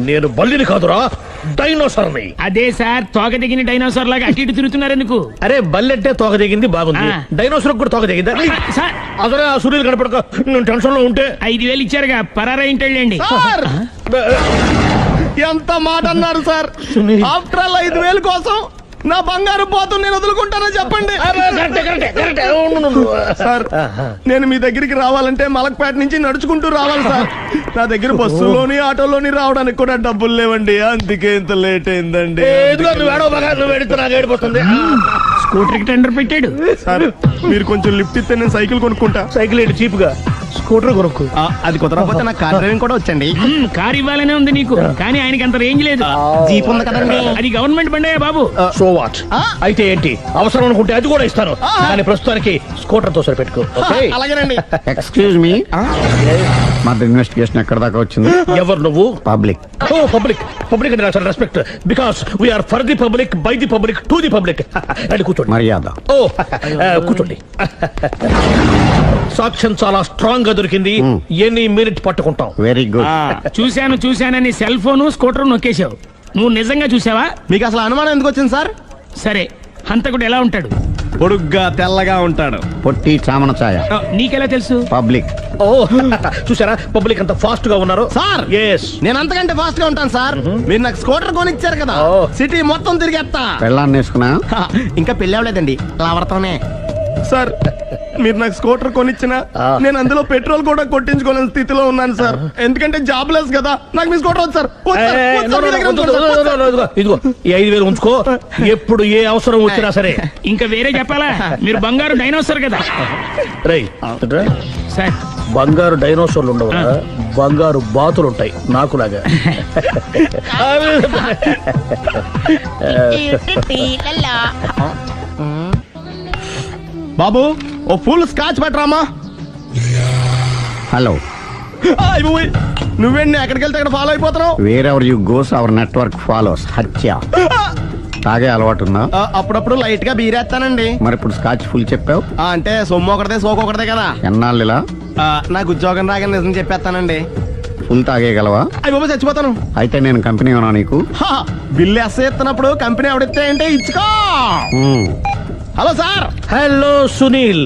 నేను బల్లిని కాదురా, డైనోసార్ని. అదే సార్, తోక తెగిన డైనోసార్ లాగా అటు ఇటు తిరుగుతున్నారు ఎందుకు? అరే బల్లెట్టే తోక తెగింది బాగుంది, డైనోసార్ కూడా తోక తెగిందా? అసలే ఆ సూర్యులు కనపడక నేను టెన్షన్ లో ఉంటే 5,000 ఇచ్చారుగా, పరారా ఇంటండి. ఎంత మాట అన్నారు సార్? ఆఫ్టర్ ఆల్ 5,000 కోసం నా బంగారు పోతు నేను వదులుకుంటానని చెప్పండి సార్. నేను మీ దగ్గరికి రావాలంటే మలక్పేట నుంచి నడుచుకుంటూ రావాలి సార్. నా దగ్గర బస్సులోని ఆటోలోని రావడానికి కూడా డబ్బులు లేవండి, అందుకే ఇంత లేట్ అయిందండి. స్కూటర్ కి టెండర్ పెట్టాడు సార్. మీరు కొంచెం లిఫ్ట్ ఇస్తే నేను సైకిల్ కొనుక్కుంటా. సైకిల్ ఏంటి చీప్ గా, స్కూటర్ కొనుక్కు. అది కుదరకపోతే నాకు కార్ డ్రైవింగ్ కూడా వచ్చండి. కార్ ఇవ్వాలనే ఉంది నీకు, కానీ ఆయనకి అంత రేంజ్ లేదు. జీప్ ఉంది కదండి. అది గవర్నమెంట్ బండే బాబు. So what? అయితే ఏంటి, అవసరం అనుకుంటే అది కూడా ఇస్తాను, కానీ ప్రస్తుతానికి స్కూటర్ తో సరిపెట్టుకో. అలాగేనండి. ఎక్స్క్యూజ్ మీ, మా ఇన్వెస్టిగేషన్ ఎక్కడ దాకా వచ్చింది? ఎవరు నువ్వు? పబ్లిక్. ఓ పబ్లిక్. పబ్లిక్ అంటే నాకు respect, because we are for the public, by the public, to the public. అని కూర్చోండి. మర్యాద. ఓ కూర్చోండి. సాక్ష్యం చాలా స్ట్రాంగ్ గా దొరికింది, ఎన్ని మినిట్ పట్టుకుంటాం. Very good. చూశానని సెల్ ఫోన్ స్కూటర్ నొక్కేశావు. నువ్వు నిజంగా చూసావా? మీకు అసలు అనుమానం ఎందుకు వచ్చింది సార్? సరే, హంతకుడు ఎలా ఉంటాడు? పొడుగ్గా తెల్లగా ఉంటాడు. పొట్టి చామన ఛాయ. నీకెలా తెలుసు? పబ్లిక్. ఓ చూసారా, పబ్లిక్ అంత ఫాస్ట్ గా ఉన్నారు సార్. ఎస్, నేను అంతకంటే ఫాస్ట్ గా ఉంటాను సార్. మీరు నాకు స్కూటర్ కొనిచ్చారు కదా, సిటీ మొత్తం తిరిగేస్తా. పెళ్ళాన్ని వేసుకున్నా? ఇంకా పెళ్ళి అవ్వలేదండి, లావర్తోనే. సార్ మీరు నాకు స్కూటర్ కొనిచ్చిన నేను అందులో పెట్రోల్ కూడా కొట్టించుకోలేని స్థితిలో ఉన్నాను సార్. ఎందుకంటే జాబ్ లెస్ కదా, నాకు మీ స్కూటర్ వద్దు సార్. ఇదిగో ఈ 5,000 ఉంచుకో, ఎప్పుడు ఏ అవసరం వచ్చినా సరే. ఇంకా వేరే చెప్పాలా? మీరు బంగారు డైనోసార్ కదా. రేయ్ సార్, బంగారు డైనోసార్లు ఉండవు, బంగారు బాతులు ఉంటాయి నాకులాగా. బాబు ఓ ఫుల్ స్కాచ్ పట్టరామా. హలో. నువ్వేంటి ఎక్కడికి వెళ్తే అక్కడ ఫాలో అయిపోతున్నావు? Wherever you goes our network follows. హత్య. తాగే అలవాటు ఉందా? అప్పుడప్పుడు లైట్ గా బీరేస్తానండి. మరి ఇప్పుడు స్కాచ్ ఫుల్ చెప్పావు అంటే సొమ్ము ఒకటిదే సోకు ఒకటిదే కదా. ఎన్నాళ్ళు ఇలా? నాకు ఉద్యోగం రాగానే నిజం చెప్పేస్తానండి. ఫుల్ తాగేయగలవా? అయ్యి బాబు చచ్చిపోతాను. అయితే నేను కంపెనీ ఉన్నా నీకు? బిల్లు ఎత్తనప్పుడు కంపెనీ ఎవడితే అంటే ఇచ్చుకో. Hello sir. హలో సునీల్,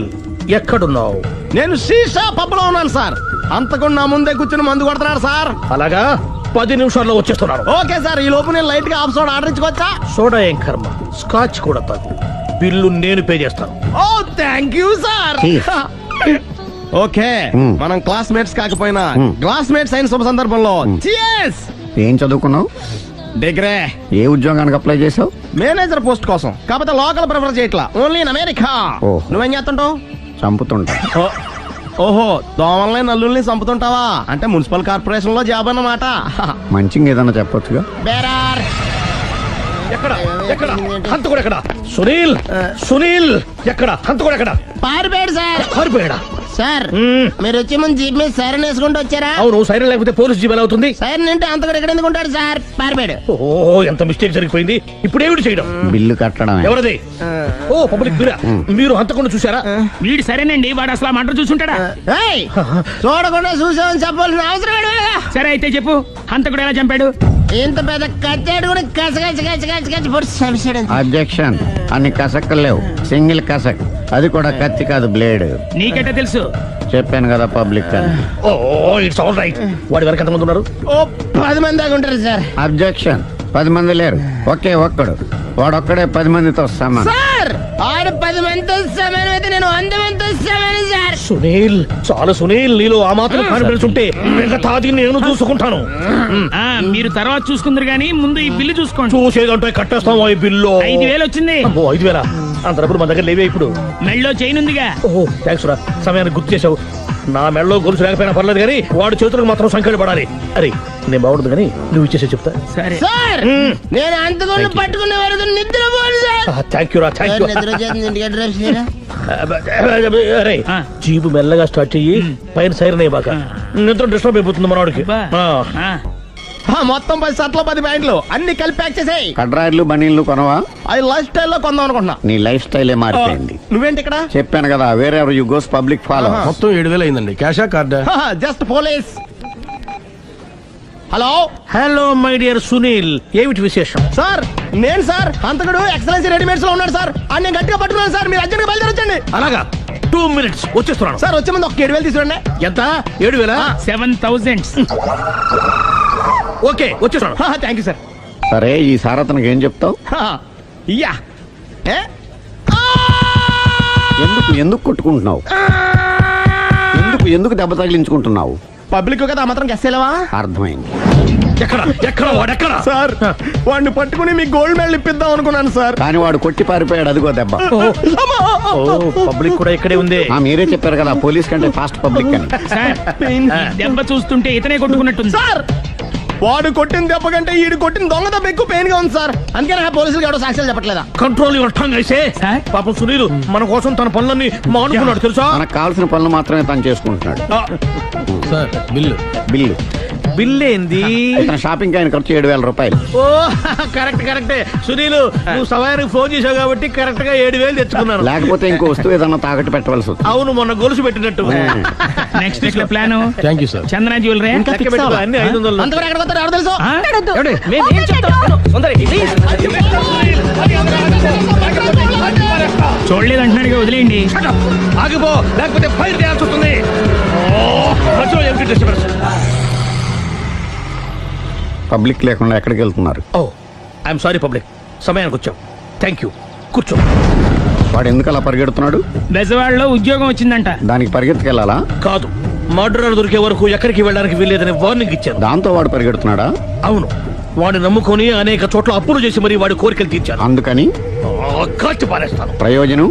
ఎక్కడున్నావు? నేను శీషా పబ్ లో ఉన్నాను సార్. అంతకుండా నా ముందే కూర్చుని మందు కొడుతున్నాడు సార్. అలాగా, 10 నిమిషాల్లో వచ్చేస్తున్నాను. Okay sir. ఈ లోపు నేను లైట్ గా హాఫ్ సోడా ఆర్డర్ ఇచ్చుకోవచ్చా? సోడా ఏం కర్మ, స్కాచ్ కూడా తాగు. బిల్లు నేను పే చేస్తాను. ఓ థ్యాంక్ యూ సార్. ఓకే, మనం క్లాస్మేట్స్ కాకపోయినా క్లాస్మేట్స్ అయిన శుభ సందర్భంలో cheers. ఏం చదువుకున్నావు? డిగ్రీ. ఏ ఉద్యోగానికి అప్లై చేసావు? మేనేజర్ పోస్ట్ కోసం. కాకపోతే లోకల్ ప్రిఫర్ చేయట్లా, ఓన్లీ ఇన్ అమెరికా. నువ్వేం చేస్తుంటావు? చంపుతుంటా. ఓహో, దోమల్ని నల్లుల్ని చంపుతుంటావా? అంటే మున్సిపల్ కార్పొరేషన్ లో జాబ్ అన్నమాట. మంచిగా ఏదన్నా చెప్పొచ్చుగా. బేరార్. ఎక్కడ ఎక్కడ హంతకుడు ఎక్కడ? సునీల్, సునీల్ ఎక్కడ? హంతకుడు ఎక్కడ? పారిపోయాడు సార్. పారిపోయాడా? సార్ మీరు వచ్చే ముందు జీప్ మీద సైరన్ వేసుకుంటూ వచ్చారా? అవును, సైరన్ లేకపోతే పోలీస్ జీప్ ఎలా అవుతుంది? సైరన్ అంటే అంతకుడు ఎక్కడ ఎందుకు ఉంటాడు సార్? పారిపోయాడు. ఓ ఎంత మిస్టేక్ జరిగిపోయింది. ఇప్పుడు ఏమిటి చేయడం? బిల్లు కట్టడం. ఎవరది? ఓ పబ్లిక్ మీరా? మీరు హంతకుండా చూసారా? వీడు సరేనండి, వాడు అసలు మంట చూసుంటాడా? చూడకుండా చూసామని చెప్పాల్సిన అవసరం. సరే అయితే చెప్పు, హంతకుడు ఎలా చంపాడు? ఇంత పెద్ద కచ్చాడు కూడా అబ్జెక్షన్. అన్ని కసక్కలు లేవు, సింగిల్ కసక్. అది కూడా కత్తి కాదు, బ్లేడ్. నీకెట్టా తెలుసు? చెప్పాను కదా పబ్లిక్ అని. Oh it's all right. వాడి వరకు ఎంతమంది ఉన్నారు? ఓ 10 మంది దాకా ఉంటారు సార్. అబ్జెక్షన్. 10 మంది లేరు, ఒకే ఒక్కడు. వాడొక్కడే 10 మందితో సమానం. సార్ ఆడు 10 మందితో సమానం అయితే నేను 100 మందితో సమానం సార్. సునీల్ చాలా సునీల్, నీలో ఆ మాత్రం కాన్ఫిడెన్స్ ఉంటే మిగతాది నేను చూసుకుంటాను. మీరు తర్వాత చూసుకుందరు గానీ ముందు ఈ బిల్లు చూసుకోండి. చూసేదంటే కట్టేస్తాం ఈ బిల్లు. 5,000 వచ్చింది. 5,000 అంతప్పుడు మన దగ్గర లేవే ఇప్పుడు. మెళ్ళో చైన్ ఉందిగా. ఓహో థ్యాంక్స్ రా, సమయానికి గుర్తు చేసావు. నా మెడలో గొలుసు లేకపోయినా పర్లేదు కానీ వాడి చేతులకు మాత్రం సంఖ్యలు పడాలి. అరే నేను బాగుండదు కానీ నువ్వు ఇచ్చేసే చెప్తా. సరే సార్, నేను అంతకుండా పట్టుకునే వరకు నిద్రపోను సార్. థ్యాంక్ యూ రా, థ్యాంక్ యూ. నిద్ర వచ్చేస్తుంది, ఇంటికి అడ్రస్ చేయరా? అరే జీపు మెల్లగా స్టార్ట్ చెయ్యి, పైన సైరన్ అయ్యాక నిద్ర డిస్టర్బ్ అయిపోతుంది మనవాడికి. మొత్తం 10 షర్ట్లు 10 ప్యాంట్లు అన్ని కలిపి ప్యాక్ చేసేయ్. కడ్రాయిలు బనీళ్లు కొనవా? అది లైఫ్ స్టైల్ లో కొందాం అనుకుంటున్నా. నీ లైఫ్ స్టైలే మారిపోయింది. నువ్వేంటి ఇక్కడ? చెప్పాను కదా, వేరే ఎవరు యు గోస్ పబ్లిక్ ఫాలో. మొత్తం 7,000 అయిందండి. క్యాషా కార్డా? Just police. Hello hello my dear Sunil, ఏమిటి విశేషం? సార్ నేను సార్ అంతకుడు ఎక్సలెన్సీ రెడీమేడ్స్ లో ఉన్నాడు సార్. అని నేను గట్టిగా పట్టుకున్నాను సార్. మీరు అర్జెంట్ గా బయలుదేరొచ్చండి. అలాగా 2 minutes వచ్చేస్తున్నాను సార్. వచ్చే ముందు ఒక 7,000 తీసుకోండి. ఎంత? 7,000? 7,000. ఓకే వచ్చేస్తున్నాను. Thank you sir. సరే ఈ సారతనకి ఏం చెప్తావు? యా ఎందుకు కొట్టుకుంటున్నావు? ఎందుకు దెబ్బ తగిలించుకుంటున్నావు? పబ్లిక్ కదా మాత్రం గెస్సేలేవా? అర్థమైంది. ఎక్కడ వాడెక్కడ? సార్ వాడిని పట్టుకుని మీ గోల్డ్ మెడల్ ఇప్పిద్దాం అనుకున్నాను సార్. కానీ వాడు కొట్టి పారిపోయాడు, అదిగో దెబ్బ. పబ్లిక్ కూడా ఇక్కడే ఉంది. మీరే చెప్పారు కదా పోలీస్ కంటే ఫాస్ట్ పబ్లిక్ అని. దెబ్బ చూస్తుంటే ఇతనే కొట్టుకున్నట్టుంది సార్. వాడు కొట్టిన దెబ్బ కంటే ఈడు కొట్టిన దొంగ దెబ్బ ఎక్కువ పెయిన్ గా ఉంది సార్. అందుకే నా పోలీసులు ఎవడో సాక్ష్యాలు చెప్పట్లేదా? కంట్రోల్ యువర్ టంగ్ అయితే. పాపం సునీల్ మన కోసం తన పనులన్నీ మానుకున్నాడు తెలుసా? మనకు కావాల్సిన పనులు మాత్రమే తను చేసుకుంటున్నాడు. Sir bill. బిల్ ఏంది? షాపింగ్ ఆయన ఖర్చు 7,000 రూపాయలు. ఓ కరెక్టే సునీల్, నువ్వు సమయానికి ఫోన్ చేసావు కాబట్టి కరెక్ట్ గా 7,000 తెచ్చుకున్నాను. లేకపోతే ఇంకో వస్తువు ఏదన్నా తాకట్టు పెట్టవలసి వస్తుంది. అవును, మొన్న గొలుసు పెట్టినట్టు. Next week plan thank you sir. Chandana jewellery అన్ని 500. అంతవరకు ఎక్కడ పోతారు ఎవరు తెలుసు? చూడలేదు అంటున్నాడు, వదిలేయండి. ఆగిపో, లేకపోతే ఫైర్ చేయాల్సి వస్తుంది. పబ్లిక్ లేకుండా ఎక్కడికి వెళ్తున్నారు? ఓ ఐఎమ్ సారీ పబ్లిక్, సమయానికి వచ్చాం. థ్యాంక్ యూ, కూర్చో. వాడు ఎందుకు అలా పరిగెడుతున్నాడు? బెజవాడలో ఉద్యోగం వచ్చిందంట. దానికి పరిగెత్తుకెళ్ళాలా? కాదు, మర్డరర్ దొరికే వరకు ఎక్కడికి వెళ్ళడానికి వీల్లేదని వార్నింగ్ ఇచ్చాను. దాంతో వాడు పరిగెడుతున్నాడా? అవును, వాడిని నమ్ముకొని అనేక చోట్ల అప్పులు చేసి మరి వాడి కోరికలు తీర్చాను. అందుకని కాల్చి పారేస్తాను. ప్రయోజనం?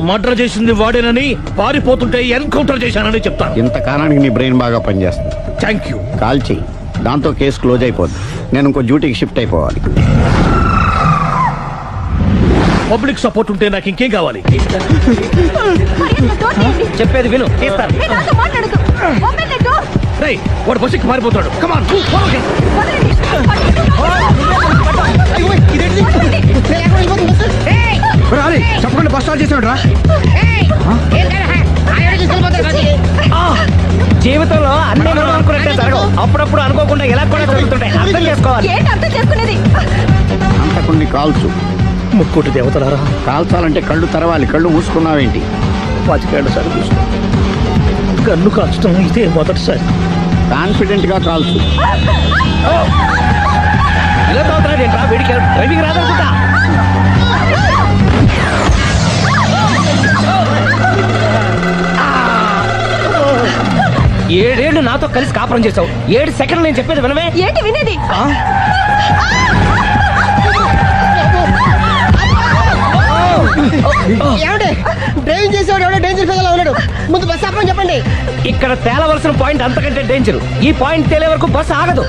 మర్డర్ చేసింది వాడేనని, పారిపోతుంటే ఎన్కౌంటర్ చేశానని చెప్తాను. ఇంతకాలానికి నీ బ్రెయిన్ బాగా పనిచేస్తుంది. Thank you. కాల్ చెయ్యి, దాంతో కేసు క్లోజ్ అయిపోద్ది. నేను ఇంకో డ్యూటీకి షిఫ్ట్ అయిపోవాలి. పబ్లిక్ సపోర్ట్ ఉంటే నాకు ఇంకేం కావాలి? చెప్పేది విను. రేయ్, వాడు బస్సుకి పారిపోతాడు. కమాన్ చెప్పకుండా బస్ స్టార్ట్ చేసాడు రా. జీవితంలో అన్ని మనం అనుకున్నట్టే జరగవు. అప్పుడప్పుడు అనుకోకుండా ఎలా కూడా జరుగుతుంటాయి. అర్థం చేసుకోవాలి. అంతకుని కాల్చు. ముక్కోటి దేవతలారా, కాల్చాలంటే కళ్ళు తెరవాలి. కళ్ళు మూసుకున్నావేంటి? 25 ఏళ్ళ సార్ చూసుకో. గన్ను కాల్చడం ఇదే మొదటిసారి. కాన్ఫిడెంట్ గా కాల్చు. ఇలా తాగుతున్నాడు ఏంట్రా? వీడికి డ్రైవింగ్ రాదనుకుంటా. 7 ఏళ్ళు నాతో కలిసి కాపురం చేసావు. 7 సెకండ్లు నేను చెప్పేది వినవే. ఏంటి వినేది? డ్రైవింగ్ చేసేవాడు ఎవడో డేంజర్ ఫీల్ ఉన్నాడు. ముందు బస్ ఆపమని చెప్పండి. ఇక్కడ తేలవలసిన పాయింట్ అంతకంటే డేంజర్. ఈ పాయింట్ తేలే వరకు బస్ ఆగదు.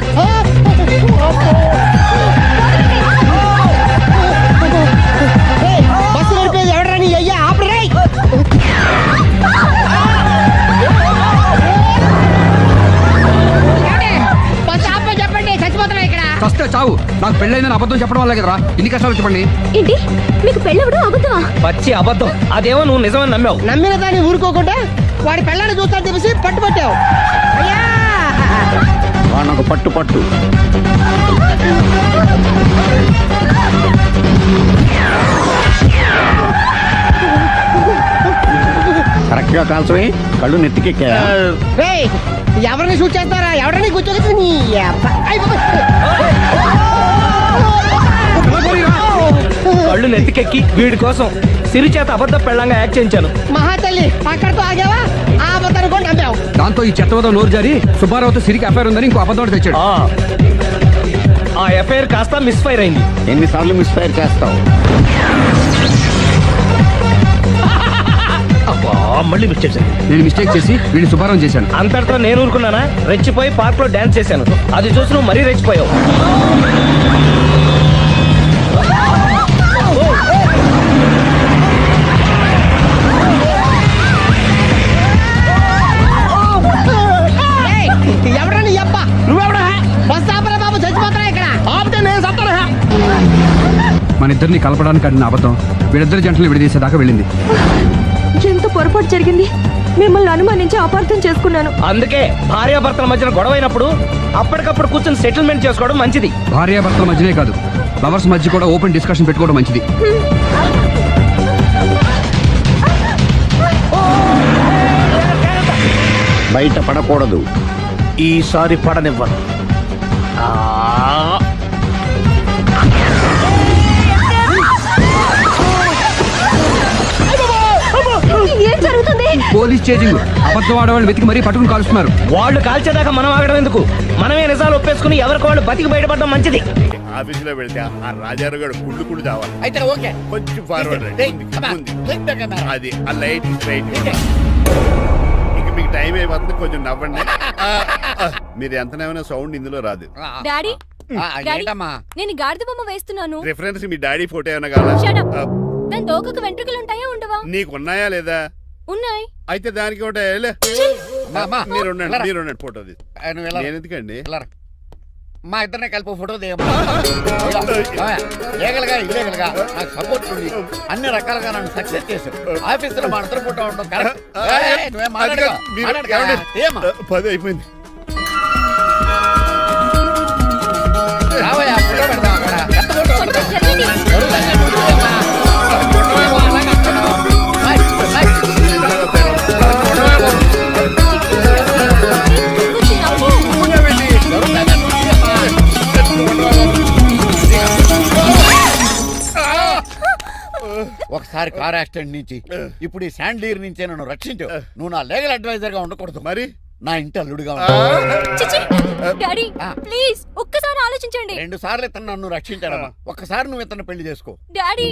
బస్సు నడిపేది ఎవడరా నీ అయ్యా? ఆపరే. బస్ ఆపమని చెప్పండి, చచ్చిపోతున్నా ఇక్కడ. ఫస్ట్ చావు. నాకు పెళ్ళైందని అబద్ధం చెప్పడం వల్ల కదరా ఇన్ని కష్టాలు చెప్పండి. ఏంటి మీకు పెళ్ళవడం అబద్ధమా? పచ్చి అబద్ధం. అదేమో నువ్వు నిజమని నమ్మావు. నమ్మిన దాన్ని ఊరుకోకుండా వాడి పెళ్ళాన్ని చూస్తాను తెలిసి పట్టుబట్టావు. వాడు పట్టు. కరెక్ట్ గా కాల్చవే. కళ్ళు నెత్తికెక్కా. ఎవరిని షూట్ చేస్తారా? ఎవరిని కూర్చోగచ్చు. కళ్ళు నెత్తికెక్కి వీడి కోసం సిరి చేత అబద్ధ పెళ్ళంగా యాక్ట్ చేయించాను. మహాతల్లి అక్కడతో ఆగావా? ఆ అబద్ధాన్ని కూడా నమ్మావు. దాంతో ఈ చెత్తవద నోరు జారి సుబ్బారావుతో సిరికి అఫైర్ ఉందని ఇంకో అబద్ధం తెచ్చాడు. ఆ ఎఫ్ఐఆర్ కాస్త మిస్ఫైర్ అయింది. ఎన్నిసార్లు మిస్ఫైర్ చేస్తావు? మళ్ళీ మిస్టేక్ చేశాను. నేను మిస్టేక్ చేసి వీడిని శుభారం చేశాను. అంతటితో నేను ఊరుకున్నానా? రెచ్చిపోయి పార్క్ లో డాన్స్ చేశాను. అది చూసి నువ్వు మరీ రెచ్చిపోయావు. ఎవరా నీ అబ్బ? నువ్వెవడా? బస్ ఆపరా బాబు, చచ్చిపోతారా ఇక్కడ? ఆపితే నేను చస్తానా? మన ఇద్దరిని కలపడానికి ఆడిన అబద్ధం వీళ్ళిద్దరి జంటలు విడదీసేదాకా వెళ్ళింది. ఎంత పొరపాటు జరిగింది. మిమ్మల్ని అనుమానించి అపార్థం చేసుకున్నాను. అందుకే భార్యాభర్తల మధ్యన గొడవైనప్పుడు అప్పటికప్పుడు కూర్చొని సెటిల్మెంట్ చేసుకోవడం మంచిది. భార్యాభర్తల మధ్యనే కాదు, లవర్స్ మధ్య కూడా ఓపెన్ డిస్కషన్ పెట్టుకోవడం మంచిది. బయట పడకూడదు. ఈసారి పడనివ్వను. ఏం జరుగుతుంది? Police chasing. అబద్ధం ఆడవాళ్ళు వెతికి మరీ పట్టుకుని కాలుస్తున్నారు. వాళ్ళు కాల్చేదాకా మనం ఆగడం ఎందుకు? మనమే నిజాలు ఒప్పేసుకుని ఎవరికి వాళ్ళు బతికి బయటపడడం మంచిది. ఆఫీసులో వెళ్తే ఆ రాజారు గారు కుళ్ళు కుళ్ళు చావాలి. అయితే ఓకే, కొంచెం ఫార్వర్డ్ అది ఆ లైట్ స్ట్రైట్. ఇక మీకు టైం అయిపోతుంది, కొంచెం నవ్వండి. మీరు ఎంతనేమైనా సౌండ్ ఇందులో రాదు. డాడీ, ఏంటమ్మా? నేను గాడిద బొమ్మ వేస్తున్నాను. రిఫరెన్స్ మీ డాడీ ఫోటో ఏమైనా కావాలా? దాని తోకకు వెంట్రుకలు ఉంటాయా ఉండవా? నీకున్నాయా లేదా? ఉన్నాయి. అయితే దానికి ఒకటే మీరు ఉండండి ఫోటో తీసి. నేను ఎందుకండి? మా ఇద్దరిని కలిపి ఫోటో దిగలుగా ఇల్లేగలుగా నాకు సపోర్ట్ ఉంది. అన్ని రకాలుగా నన్ను సక్సెస్ చేశారు. ఆఫీసులో మా అందరం ఫోటో ఉండడం కరెక్ట్. 10 అయిపోయింది. రావయ్యా, ఫోటో పెడదాం అక్కడ. ఎంత ఫోటో ఒకసారి కార్ యాక్సిడెంట్ నుంచి ఇప్పుడు ఈ శాండ్లీర్ నుంచే నన్ను రక్షించు. నువ్వు నా లీగల్ అడ్వైజర్ గా ఉండకూడదు, మరి నా ఇంటి అల్లుడుగా డాడీ ప్లీజ్ ఒక్కసారి ఆలోచించండి. 2 సార్లు ఇతను నన్ను రక్షించాడమ్మా. ఒక్కసారి నువ్వు ఇతను పెళ్లి చేసుకో. డాడీ